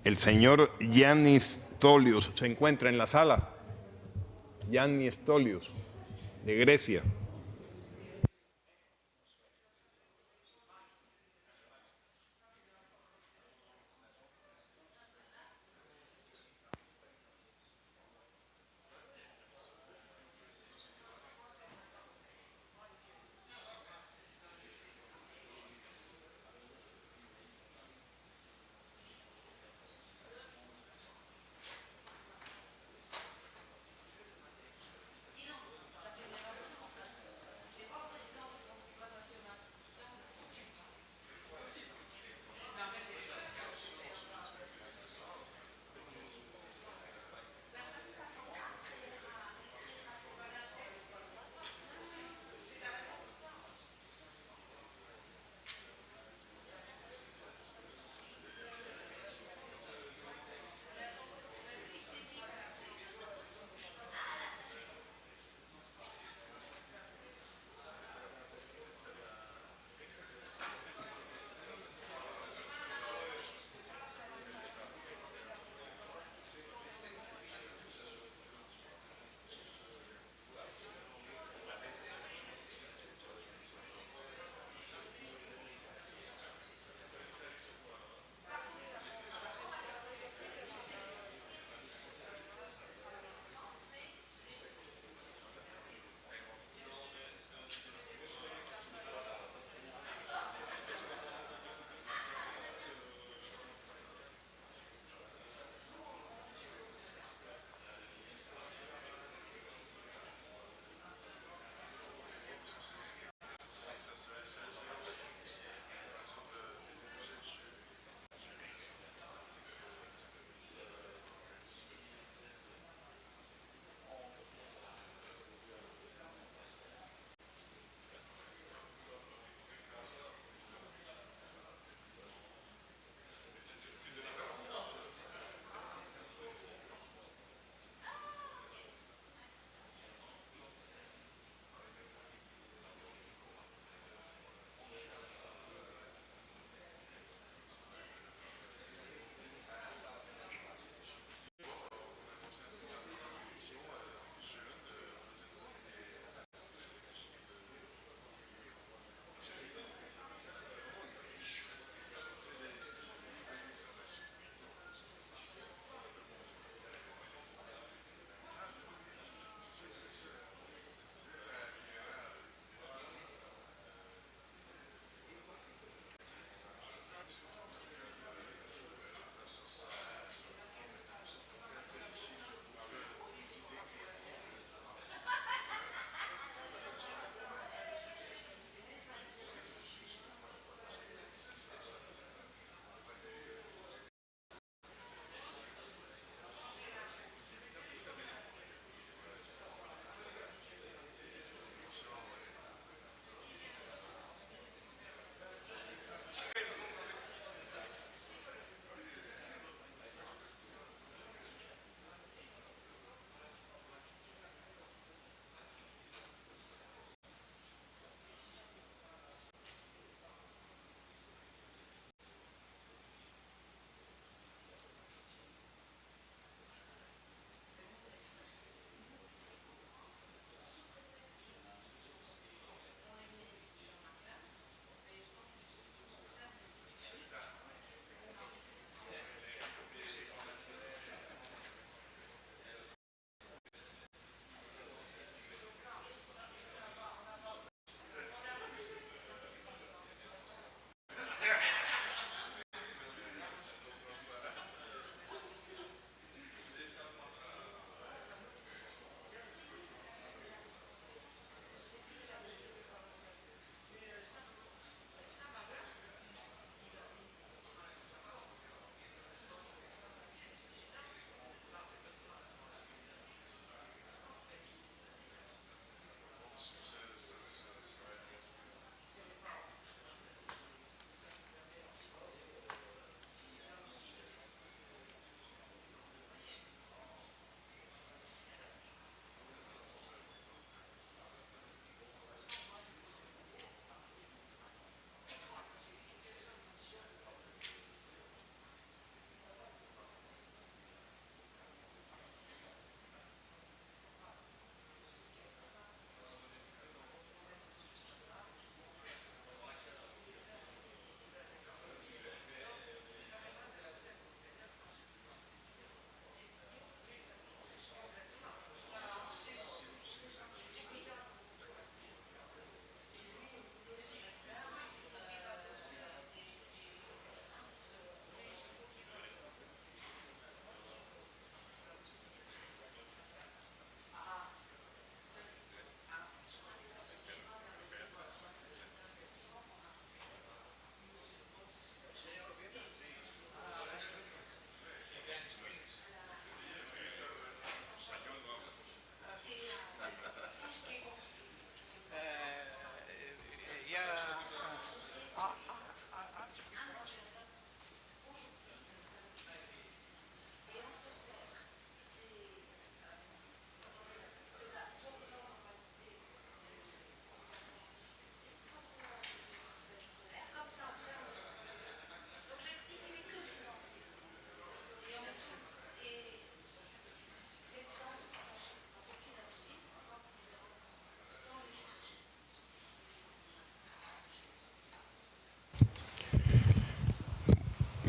El señor Yiannis Tolios se encuentra en la sala. Yiannis Tolios, de Grecia.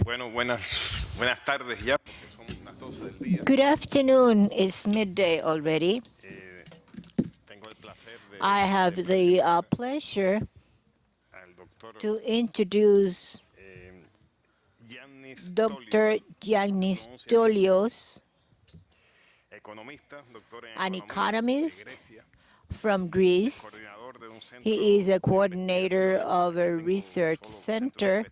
Bueno, buenas tardes ya, porque son las 12 del día. Good afternoon. It's midday already. I have the pleasure to introduce Dr. Yiannis Tolios, an economist from Greece. He is a coordinator of a research center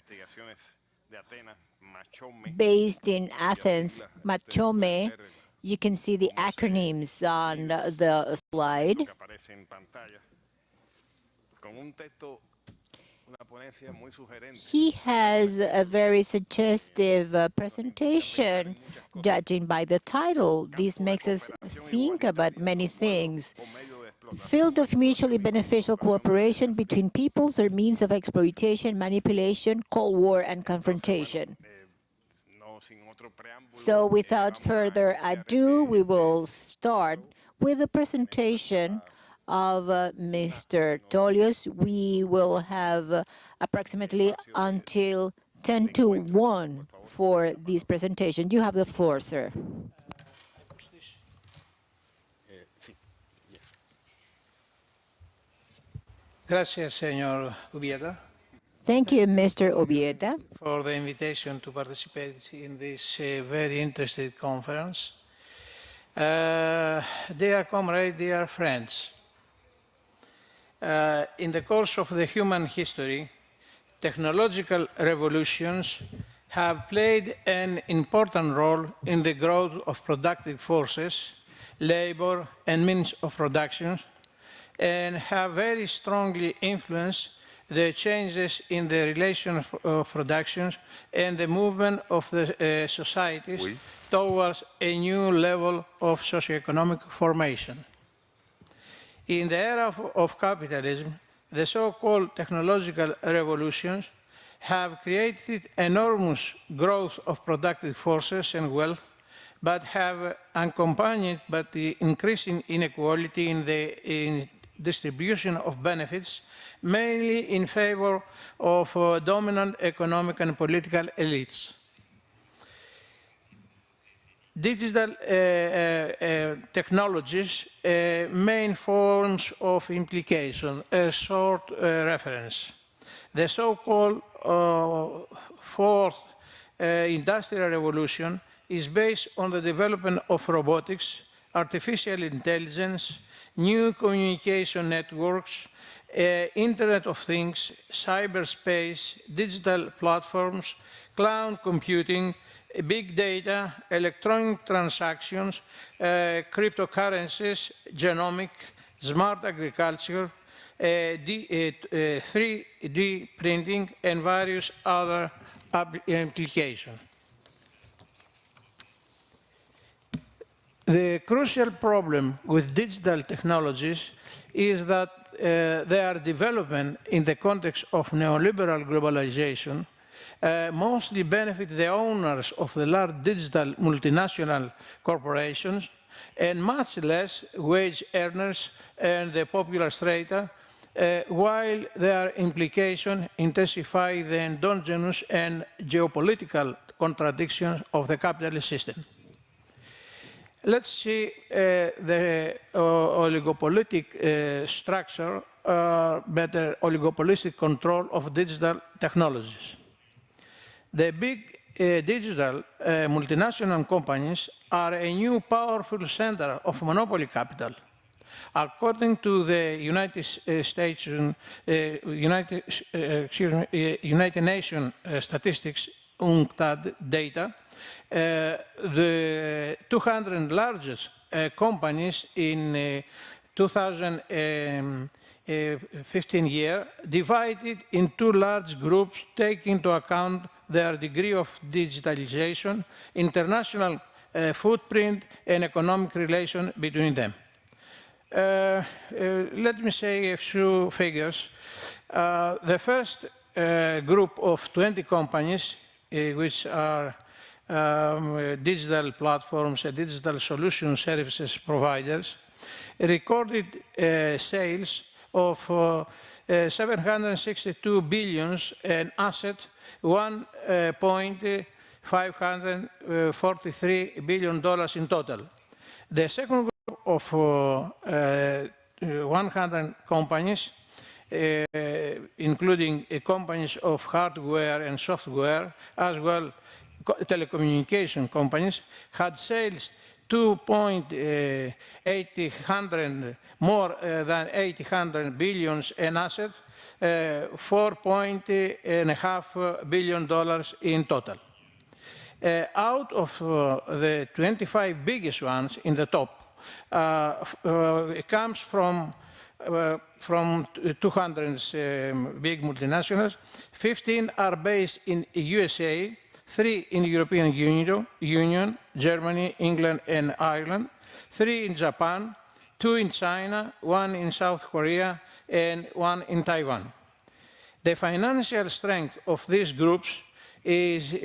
based in Athens, MACHOME. You can see the acronyms on the slide. He has a very suggestive presentation, judging by the title. This makes us think about many things. Field of mutually beneficial cooperation between peoples or means of exploitation, manipulation, Cold War, and confrontation. So without further ado, we will start with the presentation of Mr. Tolios. We will have approximately until 10 to 1 for this presentation. You have the floor, sir. Gracias, señor Ubieda. Thank you, Mr. Ubieda, for the invitation to participate in this very interesting conference. Dear comrades, dear friends, in the course of the human history, technological revolutions have played an important role in the growth of productive forces, labor, and means of production, and have very strongly influenced the changes in the relation of productions and the movement of the societies towards a new level of socioeconomic formation. In the era of capitalism, the so-called technological revolutions have created enormous growth of productive forces and wealth, but have accompanied by the increasing inequality in the distribution of benefits, mainly in favor of dominant economic and political elites. Digital technologies, main forms of implication, a short reference. The so-called fourth industrial revolution is based on the development of robotics, artificial intelligence, new communication networks, Internet of Things, cyberspace, digital platforms, cloud computing, big data, electronic transactions, cryptocurrencies, genomic, smart agriculture, 3D printing, and various other applications. The crucial problem with digital technologies is that their development in the context of neoliberal globalization mostly benefit the owners of the large digital multinational corporations and much less wage earners and the popular strata, while their implications intensify the endogenous and geopolitical contradictions of the capitalist system. Let's see the oligopolitic structure, better oligopolistic control of digital technologies. The big digital multinational companies are a new powerful center of monopoly capital. According to the United Nations statistics, UNCTAD data, the 200 largest companies in 2015 year divided in two large groups, taking into account their degree of digitalization, international footprint, and economic relation between them. Let me say a few figures. The first group of 20 companies, which are digital platforms and digital solution services providers, recorded sales of 762 billions and asset $1.543 billion in total. The second group of 100 companies, including companies of hardware and software, as well telecommunication companies, had sales more than 800 billions and assets, $4.5 billion in total. Out of the 25 biggest ones in the top, it comes from 200 big multinationals. 15 are based in USA, 3 in the European Union, Germany, England, and Ireland, 3 in Japan, 2 in China, 1 in South Korea, and 1 in Taiwan. The financial strength of these groups is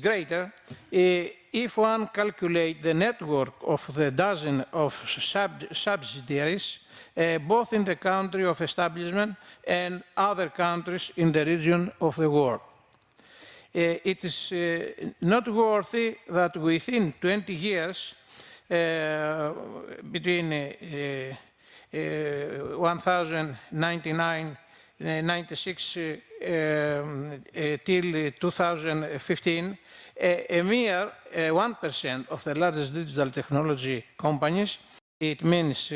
greater if one calculates the network of the dozen of subsidiaries, both in the country of establishment and other countries in the region of the world. It is noteworthy that within 20 years, between 1996 till 2015, a mere 1% of the largest digital technology companies, it means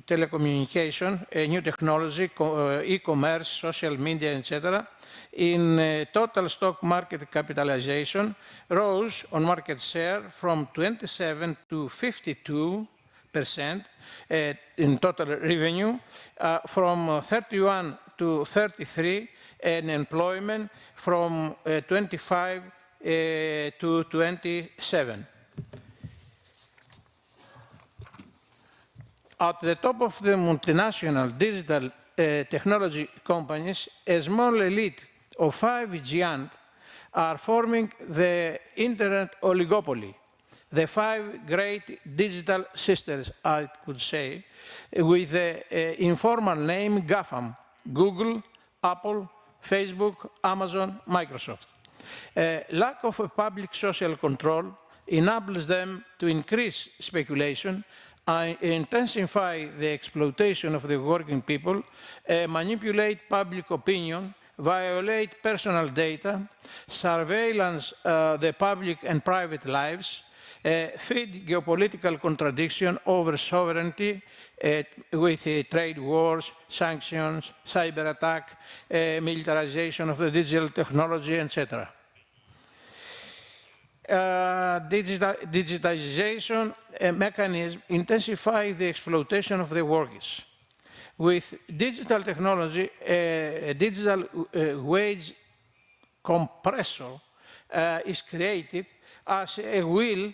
telecommunication, new technology, e-commerce, social media, etc., in total stock market capitalization rose on market share from 27 to 52% in total revenue, from 31 to 33, and employment from 25 to 27. At the top of the multinational digital technology companies, a small elite of 5 giants are forming the internet oligopoly, the 5 great digital sisters, I could say, with the informal name GAFAM: Google, Apple, Facebook, Amazon, Microsoft. Lack of a public social control enables them to increase speculation, intensify the exploitation of the working people, manipulate public opinion, violate personal data, surveillance the public and private lives, feed geopolitical contradiction over sovereignty with trade wars, sanctions, cyber attack, militarization of the digital technology, etc. Digitization mechanism intensify the exploitation of the workers. With digital technology, a digital wage compressor is created as a will,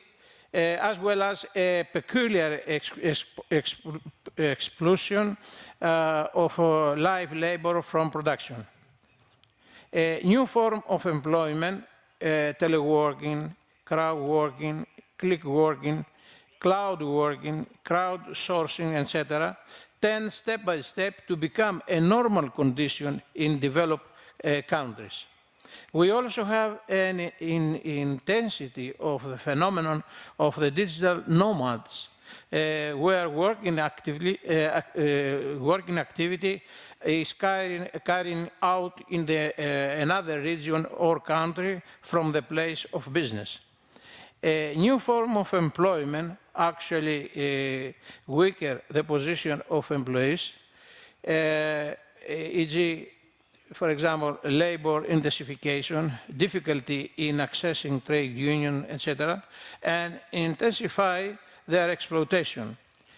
as well as a peculiar explosion of live labor from production. A new form of employment, teleworking, crowd-working, click working, cloud working, crowdsourcing, etc., tend step by step to become a normal condition in developed countries. We also have an intensity of the phenomenon of the digital nomads, where working activity is carrying out in another region or country from the place of business. A new form of employment actually weaker the position of employees, e.g., for example, labor intensification, difficulty in accessing trade union, etc., and intensify their exploitation.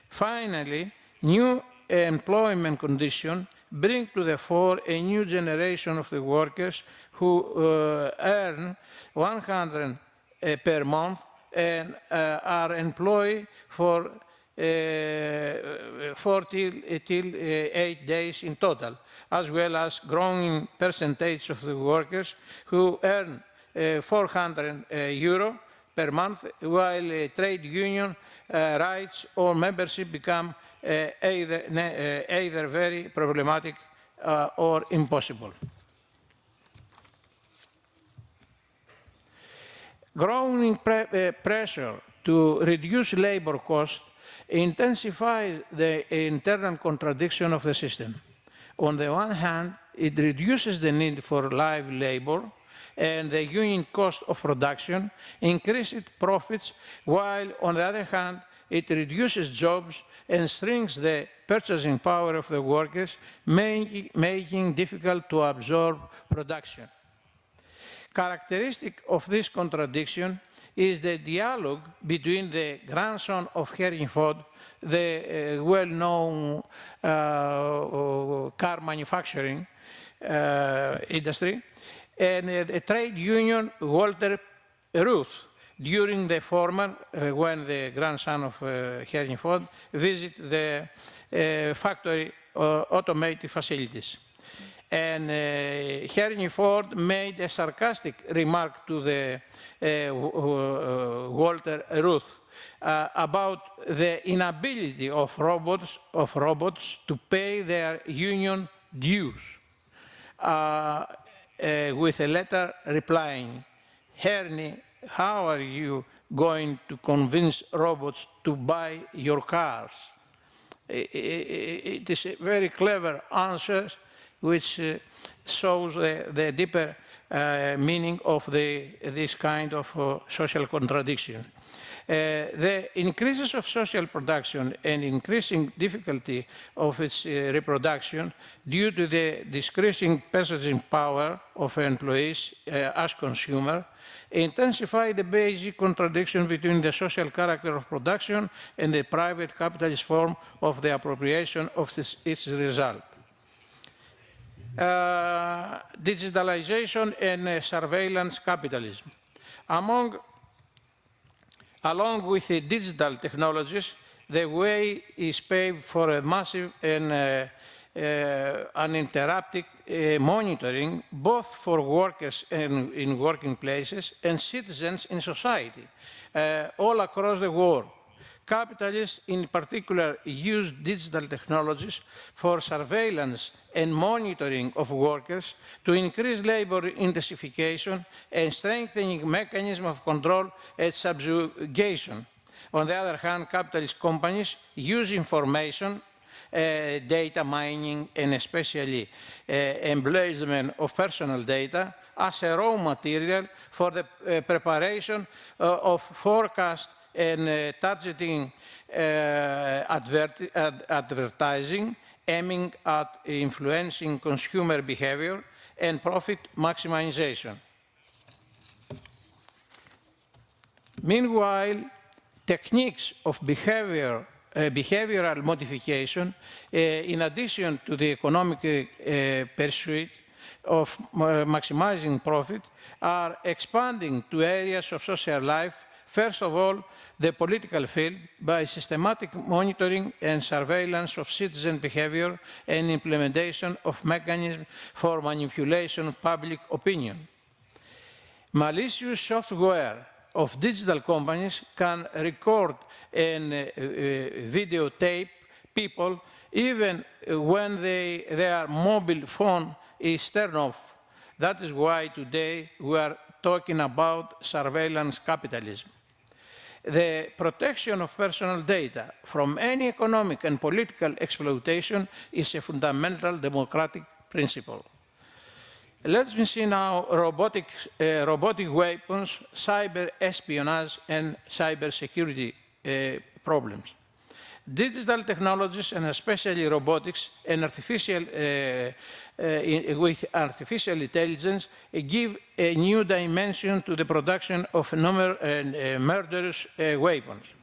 Finally, new employment conditions bring to the fore a new generation of the workers who earn 100 per month and are employed for 4 till 8 days in total, as well as growing percentage of the workers who earn €400 per month, while trade union rights or membership become either very problematic or impossible. Growing pressure to reduce labor costs intensifies the internal contradiction of the system. On the one hand, it reduces the need for live labor and the unit cost of production, increases profits, while on the other hand, it reduces jobs and shrinks the purchasing power of the workers, making difficult to absorb production. Characteristic of this contradiction is the dialogue between the grandson of Henry Ford, the well-known car manufacturing industry, and the trade union Walter Ruth, during the former, when the grandson of Henry Ford visited the factory automated facilities. And Henry Ford made a sarcastic remark to the Walter Ruth about the inability of robots to pay their union dues, with a letter replying, "Henry, how are you going to convince robots to buy your cars?" It is a very clever answer, which shows the deeper meaning of this kind of social contradiction. The increases of social production and increasing difficulty of its reproduction due to the decreasing purchasing power of employees as consumers intensify the basic contradiction between the social character of production and the private capitalist form of the appropriation of its result. Digitalization and surveillance capitalism. Along with the digital technologies, the way is paved for a massive and uninterrupted monitoring, both for workers in working places and citizens in society, all across the world. Capitalists, in particular, use digital technologies for surveillance and monitoring of workers to increase labor intensification and strengthening mechanisms of control and subjugation. On the other hand, capitalist companies use information, data mining, and especially embezzlement of personal data as a raw material for the preparation of forecasts and targeting advertising, aiming at influencing consumer behavior and profit maximization. Meanwhile, techniques of behavioral modification, in addition to the economic pursuit of maximizing profit, are expanding to areas of social life. First of all, the political field by systematic monitoring and surveillance of citizen behavior and implementation of mechanisms for manipulation of public opinion. Malicious software of digital companies can record and videotape people even when their mobile phone is turned off. That is why today we are talking about surveillance capitalism. The protection of personal data from any economic and political exploitation is a fundamental democratic principle. Let me see now robotic weapons, cyber espionage, and cyber security problems. Digital technologies, and especially robotics and with artificial intelligence, give a new dimension to the production of murderous weapons.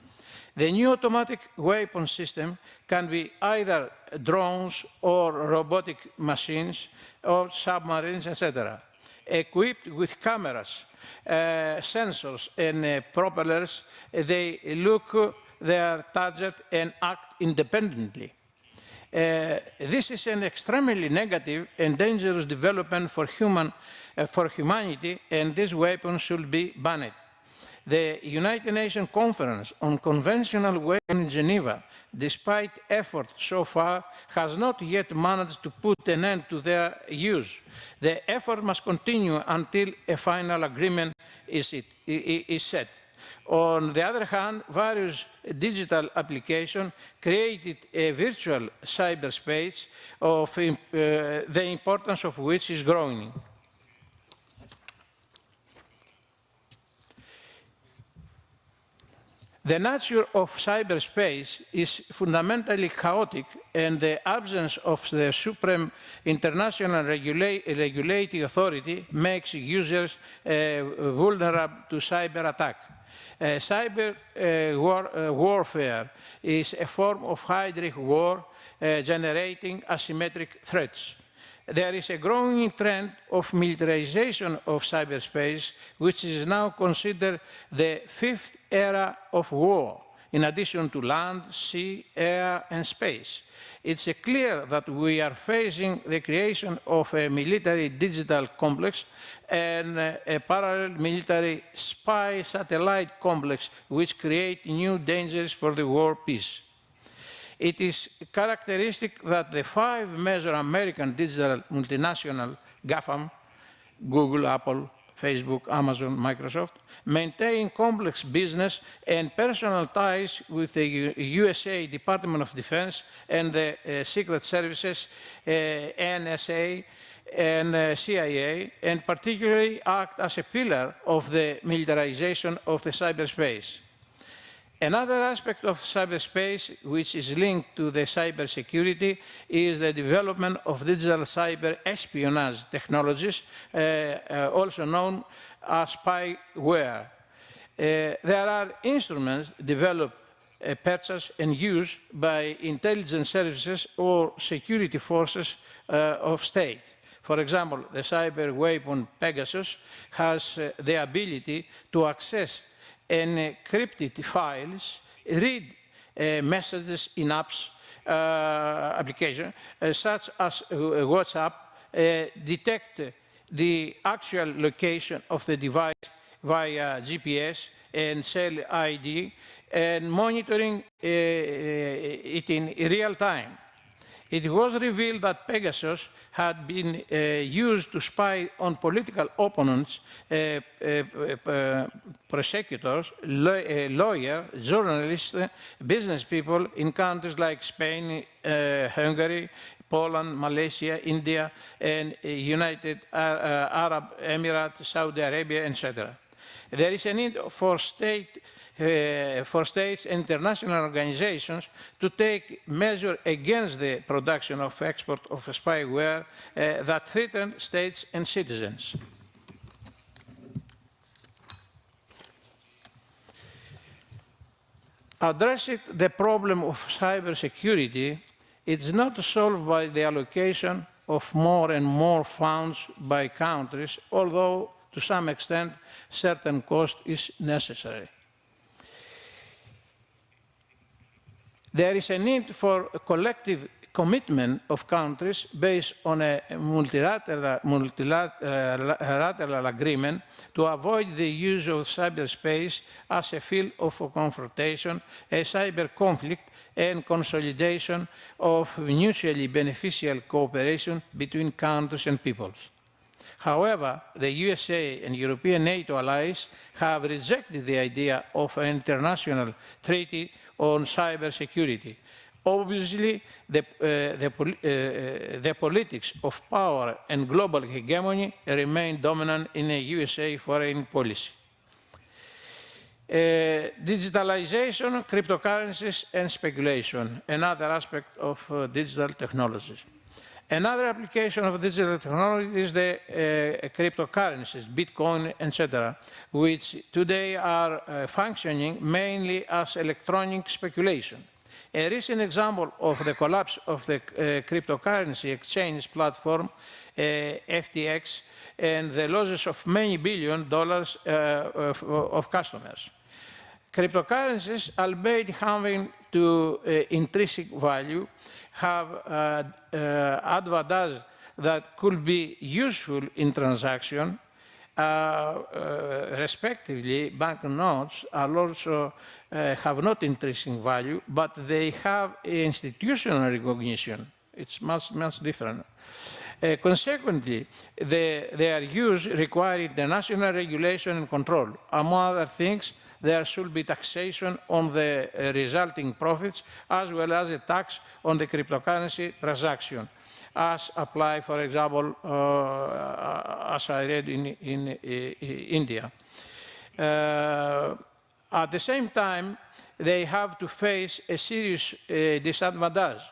The new automatic weapon system can be either drones or robotic machines or submarines, etc., equipped with cameras, sensors, and propellers. They look their target and act independently. This is an extremely negative and dangerous development for humanity, and this weapon should be banned. The United Nations Conference on Conventional Weapons in Geneva, despite efforts so far, has not yet managed to put an end to their use. The effort must continue until a final agreement is set. On the other hand, various digital applications created a virtual cyberspace of the importance of which is growing. The nature of cyberspace is fundamentally chaotic, and the absence of the supreme international regulating authority makes users vulnerable to cyber attack. Cyber warfare is a form of hybrid war generating asymmetric threats. There is a growing trend of militarization of cyberspace, which is now considered the fifth era of war, in addition to land, sea, air, and space. It's clear that we are facing the creation of a military digital complex and a parallel military spy satellite complex, which create new dangers for the world peace. It is characteristic that the five major American digital multinational GAFAM, Google, Apple, Facebook, Amazon, Microsoft, maintain complex business and personal ties with the USA Department of Defense and the Secret Services, NSA, and CIA, and particularly act as a pillar of the militarization of the cyberspace. Another aspect of cyberspace which is linked to the cybersecurity is the development of digital cyber espionage technologies, also known as spyware. There are instruments developed, purchased and used by intelligence services or security forces of state. For example, the cyber weapon Pegasus has the ability to access encrypted files, read messages in apps, applications, such as WhatsApp, detect the actual location of the device via GPS and cell ID, and monitoring it in real time. It was revealed that Pegasus had been used to spy on political opponents, prosecutors, lawyers, journalists, business people in countries like Spain, Hungary, Poland, Malaysia, India, and United Arab Emirates, Saudi Arabia, etc. There is a need for states and international organizations to take measures against the production of export of spyware that threaten states and citizens. Addressing the problem of cybersecurity is not solved by the allocation of more and more funds by countries, although to some extent certain cost is necessary. There is a need for a collective commitment of countries based on a multilateral agreement to avoid the use of cyberspace as a field of confrontation, a cyber conflict, and consolidation of mutually beneficial cooperation between countries and peoples. However, the USA and European NATO allies have rejected the idea of an international treaty on cybersecurity. Obviously, the politics of power and global hegemony remain dominant in the USA foreign policy. Digitalization, cryptocurrencies, and speculation, another aspect of digital technologies. Another application of digital technology is the cryptocurrencies, Bitcoin, etc., which today are functioning mainly as electronic speculation. A recent example of the collapse of the cryptocurrency exchange platform, FTX, and the losses of many $billions of customers. Cryptocurrencies, albeit having to intrinsic value, have advantages that could be useful in transaction, Respectively, banknotes are also have not intrinsic value, but they have institutional recognition. It's much different. Consequently, their use requires international regulation and control. Among other things, there should be taxation on the resulting profits, as well as a tax on the cryptocurrency transaction, as applied, for example, as I read in India. At the same time, they have to face a serious disadvantage.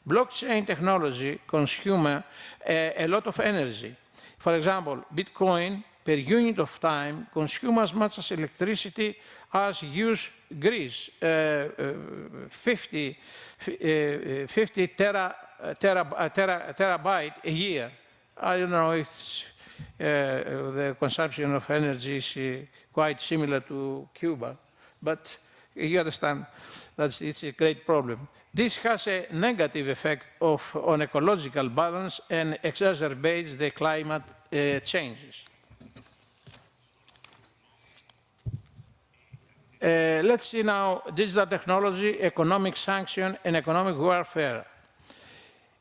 Blockchain technology consumes a lot of energy. For example, Bitcoin per unit of time consumes as much as electricity as use Greece, 50 terabyte a year. I don't know if the consumption of energy is quite similar to Cuba, but you understand that it's a great problem. This has a negative effect on ecological balance and exacerbates the climate changes. Let's see now digital technology, economic sanction, and economic warfare.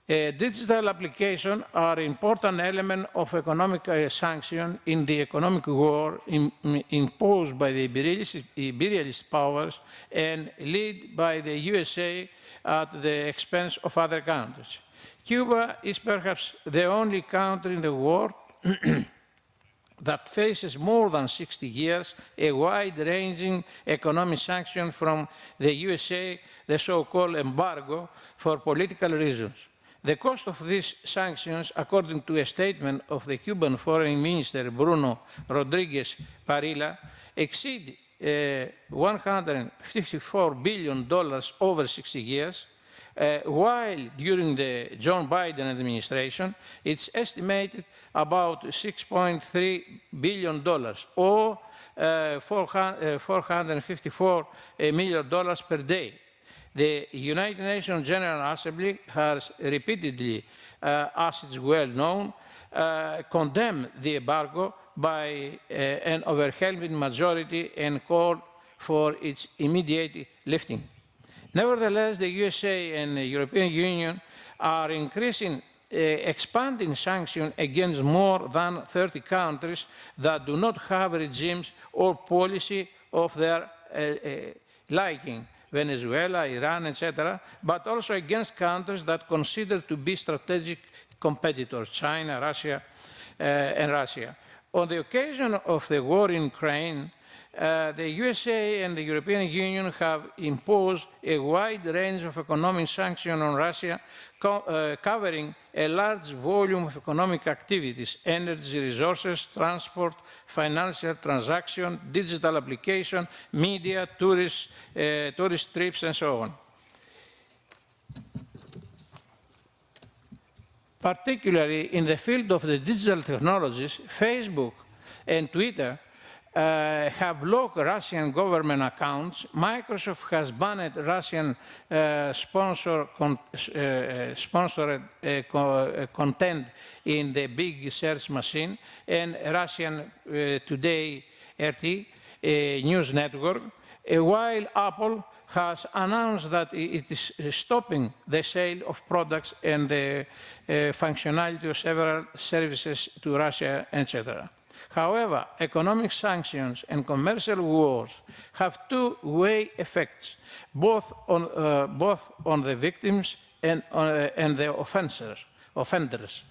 Digital applications are an important element of economic sanction in the economic war imposed by the imperialist powers and led by the USA at the expense of other countries. Cuba is perhaps the only country in the world that faces more than 60 years a wide-ranging economic sanction from the USA, the so-called embargo, for political reasons. The cost of these sanctions, according to a statement of the Cuban Foreign Minister Bruno Rodriguez Parilla, exceed $154 billion over 60 years, while during the John Biden administration, it's estimated about $6.3 billion or $454 million per day. The United Nations General Assembly has repeatedly, as is well known, condemned the embargo by an overwhelming majority and called for its immediate lifting. Nevertheless, the USA and the European Union are expanding sanctions against more than 30 countries that do not have regimes or policy of their liking. Venezuela, Iran, etc., but also against countries that consider to be strategic competitors, China, Russia, and Russia. On the occasion of the war in Ukraine, the USA and the European Union have imposed a wide range of economic sanctions on Russia, covering a large volume of economic activities, energy resources, transport, financial transactions, digital application, media, tourist trips, and so on. Particularly in the field of the digital technologies, Facebook and Twitter have blocked Russian government accounts. Microsoft has banned Russian sponsored content in the big search machine, and Russian Today RT news network, while Apple has announced that it is stopping the sale of products and the functionality of several services to Russia, etc. However, economic sanctions and commercial wars have two-way effects, both on the victims and the offenders.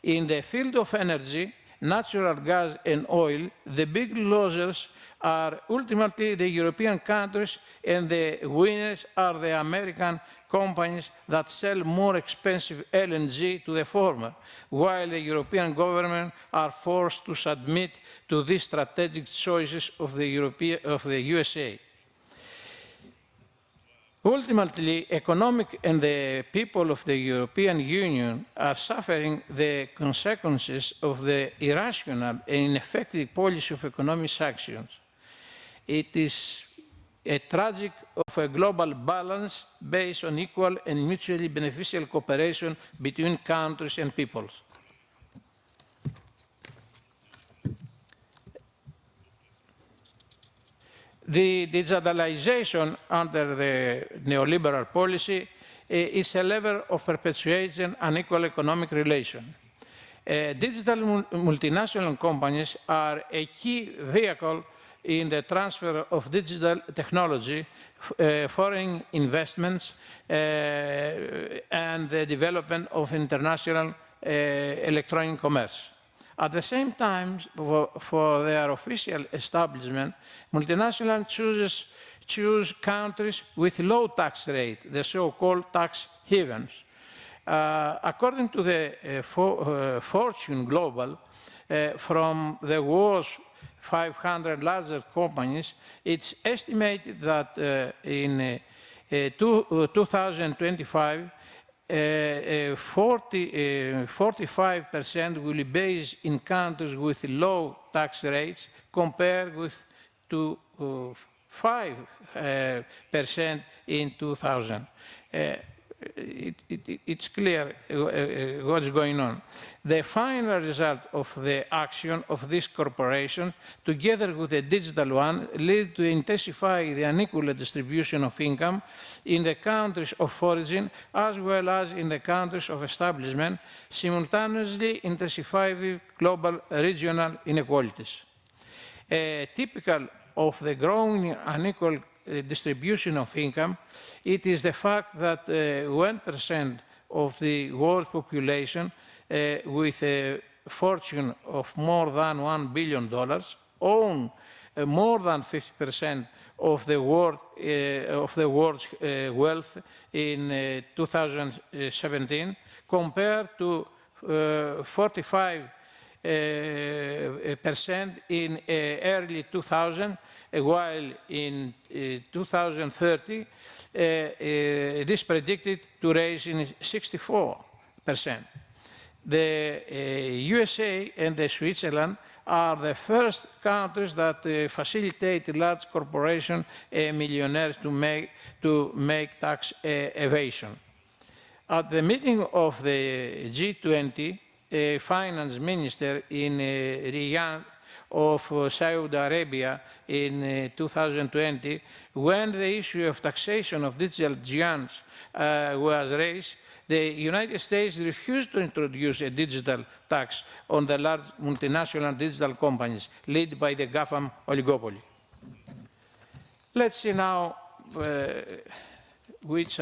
In the field of energy, natural gas and oil, the big losers are ultimately the European countries, and the winners are the American companies that sell more expensive LNG to the former, while the European government are forced to submit to these strategic choices of the USA. Ultimately, economic and the people of the European Union are suffering the consequences of the irrational and ineffective policy of economic sanctions. It is a tragic of a global balance based on equal and mutually beneficial cooperation between countries and peoples. The digitalization under the neoliberal policy is a lever of perpetuating unequal economic relations. Digital multinational companies are a key vehicle in the transfer of digital technology, foreign investments, and the development of international electronic commerce. At the same time, for their official establishment, multinationals choose countries with low tax rate, the so-called tax havens. According to the Fortune Global, from the world's 500 largest companies, it's estimated that in 2025, 45% will be based in countries with low tax rates compared with 5% in 2000. It's clear what's going on. The final result of the action of this corporation, together with the digital one, lead to intensify the unequal distribution of income in the countries of origin as well as in the countries of establishment, simultaneously intensifying global regional inequalities. Typical of the growing unequal distribution of income, it is the fact that 1% of the world population with a fortune of more than $1 billion own more than 50% of the world's wealth in 2017, compared to 45% in early 2000, while in 2030 it is predicted to rise in 64%. The USA and the Switzerland are the first countries that facilitate large corporations and millionaires to make tax evasion. At the meeting of the G20, a finance minister in Riyadh of Saudi Arabia in 2020, when the issue of taxation of digital giants was raised, the United States refused to introduce a digital tax on the large multinational digital companies led by the GAFAM oligopoly. Let's see now which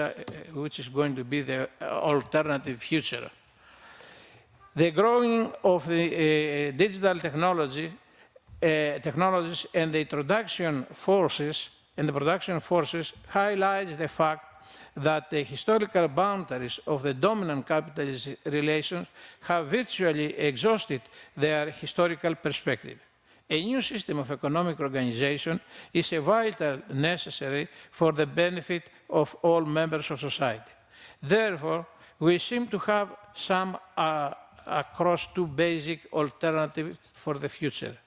is going to be the alternative future. The growing of the digital technologies and the production forces highlights the fact that the historical boundaries of the dominant capitalist relations have virtually exhausted their historical perspective. A new system of economic organization is a vital necessary for the benefit of all members of society. Therefore, we seem to have some across two basic alternatives for the future.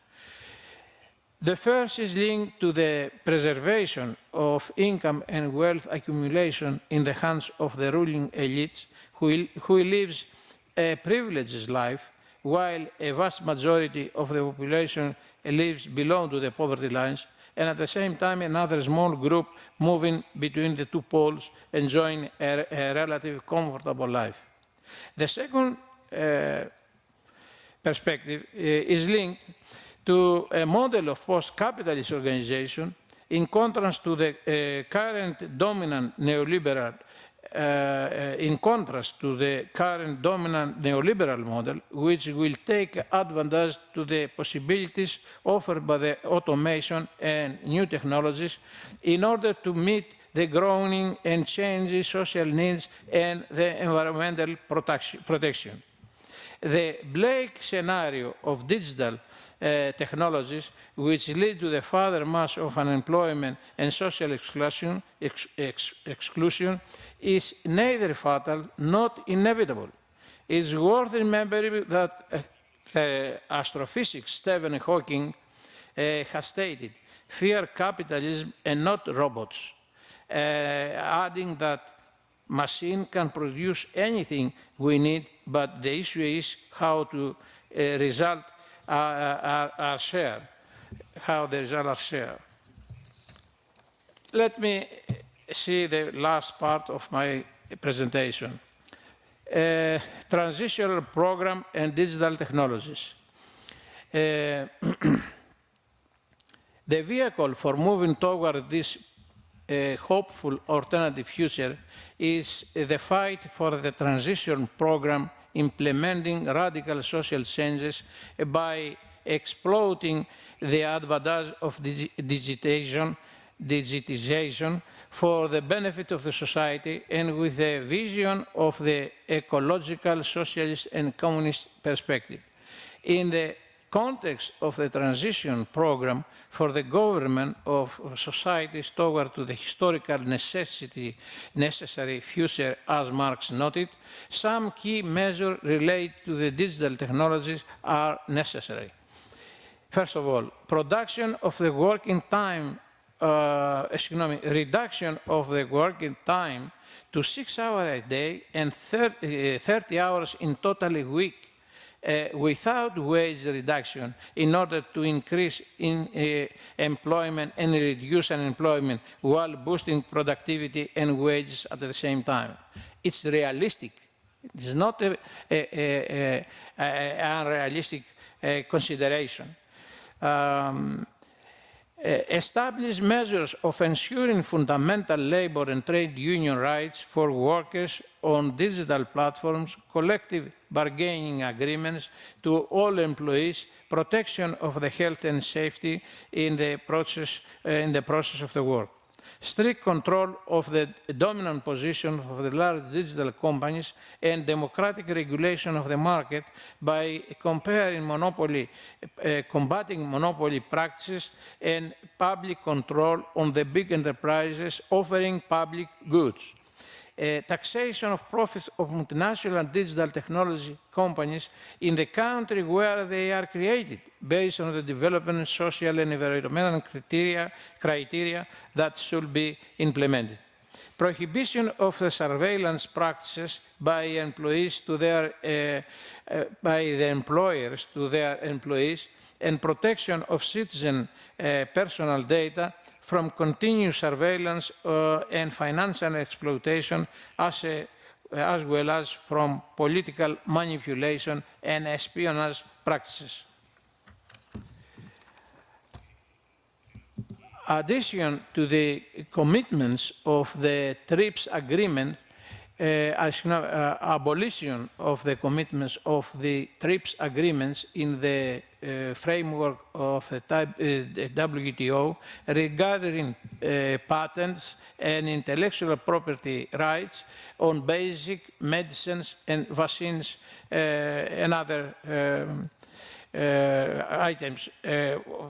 The first is linked to the preservation of income and wealth accumulation in the hands of the ruling elites who lives a privileged life, while a vast majority of the population lives below to the poverty lines, and at the same time another small group moving between the two poles enjoying a relatively comfortable life. The second perspective is linked to a model of post-capitalist organization in contrast to the current dominant neoliberal model, which will take advantage to the possibilities offered by the automation and new technologies in order to meet the growing and changing social needs and the environmental protection. The bleak scenario of digital technologies, which lead to the further mass of unemployment and social exclusion, is neither fatal nor inevitable. It's worth remembering that the astrophysicist Stephen Hawking has stated, "Fear capitalism and not robots," adding that machine can produce anything we need, but the issue is how to result are shared, how the results are shared. let me see the last part of my presentation. Transitional program and digital technologies. The vehicle for moving toward this hopeful alternative future is the fight for the transition program implementing radical social changes by exploiting the advantage of digitization for the benefit of the society and with a vision of the ecological, socialist and communist perspective. In the context of the transition program for the government of societies toward to the historical necessary future, as Marx noted, some key measures related to the digital technologies are necessary. First of all, production of the working time, reduction of the working time to 6 hours a day and 30 hours in total a week without wage reduction in order to increase employment and reduce unemployment while boosting productivity and wages at the same time. It's realistic. It is not an unrealistic consideration. Establish measures of ensuring fundamental labor and trade union rights for workers on digital platforms, collective bargaining agreements to all employees, protection of the health and safety in the process of the work. Strict control of the dominant position of the large digital companies and democratic regulation of the market by combating monopoly practices and public control on the big enterprises offering public goods. Taxation of profits of multinational digital technology companies in the country where they are created, based on the development, social and environmental criteria that should be implemented. Prohibition of the surveillance practices by employees to their, by the employers to their employees, and protection of citizen personal data from continuous surveillance and financial exploitation, as well as from political manipulation and espionage practices. Addition to the commitments of the TRIPS agreement, abolition of the commitments of the TRIPS agreements in the framework of the WTO regarding patents and intellectual property rights on basic medicines and vaccines and other items,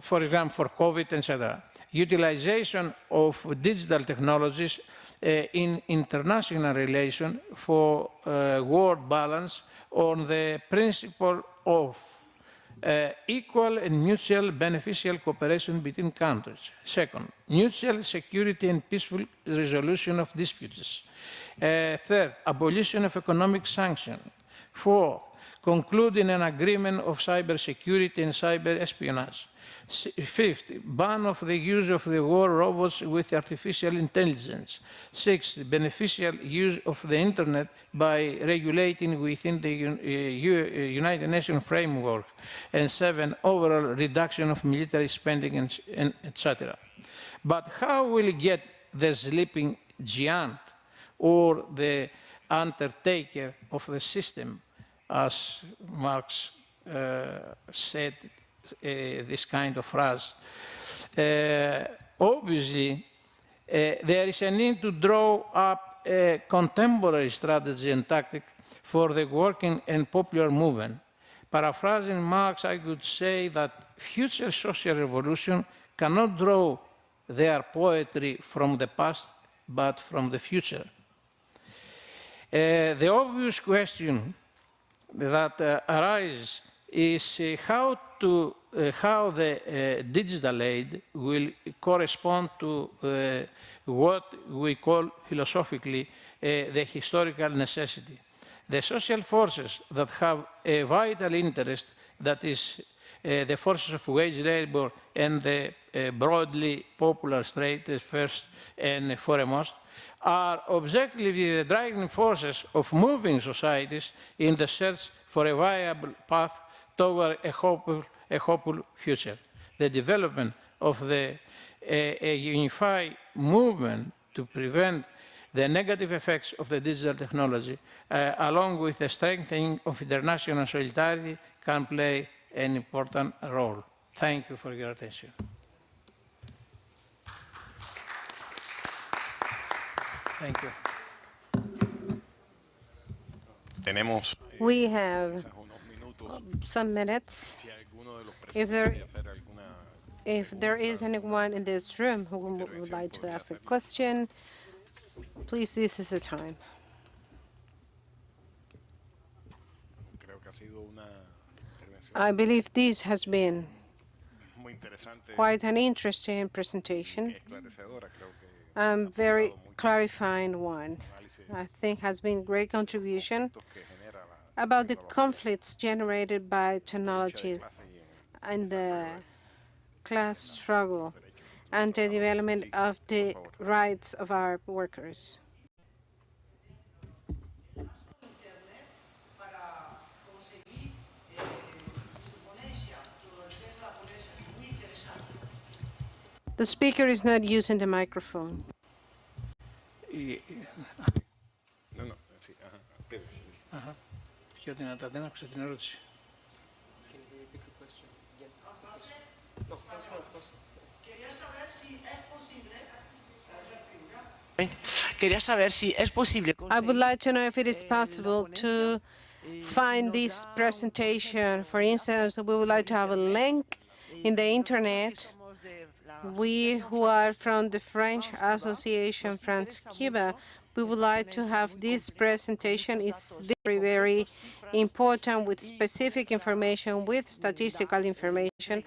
for example, for COVID, etc. Utilization of digital technologies in international relations for world balance on the principle of equal and mutual beneficial cooperation between countries. Second, mutual security and peaceful resolution of disputes. Third, abolition of economic sanctions. Fourth, concluding an agreement of cybersecurity and cyber espionage. Fifth, ban of the use of the war robots with artificial intelligence. Sixth, beneficial use of the internet by regulating within the United Nations framework. And seven, overall reduction of military spending, and etc. But how will we get the sleeping giant or the undertaker of the system, as Marx said, this kind of phrase? Obviously, there is a need to draw up a contemporary strategy and tactic for the working and popular movement. Paraphrasing Marx, I could say that future social revolution cannot draw their poetry from the past, but from the future. The obvious question that arises is how the digital aid will correspond to what we call philosophically the historical necessity. The social forces that have a vital interest, that is the forces of wage labor and the broadly popular straight, first and foremost, are objectively the driving forces of moving societies in the search for a viable path toward a hopeful future. The development of a unified movement to prevent the negative effects of the digital technology, along with the strengthening of international solidarity, can play an important role. Thank you for your attention. Thank you. We have some minutes. If there is anyone in this room who would like to ask a question, please, this is the time. I believe this has been quite an interesting presentation, very clarifying one. I think has been great contribution about the conflicts generated by technologies and the class struggle and the development of the rights of our workers. The speaker is not using the microphone. I would like to know if it is possible to find this presentation. For instance, we would like to have a link in the internet. We who are from the French Association France-Cuba, we would like to have this presentation. It's very, very important with specific information, with statistical information.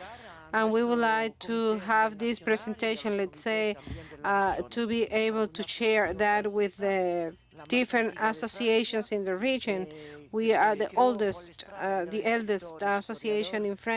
And we would like to have this presentation, let's say, to be able to share that with the different associations in the region. We are the eldest association in France.